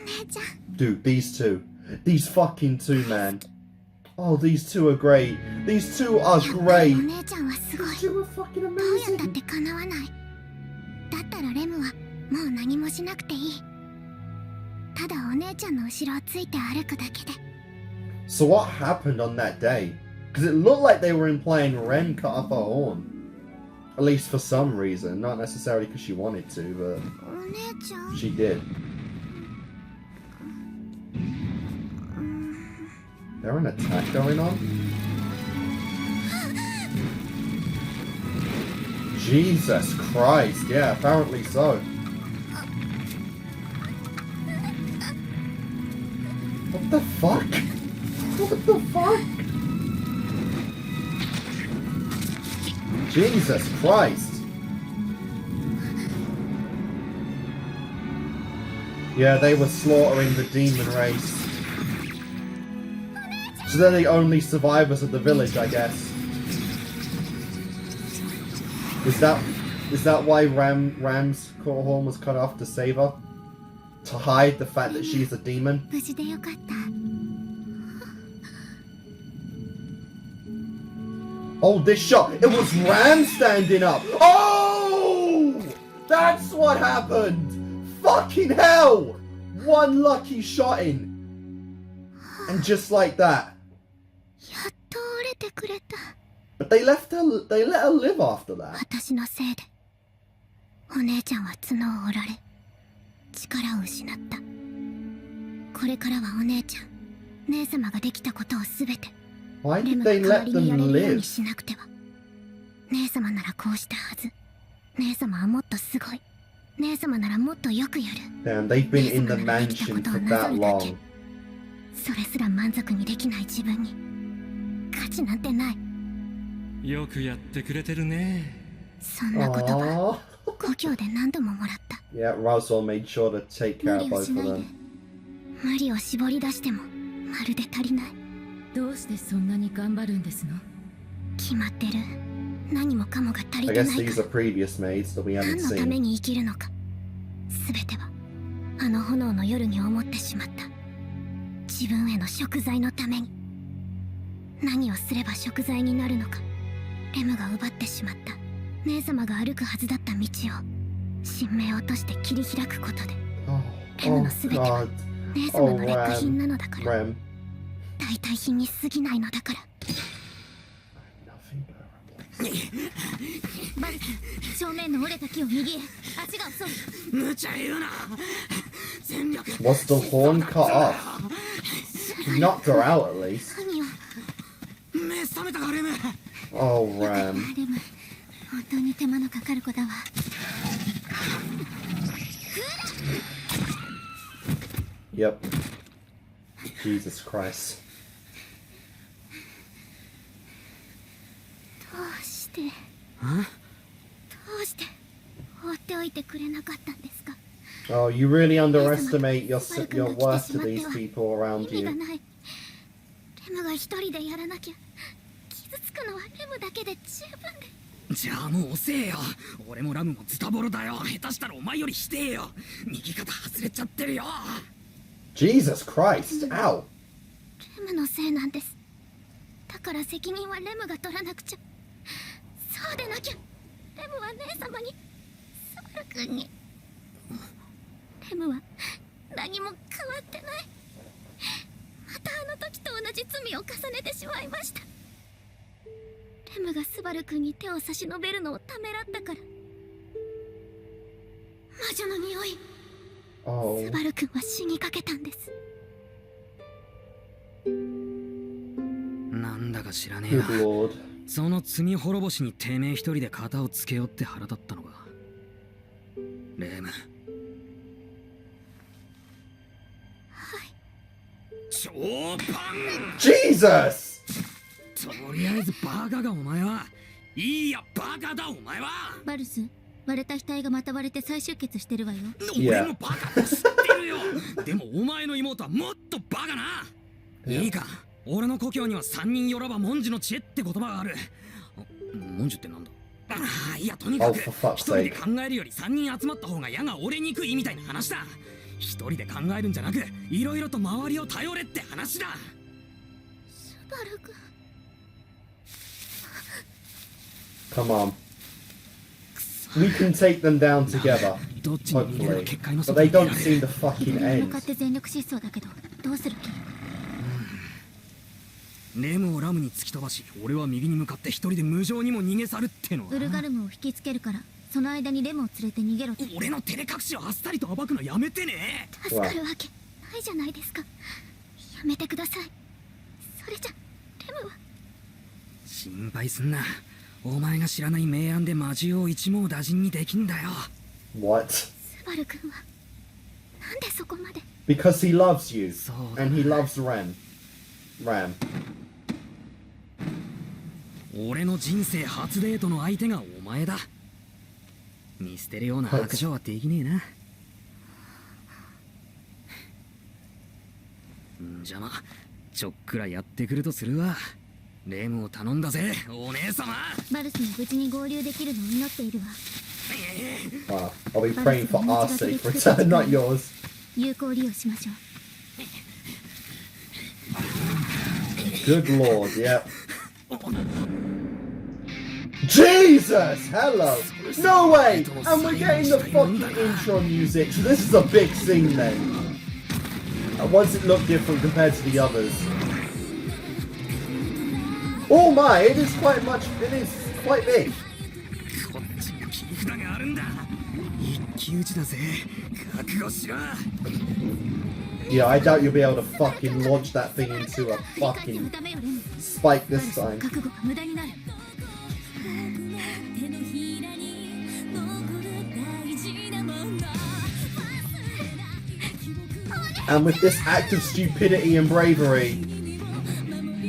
S4: お姉ちゃん
S1: Dude, these two. These fucking two, man. Oh, these two are great. These two are
S4: お
S1: great.
S4: 姉ちゃんはすごい
S1: These two are fucking
S4: どうやったっ
S1: amazing.
S4: てかなわないだったらレムはもう何もしなくていいただお姉ちゃんの後ろをついて歩くだけで
S1: So what happened on that day? Because it looked like they were implying Ren cut off her horn. At least for some reason. Not necessarily because she wanted to, but
S4: お姉ちゃん
S1: she did. There an attack going on? Jesus Christ, yeah, apparently so. What the fuck? What the fuck? Jesus Christ. Yeah, they were slaughtering the demon race. So they're the only survivors of the village, I guess. Is that why Ram's horn was cut off to save her? to hide the fact that she's a demon.
S3: 無事でよかった。
S1: Oh, this shot! It was Ram standing up! Oh! That's what happened! Fucking hell! One lucky shot in. And just like that.
S3: やっと折れてくれた。
S1: But they let her live after that.
S3: 私のせいでお姉ちゃんは角を折られ力を失った。これからはお姉ちゃん、姉様ができたことをすべて
S1: Why
S3: レ
S1: did
S3: ムが
S1: they
S3: 代わ
S1: let
S3: りにやれ
S1: them
S3: るよう
S1: live?
S3: にしなくては。姉様ならこうしたはず。姉様はもっとすごい。姉様ならもっとよくやる。
S1: Damn, they've been in the mansion for that long.
S3: それすら満足にできない自分に価値なんてない。
S5: よくやってくれてるね。
S3: そんな言葉
S1: Aww.
S3: 故郷で何度ももらった。
S1: Yeah, Roswell made sure to take care
S3: 無
S1: of
S3: 理を
S1: both
S3: し
S1: of
S3: ないで
S1: them.
S3: 無理を絞り出してもまるで足りない。
S8: どうしてそんなに頑張るんですの？
S3: 決まってる。何もかもが足り
S1: I
S3: て
S1: guess
S3: ない
S1: these
S3: か
S1: are previous maids that we
S3: ら。
S1: haven't
S3: 何のため
S1: seen.
S3: に生きるのか。すべてはあの炎の夜に思ってしまった。自分への贖罪のために。何をすれば贖罪になるのか。レムが奪ってしまった姉様が歩くはずだった道を神明を落として切り開くことで
S1: Oh,
S3: レム
S1: oh
S3: のすべては
S1: God.
S3: 姉様の劣化品なのだから、
S1: Rem.
S3: 代替品に過ぎないのだから。
S1: Nothing but rebels.
S3: バルス、正面の折れた木を右へ。足が遅い。
S2: 無茶言うな。全力。
S1: Was the horn cut off? He knocked her out at least.
S3: 何を。
S2: 目覚めたかレム。
S1: Oh, Ram.
S3: レム、本当に手間のかかる子だわ。
S1: Yep. Jesus Christ.
S3: どうしてどうして放っておいてくれなかったんですか。
S1: Oh, you really underestimate your worth to these people
S3: 意
S1: around
S3: 味が
S1: you.
S3: ない。レムが一人でやらなきゃ。傷つくのはレムだけで十分で。
S2: じゃあもう遅えよ。俺もラムもズタボロだよ。下手したらお前よりしてえよ。右肩外れちゃってるよ。
S1: Jesus Christ. Ow.
S3: レムのせいなんです。だから責任はレムが取らなくちゃ。そうでなきゃ。レムは姉様に、サバル君に。レムは何も変わってない。またあの時と同じ罪を重ねてしまいました。レムがスバル君に手を差し伸べるのをためらったから。魔女の匂い。
S1: Oh.
S3: スバル君は死にかけたんです。
S2: なんだか知らねえ
S1: Good
S2: が、
S1: Lord.
S2: その罪滅ぼしにてめえ一人で肩をつけよって腹立ったのか。レム。超パン。
S1: Jesus!
S2: とりあえずバカがお前は。いいやバカだお前は。
S3: バルス、割れた額がまた割れて再出血してるわよ。
S2: 俺もバカと知ってるよ。でもお前の妹はもっとバカな。いいか、俺の故郷には三人よらば文殊の知恵って言葉がある。文殊ってなんだ。ああ、いやとにかく
S1: Oh, for fuck's
S2: 一人で
S1: sake.
S2: 考えるより三人集まった方が矢が折れにくいみたいな話だ。一人で考えるんじゃなく、いろいろと周りを頼れって話だ。
S3: スバル君。
S1: Come on. We can take them down together.
S2: どっちに逃げれば
S1: Hopefully.
S2: 結界の
S1: But
S2: 外
S1: they
S2: に出ら
S1: don't
S2: れ
S1: seem
S2: る。
S1: to fucking
S3: 向かっ
S1: end.
S3: て全力疾走だけど、どうする気？
S2: レムをラムに突き飛ばし、俺は右に向かって一人で無情にも逃げ去るってのは。
S3: ウルガルムを引きつけるから、その間にレムを連れて逃げろって。
S2: 俺の照れ隠しをあっさりと暴くのやめてね。
S3: 助かるわけないじゃないですか。やめてください。それじゃレムは。
S2: 心配すんな。お前が知らない明暗で魔獣を一網打尽にできんだよ。
S1: What?
S3: スバル君はなんでそこまで。
S1: Because he loves you.
S2: そうだ。
S1: And he loves Ram. Ram.
S2: 俺の人生初デートの相手がお前だ。見捨てるような白状はできねえな。じゃま、ちょっくらやってくるとするわ。レムを頼んだぜ、お姉様。
S3: バルスに無事に合流できるのを祈っているわ。
S1: Wow. I'll be praying for our sake, return, not yours.
S3: 有効利用しましょう。
S1: Good lord, yep. Jesus! Hello! No way! And we're getting the fucking intro music, so this is a big scene then. Why does it look different compared to the others? Oh my, it is quite big.
S2: こっちに切り札があるんだ。一騎打ちだぜ。覚悟しろ。
S1: Yeah, I doubt you'll be able to fucking launch that thing into a fucking spike this time.
S3: 覚悟が無駄になる。
S1: And with this act of stupidity and bravery,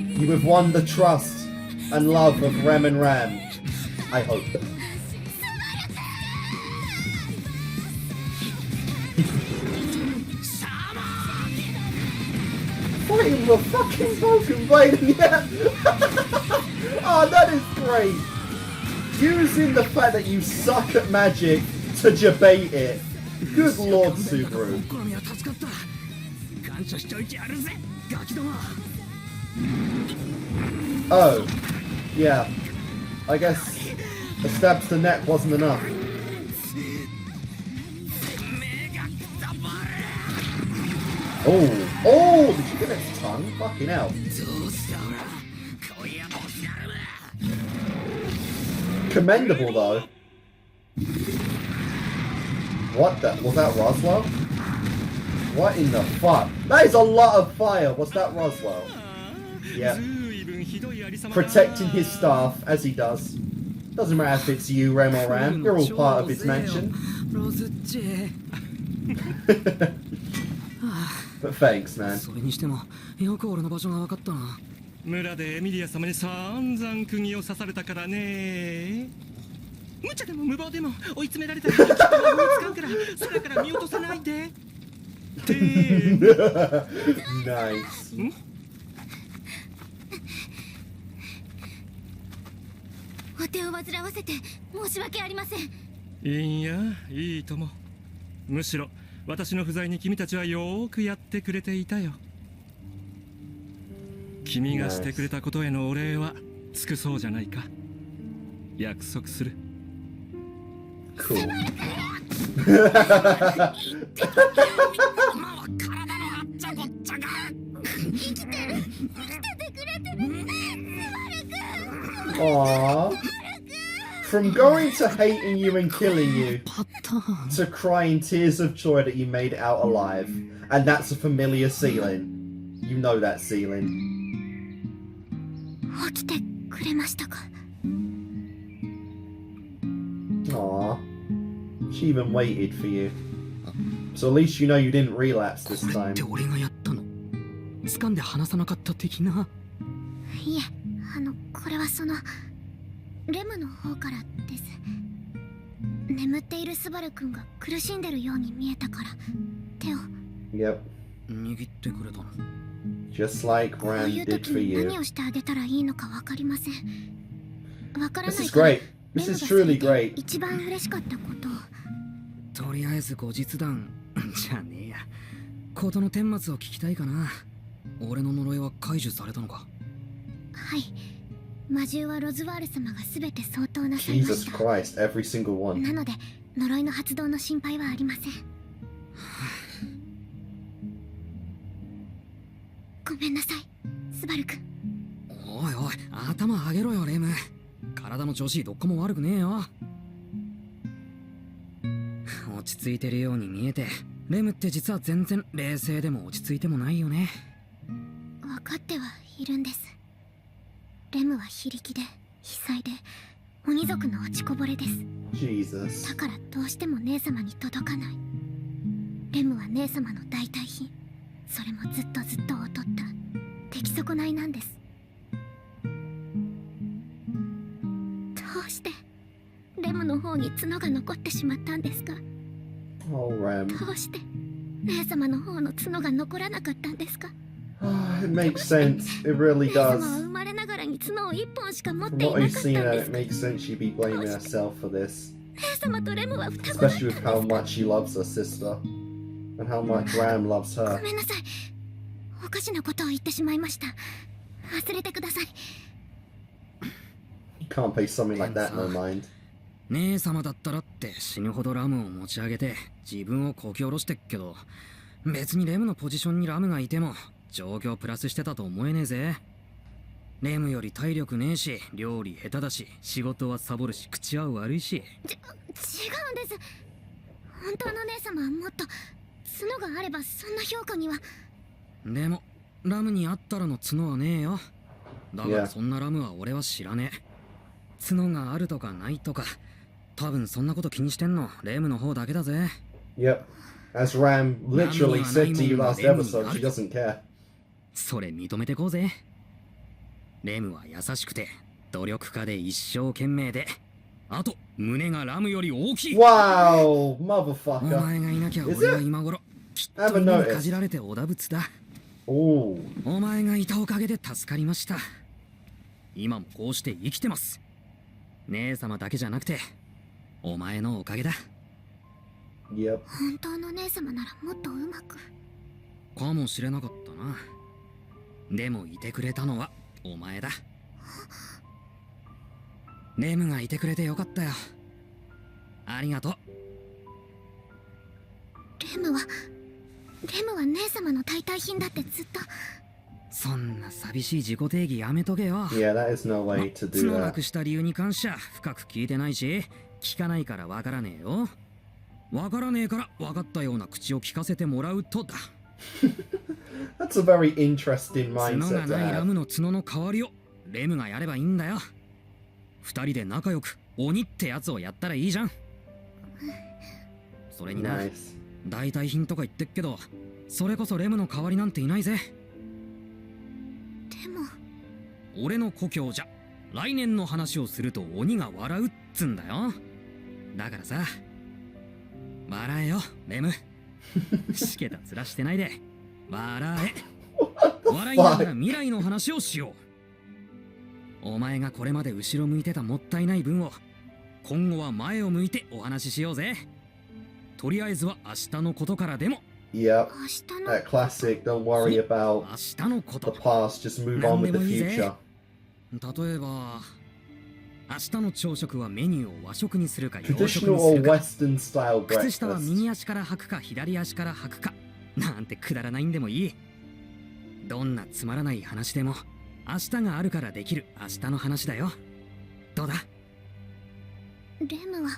S1: you have won the trust and love of Rem and Ram. I hope. Fighting with a fucking broken blade in the air. Oh, that is great. Using the fact that you suck at magic to debate it. Good lord, Subaru. Oh, yeah. I guess a stab to the neck wasn't enough. Oh, did you get its tongue? Fucking hell. Commendable though. What the? Was that Roswell? What in the fuck? That is a lot of fire. Was that Roswell? Yeah. Protecting his staff, as he does. Doesn't matter if it's you, Rem or Ram. You're all part of his mansion. But thanks, man.
S2: それにしてもよく俺の場所が分かったな。
S5: 村でエミリア様に散々釘を刺されたからね。無茶でも無謀でも追い詰められたらきっと魔法を使うから空から見落とさないで。
S1: Nice.
S3: お手を煩わせて申し訳ありません。
S5: いいや、いいとも。むしろ私の不在に君たちはよーくやってくれていたよ。君がしてくれたことへのお礼は尽くそうじゃないか。約束する。
S1: Cool.
S3: 生きててくれてる。
S1: Aww. From going to hating you and killing you to crying tears of joy that you made it out alive. And that's a familiar ceiling. You know that ceiling.
S3: 起きてくれましたか。
S1: Aww. She even waited for you. So at least you know you didn't relapse this
S2: これっ
S1: time.
S2: て俺がやったの。掴んで離さなかった的な。
S3: いえ、これはレムの方からです。眠っているスバル君が苦しんでるように見えたから手を。
S1: Yep.
S2: 握ってくれたの。
S1: Just like
S3: こう
S1: Ram
S3: いう
S1: did
S3: 時
S1: for
S3: に
S1: you.
S3: 何をしてあげたらいいのかわかりません。わからな
S1: This
S3: い
S1: is
S3: から。
S1: great. This is truly great.
S3: 一番嬉しかったことを。
S2: とりあえず後日談じゃねえや。事の顛末を聞きたいかな。俺の呪いは解除されたのか。
S3: はい。魔獣はロズワール様が全て相当なさいま
S1: Jesus
S3: した。
S1: Christ, every single one.
S3: なので呪いの発動の心配はありません。ごめんなさい、スバル君。
S2: おいおい、頭上げろよレム。体の調子どっこも悪くねえよ。落ち着いてるように見えて、レムって実は全然冷静でも落ち着いてもないよね。
S3: 分かってはいるんです。レムは非力で非才で鬼族の落ちこぼれです。
S1: Jesus.
S3: だからどうしても姉様に届かない。レムは姉様の代替品。それもずっと劣った出来損ないなんです。どうしてレムの方に角が残ってしまったんですか。
S1: Oh, Ram.
S3: どうして姉様の方の角が残らなかったんですか。
S1: It makes sense. It really
S3: 姉様は
S1: does.
S3: 生まれながらに角を一本しか持っ
S1: From
S3: ていな
S1: what
S3: か
S1: we've
S3: ったん
S1: seen,
S3: で
S1: it
S3: す。
S1: makes sense she'd be blaming herself for this.
S3: 姉様とレムは双子だったん
S1: Especially
S3: で
S1: with
S3: す
S1: how
S3: か。
S1: much she loves her sister. And how much Ram loves
S3: ご
S1: her.
S3: めんなさい。おかしなことを言ってしまいました。忘れてください。
S1: You can't pay something like that no mind.
S2: 姉様だったらって死ぬほどラムを持ち上げて自分をこき下ろしてっけど、別にレムのポジションにラムがいても状況プラスしてたと思えねえぜ。レムより体力ねえし、料理下手だし、仕事はサボるし、口は悪いし。
S3: 違うんです。本当の姉様はもっと角があればそんな評価には。
S2: でもラムにあったらの角はねえよ。だからそんなラムは俺は知らねえ。角があるとかないとか、多分そんなこと気にしてんのレムの方だけだぜ。
S1: Yep. As Ram literally said to you last episode, she doesn't care.
S2: それ認めてこうぜ。レムは優しくて努力家で一生懸命で、あと胸がラムより大きい。
S1: Wow,
S2: お
S1: motherfucker.
S2: 前がいなきゃ
S1: Is
S2: 俺は
S1: it?
S2: 今頃きっ
S1: I
S2: と
S1: haven't
S2: 犬に
S1: noticed.
S2: かじられておだぶつだ。
S1: Ooh.
S2: お前がいたおかげで助かりました。今もこうして生きてます。姉様だけじゃなくてお前のおかげだ。
S1: Yep.
S3: 本当の姉様ならもっとうまく。
S2: かもしれなかったな。でもいてくれたのはお前だ。レムがいてくれてよかったよ。ありがとう。
S3: レムは姉様の代替品だってずっと。
S2: そんな寂しい自己定義やめとけよ。
S1: Yeah, that is no way to do
S2: 角な
S1: that.
S2: くした理由に関しては深く聞いてないし、聞かないからわからねえよ。わからねえからわかったような口を聞かせてもらうとだ。
S1: That's a very interesting
S2: 角
S1: mindset
S2: が
S1: to
S2: ないラ
S1: have.
S2: ムの角の代わりをレムがやればいいんだよ。二人で仲良く鬼ってやつをやったらいいじゃん。それにな、
S1: Nice.
S2: 代替品とか言ってっけど、それこそレムの代わりなんていないぜ。
S3: でも
S2: 俺の故郷じゃ来年の話をすると鬼が笑うっつんだよ。だからさ、笑えよレム。しけた面してないで笑え。笑いながら未来の話をしよう。お前がこれまで後ろ向いてたもったいない分を今後は前を向いてお話ししようぜ。とりあえずは明日のことからでも。
S1: Yep.
S3: 明日の
S1: That classic, don't worry about
S2: 明日のこ
S1: the
S2: と。
S1: past, just move on with the future.
S2: 例えば明日の朝食はメニューを和食にするか洋食
S1: Traditional
S2: にす
S1: or
S2: るか、
S1: Western style
S2: 靴下は
S1: breakfast.
S2: 右足から履くか左足から履くかなんてくだらないんでもいい。どんなつまらない話でも明日があるからできる明日の話だよ。どうだ。
S3: レムは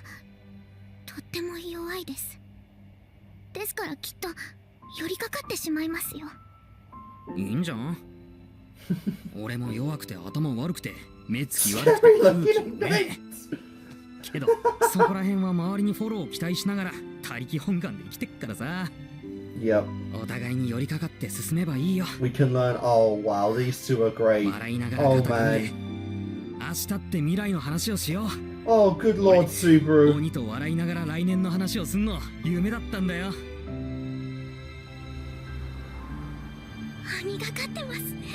S3: とっても弱いです。ですからきっと寄りかかってしまいますよ。
S2: いいんじゃん。俺も弱くて頭悪くて目つき悪くて空気もねえけど、そこら辺は周りにフォローを期待しながら他力本願で生きてっからさ。
S1: Yep.
S2: お互いに寄りかかって進めばいいよ。
S1: We can learn. Oh, wow, these two are great.
S2: 笑いながら
S1: Oh,
S2: 肩組んで
S1: man.
S2: 明日って未来の話をしよう。
S1: Oh, good lord, Subaru.
S2: 鬼と笑いながら来年の話をすんの夢だったんだよ。
S3: 網がかってますね。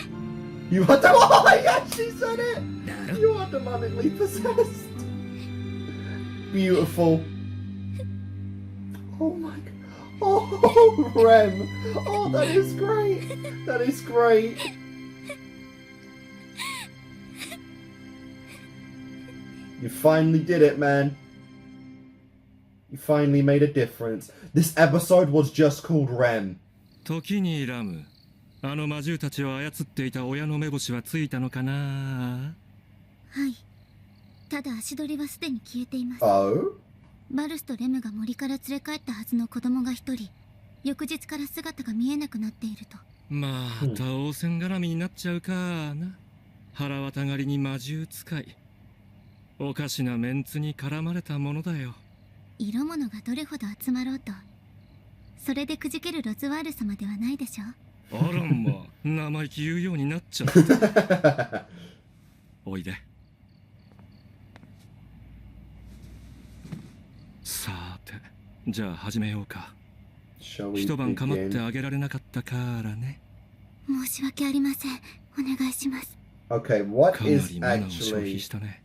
S1: You are the. Oh, yeah, she said it.
S2: だろ。
S1: You are demonically possessed. Beautiful. Oh my god. Oh, Rem. Oh, that is great. That is great. You finally did it, man. You finally made a difference. This episode was just called Rem.
S5: 時にラム、あの魔獣たちを操っていた親の目星はついたのかな。
S3: はい。ただ足取りはすでに消えています。
S1: Oh?
S3: バルスとレムが森から連れ帰ったはずの子供が一人、翌日から姿が見えなくなっていると。
S5: また王戦絡みになっちゃうかな。腹渡がりに魔獣使い。おかしなメンツに絡まれたものだよ。
S3: 色物がどれほど集まろうと、それでくじけるロズワール様ではないでしょう。
S5: あらま、生意気言うようになっちゃった。おいで。さーて、じゃあ始めようか。
S1: Shall we
S5: 一晩構って
S1: begin?
S5: あげられなかったからね。
S3: 申し訳ありません。お願いします。
S1: Okay, what
S5: かな
S1: is
S5: りマナを消費
S1: actually
S5: したね。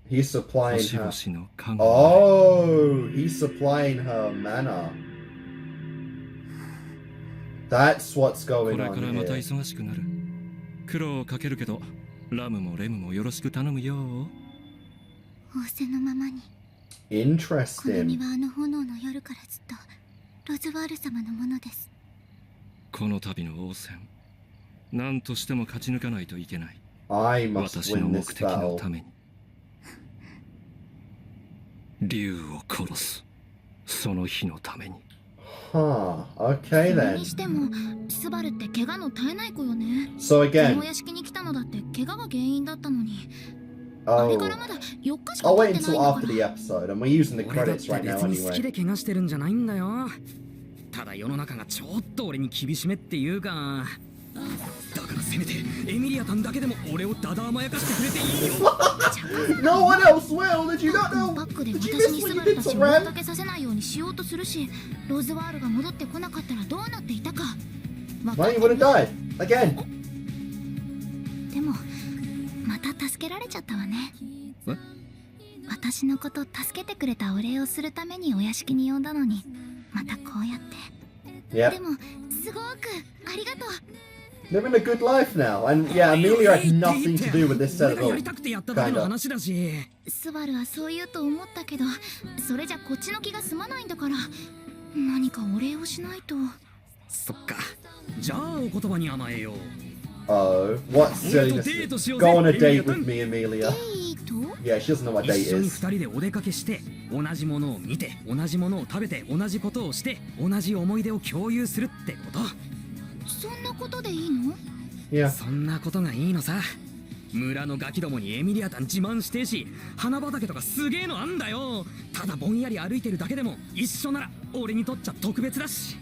S1: he's supplying
S5: 星
S1: her?
S5: 々の看護。
S1: Oh, he's supplying her mana. That's what's
S5: こ
S1: going
S5: れ
S1: on
S5: からまた
S1: here.
S5: 忙しくなる。苦労をかけるけど、ラムもレムもよろしく頼むよ。
S3: 仰せのままに。この
S1: Interesting.
S3: 身はあの炎の夜からずっとロズワール様のものです。
S5: この度の王戦、何としても勝ち抜かないといけない。
S1: I must
S5: 私の
S1: win
S5: 目
S1: this
S5: 的の
S1: battle.
S5: ために。竜を殺す。その日のために。
S1: Huh. Okay
S4: それ
S1: then.
S4: にしてもスバルって怪我の絶えない子よね。
S1: So
S4: この
S1: again.
S4: お屋敷に来たのだって怪我が原因だったのに、あれ
S1: Oh.
S4: からまだ4日しか
S1: I'll
S4: 経
S1: wait
S4: ってない
S1: until
S4: んだか
S1: after the
S4: ら。
S1: episode, and we're using the
S8: 俺だって
S1: credits right now
S8: 別に好き
S1: anyway.
S8: で怪我してるんじゃないんだよ。ただ世の中がちょっと俺に厳しめっていうか。だからせめてエミリアタンだけでも俺をダダ甘やかしてくれていいよ。
S1: No one else will. Did you not
S4: バ
S1: know?
S4: ックで
S1: Did you
S4: 私
S1: miss
S4: に
S1: what
S4: ス
S1: you
S4: バル
S1: did
S4: た
S1: to
S4: ちを大
S1: Ram?
S4: 竹させないようにしようとするし、ローズワールが戻ってこなかったらどうなっていたか。わか
S1: Well,
S4: っ
S1: you
S4: て
S1: would
S4: る
S1: have died again.
S4: でもまた助けられちゃったわね。
S8: え？
S4: 私のこと助けてくれたお礼をするためにお屋敷に呼んだのに、またこうやって。
S1: Yeah.
S4: でもすごくありがとう。
S1: Living a good life now, and yeah, Amelia had nothing to do with this set
S8: 俺
S1: at
S8: がや
S1: all.
S8: りたくてやっただけの
S1: Kinda.
S8: 話だし。
S4: スバルはそう言うと思ったけど、それじゃこっちの気が済まないんだから、何かお礼をしないと。
S8: そっか。じゃあお言葉に甘えよう。
S1: Oh, what silliness. Go on a date with me, Amelia.
S4: いいと
S1: Yeah, she doesn't know what
S8: 一
S1: date
S8: 緒に
S1: is.
S8: 二人でお出かけして同じものを見て同じものを食べて同じことをして同じ思い出を共有するってこと。
S4: そんなことでいいの？
S1: Yeah.
S8: そんなことがいいのさ。村のガキどもにエミリアタン自慢してえし、花畑とかすげえのあんだよ。ただぼんやり歩いてるだけでも一緒なら俺にとっちゃ特別だし。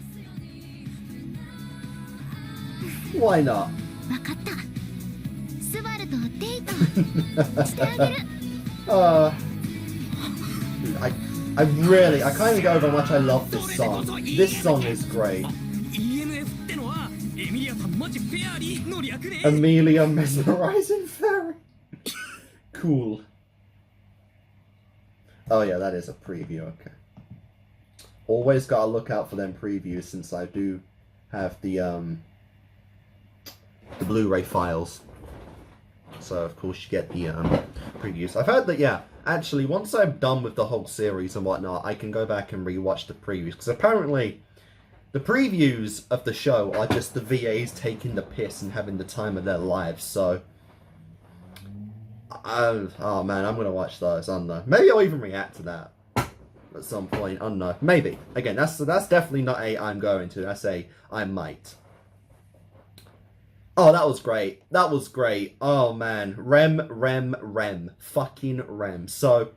S1: Why not?
S4: わかった。スバルとデートしてあげる。
S1: Dude, I can't even get over how much I love this song. This song is great.
S8: EMF ってのはエミリアタンマジフェアリーの略ね。
S1: Amelia mesmerizing fairy. Cool. Oh yeah, that is a preview. Okay. Always gotta look out for them previews since I do have the Blu-ray files. So of course you get the previews. I've heard that, yeah, actually once I'm done with the whole series and whatnot, I can go back and rewatch the previews, because apparently the previews of the show are just the VAs taking the piss and having the time of their lives. So oh man, I'm gonna watch those. I don't know. Maybe I'll even react to that at some point. I don't know. Maybe. Again, that's definitely not a I'm going to. That's a I might. Oh, that was great. That was great. Oh man, REM, fucking REM. So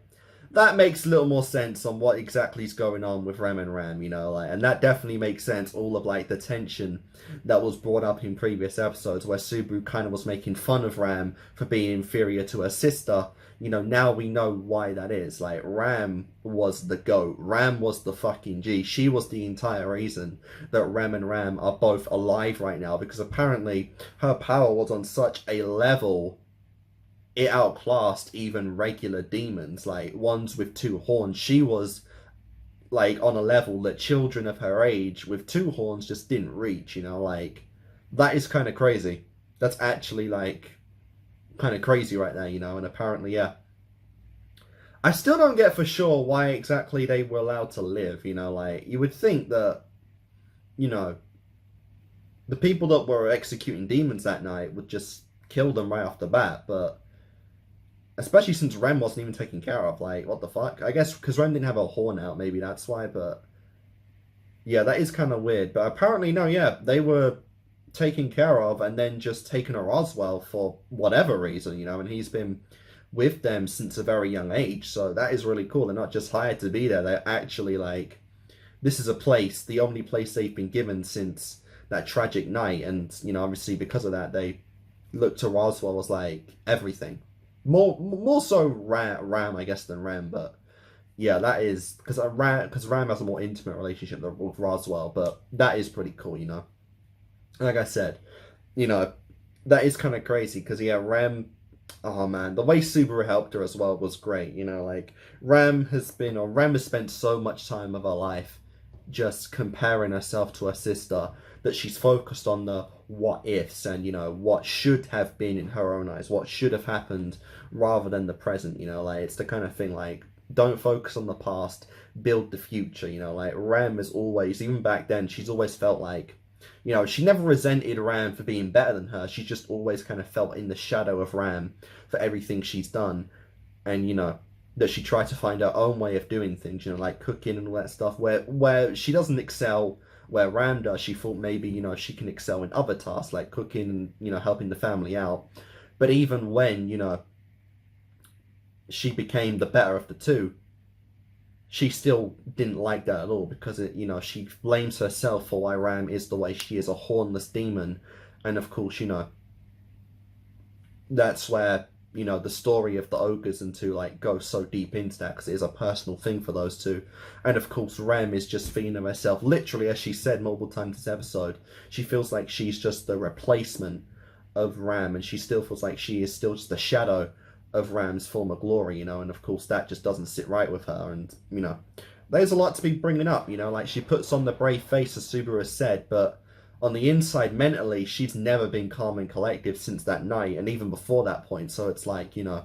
S1: that makes a little more sense on what exactly is going on with REM and RAM, you know, like, and that definitely makes sense. All of like the tension that was brought up in previous episodes, where Subaru kind of was making fun of RAM for being inferior to her sister. You know, now we know why that is. Like, RAM was the GOAT. RAM was the fucking G. She was the entire reason that REM and RAM are both alive right now, because apparently her power was on such a level it outclassed even regular demons, like ones with two horns. She was like on a level that children of her age with two horns just didn't reach, you know, like that is kind of crazy. That's actually like kind of crazy right there, you know. And apparently, yeah, I still don't get for sure why exactly they were allowed to live, you know. Like, you would think that, you know, the people that were executing demons that night would just kill them right off the bat, but especially since Rem wasn't even taken care of. Like, what the fuck? I guess because Rem didn't have a horn out, maybe that's why, but yeah, that is kind of weird. But apparently, no, yeah, they were taken care of and then just taken to Roswell for whatever reason, you know, and he's been with them since a very young age, so that is really cool. They're not just hired to be there, they're actually like, this is a place, the only place they've been given since that tragic night, and, you know, obviously because of that, they looked to Roswell as like everything. More so Ram, I guess, than Rem, but yeah, that is because Ram has a more intimate relationship with Roswell, but that is pretty cool, you know. Like I said, you know, that is kind of crazy because yeah, Rem, oh man, the way Subaru helped her as well was great, you know. Like, Rem has spent so much time of her life just comparing herself to her sister that she's focused on the what ifs and, you know, what should have been in her own eyes, what should have happened rather than the present, you know, like it's the kind of thing like, don't focus on the past, build the future, you know, like Rem is always, even back then, she's always felt like, you know, she never resented Ram for being better than her. She just always kind of felt in the shadow of Ram for everything she's done. And, you know, that she tried to find her own way of doing things, you know, like cooking and all that stuff, where she doesn't excel where Ram does. She thought maybe, you know, she can excel in other tasks like cooking and, you know, helping the family out. But even when, you know, she became the better of the two, she still didn't like that at all, because it, you know, she blames herself for why Ram is the way she is, a hornless demon. And of course, you know, that's where, you know, the story of the ogres and two like goes so deep into that, because it is a personal thing for those two. And of course, Rem is just feeling of herself, literally, as she said multiple times this episode, she feels like she's just the replacement of Ram, and she still feels like she is still just a shadow of Ram's former glory, you know. And of course that just doesn't sit right with her. And, you know, there's a lot to be bringing up, you know, like she puts on the brave face, as Subaru has said, but on the inside, mentally, she's never been calm and collected since that night, and even before that point. So it's like, you know,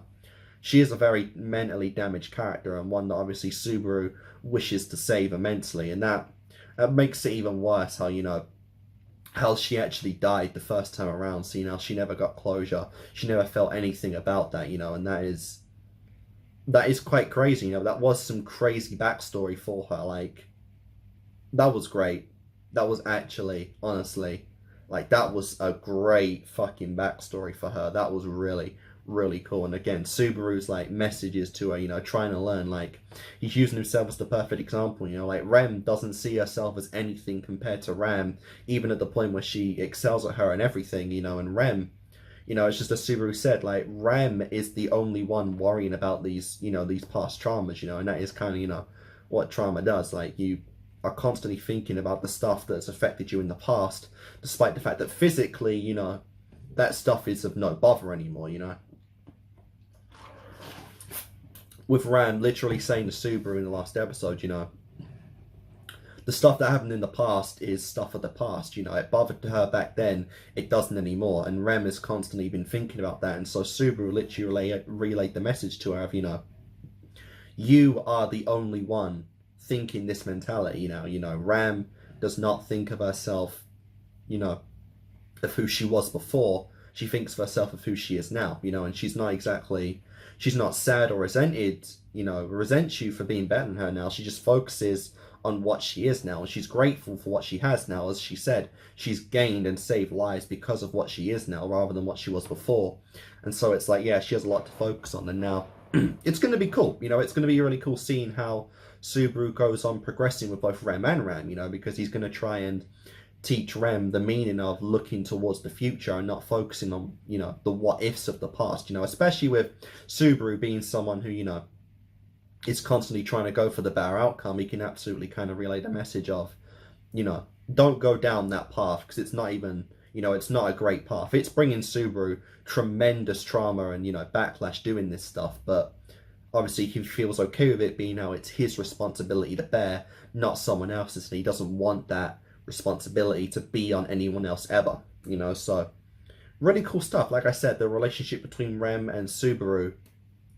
S1: she is a very mentally damaged character, and one that obviously Subaru wishes to save immensely. And that makes it even worse how, you know, how she actually died the first time around, seeing how she never got closure. She never felt anything about that, you know, and that is quite crazy, you know. That was some crazy backstory for her. Like, that was great. That was actually, honestly, like, that was a great fucking backstory for her. That was really, really cool. And again, Subaru's, like, messages to her, you know, trying to learn, like, he's using himself as the perfect example, you know, like, Rem doesn't see herself as anything compared to Ram, even at the point where she excels at her and everything, you know. And Rem, you know, it's just as Subaru said, like, Ram is the only one worrying about these, you know, these past traumas, you know, and that is kind of, you know, what trauma does. Like, you are constantly thinking about the stuff that's affected you in the past, despite the fact that physically, you know, that stuff is of no bother anymore, you know. With Ram literally saying to Subaru in the last episode, you know, the stuff that happened in the past is stuff of the past, you know. It bothered her back then, it doesn't anymore. And Rem has constantly been thinking about that, and so Subaru literally relayed the message to her of, you know, you are the only one thinking this mentality now, you know. Ram does not think of herself, you know, of who she was before. She thinks of herself of who she is now, you know, and she's not sad or resented, you know, resents you for being better than her now. She just focuses on what she is now, and she's grateful for what she has now. As she said, she's gained and saved lives because of what she is now, rather than what she was before. And so it's like, yeah, she has a lot to focus on. And now it's going to be cool, you know, it's going to be really cool seeing how Subaru goes on progressing with both Rem and Ram, you know, because he's going to try and teach Rem the meaning of looking towards the future and not focusing on, you know, the what ifs of the past, you know, especially with Subaru being someone who, you know, is constantly trying to go for the better outcome. He can absolutely kind of relay the message of, you know, don't go down that path, because it's not even, you know, it's not a great path. It's bringing Subaru tremendous trauma and, you know, backlash doing this stuff, but obviously he feels okay with it being how it's his responsibility to bear, not someone else's, and he doesn't want that responsibility to be on anyone else ever, you know. So really cool stuff. Like I said, the relationship between Rem and Subaru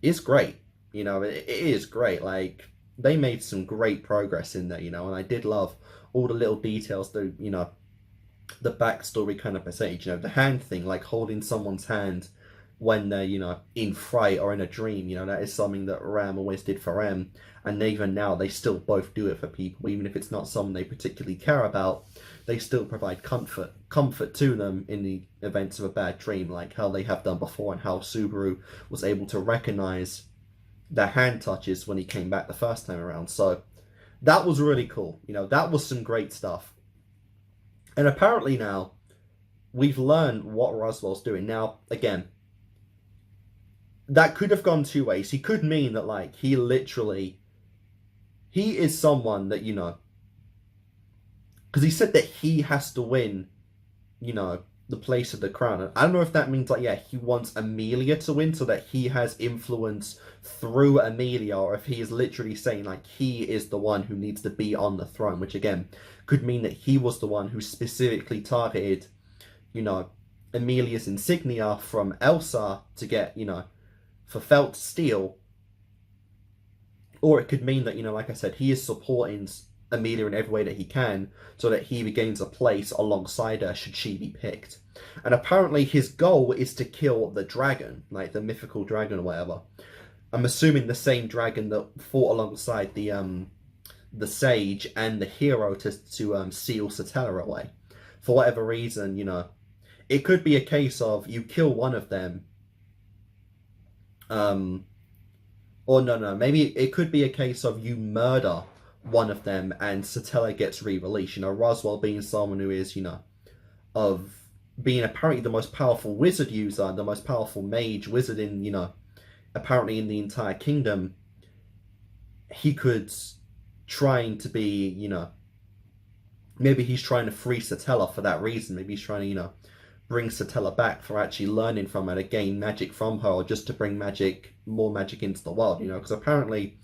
S1: is great, you know. It is great. Like, they made some great progress in there, you know, and I did love all the little details, the, you know, the backstory kind of percentage, you know, the hand thing, like holding someone's hand when they're, you know, in fright or in a dream, you know, that is something that Ram always did for Rem, and even now they still both do it for people, even if it's not someone they particularly care about. They still provide comfort to them in the events of a bad dream, like how they have done before, and how Subaru was able to recognize their hand touches when he came back the first time around. So that was really cool, you know, that was some great stuff. And apparently now we've learned what Roswell's doing. Now, again, that could have gone two ways. He could mean that, like, he is someone that, you know, because he said that he has to win, you know, the place of the crown. And I don't know if that means, like, yeah, he wants Amelia to win so that he has influence through Amelia, or if he is literally saying, like, he is the one who needs to be on the throne, which, again, could mean that he was the one who specifically targeted, you know, Amelia's insignia from Elsa to get, you know, for Felt to steal. Or it could mean that, you know, like I said, he is supporting Amelia in every way that he can so that he regains a place alongside her should she be picked. And apparently his goal is to kill the dragon, like the mythical dragon or whatever. I'm assuming the same dragon that fought alongside the sage and the hero to seal Satella away. For whatever reason, you know, it could be a case of you kill one of them, or no, maybe it could be a case of you murder one of them and Satella gets re-released. You know, Roswell being someone who is, you know, of being apparently the most powerful wizard user, the most powerful mage wizard in, you know, apparently in the entire kingdom, he could trying to be, you know, maybe he's trying to free Satella for that reason. Maybe he's trying to, you know, bring Satella back for actually learning from her, to gain magic from her, or just to bring more magic into the world, you know, because apparently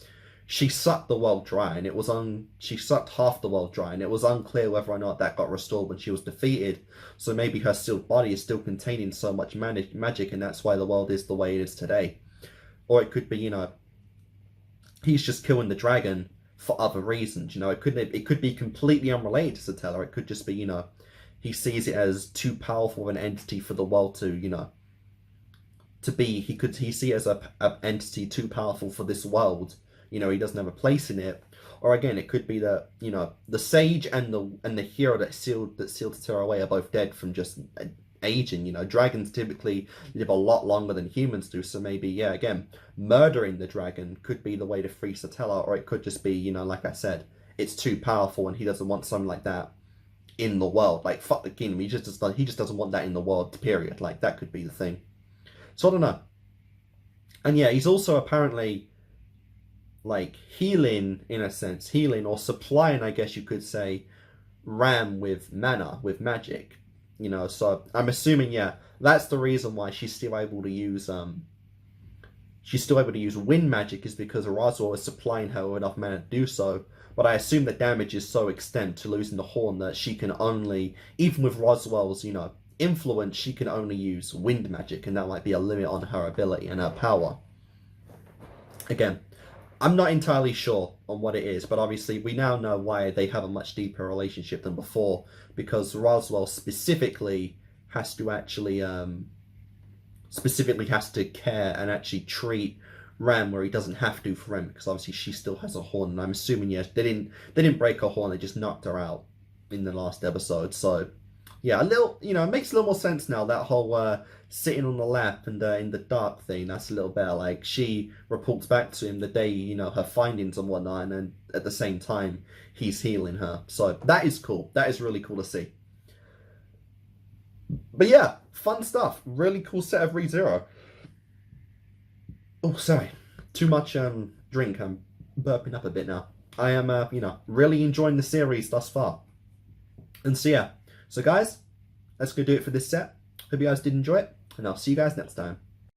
S1: she sucked the world dry, and she sucked half the world dry, and it was unclear whether or not that got restored when she was defeated. So maybe her sealed body is still containing so much magic, and that's why the world is the way it is today. Or it could be, you know, he's just killing the dragon for other reasons, you know. It could be completely unrelated to Satella. It could just be, you know, he sees it as too powerful an entity for the world to, you know, to be. He see it as an entity too powerful for this world. You know, he doesn't have a place in it. Or again, it could be that, you know, the sage and the hero that sealed Satella away are both dead from just aging. You know, dragons typically live a lot longer than humans do. So maybe, yeah, again, murdering the dragon could be the way to free Satella. Or it could just be, you know, like I said, it's too powerful and he doesn't want something like that in the world. Like, fuck the kingdom. He just doesn't want that in the world, period. Like, that could be the thing. So I don't know. And yeah, he's also apparently, like, healing, in a sense, or supplying, I guess you could say, Ram with mana, with magic. You know, so I'm assuming, yeah, that's the reason why she's still able to use wind magic, is because Roswell is supplying her with enough mana to do so. But I assume the damage is so extent to losing the horn that she can only, even with Roswell's, you know, influence, she can only use wind magic, and that might be a limit on her ability and her power. Again, I'm not entirely sure on what it is, but obviously we now know why they have a much deeper relationship than before, because Roswell specifically has to actually care and actually treat Ram where he doesn't have to for Rem, because obviously she still has a horn, and I'm assuming, yes, they didn't break her horn, they just knocked her out in the last episode. So yeah, a little, you know, it makes a little more sense now, that whole sitting on the lap and in the dark thing. That's a little better. Like, she reports back to him the day, you know, her findings and whatnot, and then at the same time he's healing her. So that is cool. That is really cool to see. But yeah, fun stuff. Really cool set of ReZero. Oh, sorry. Too much drink. I'm burping up a bit now. I am, you know, really enjoying the series thus far. And so yeah. So guys, that's going to do it for this set. Hope you guys did enjoy it, and I'll see you guys next time.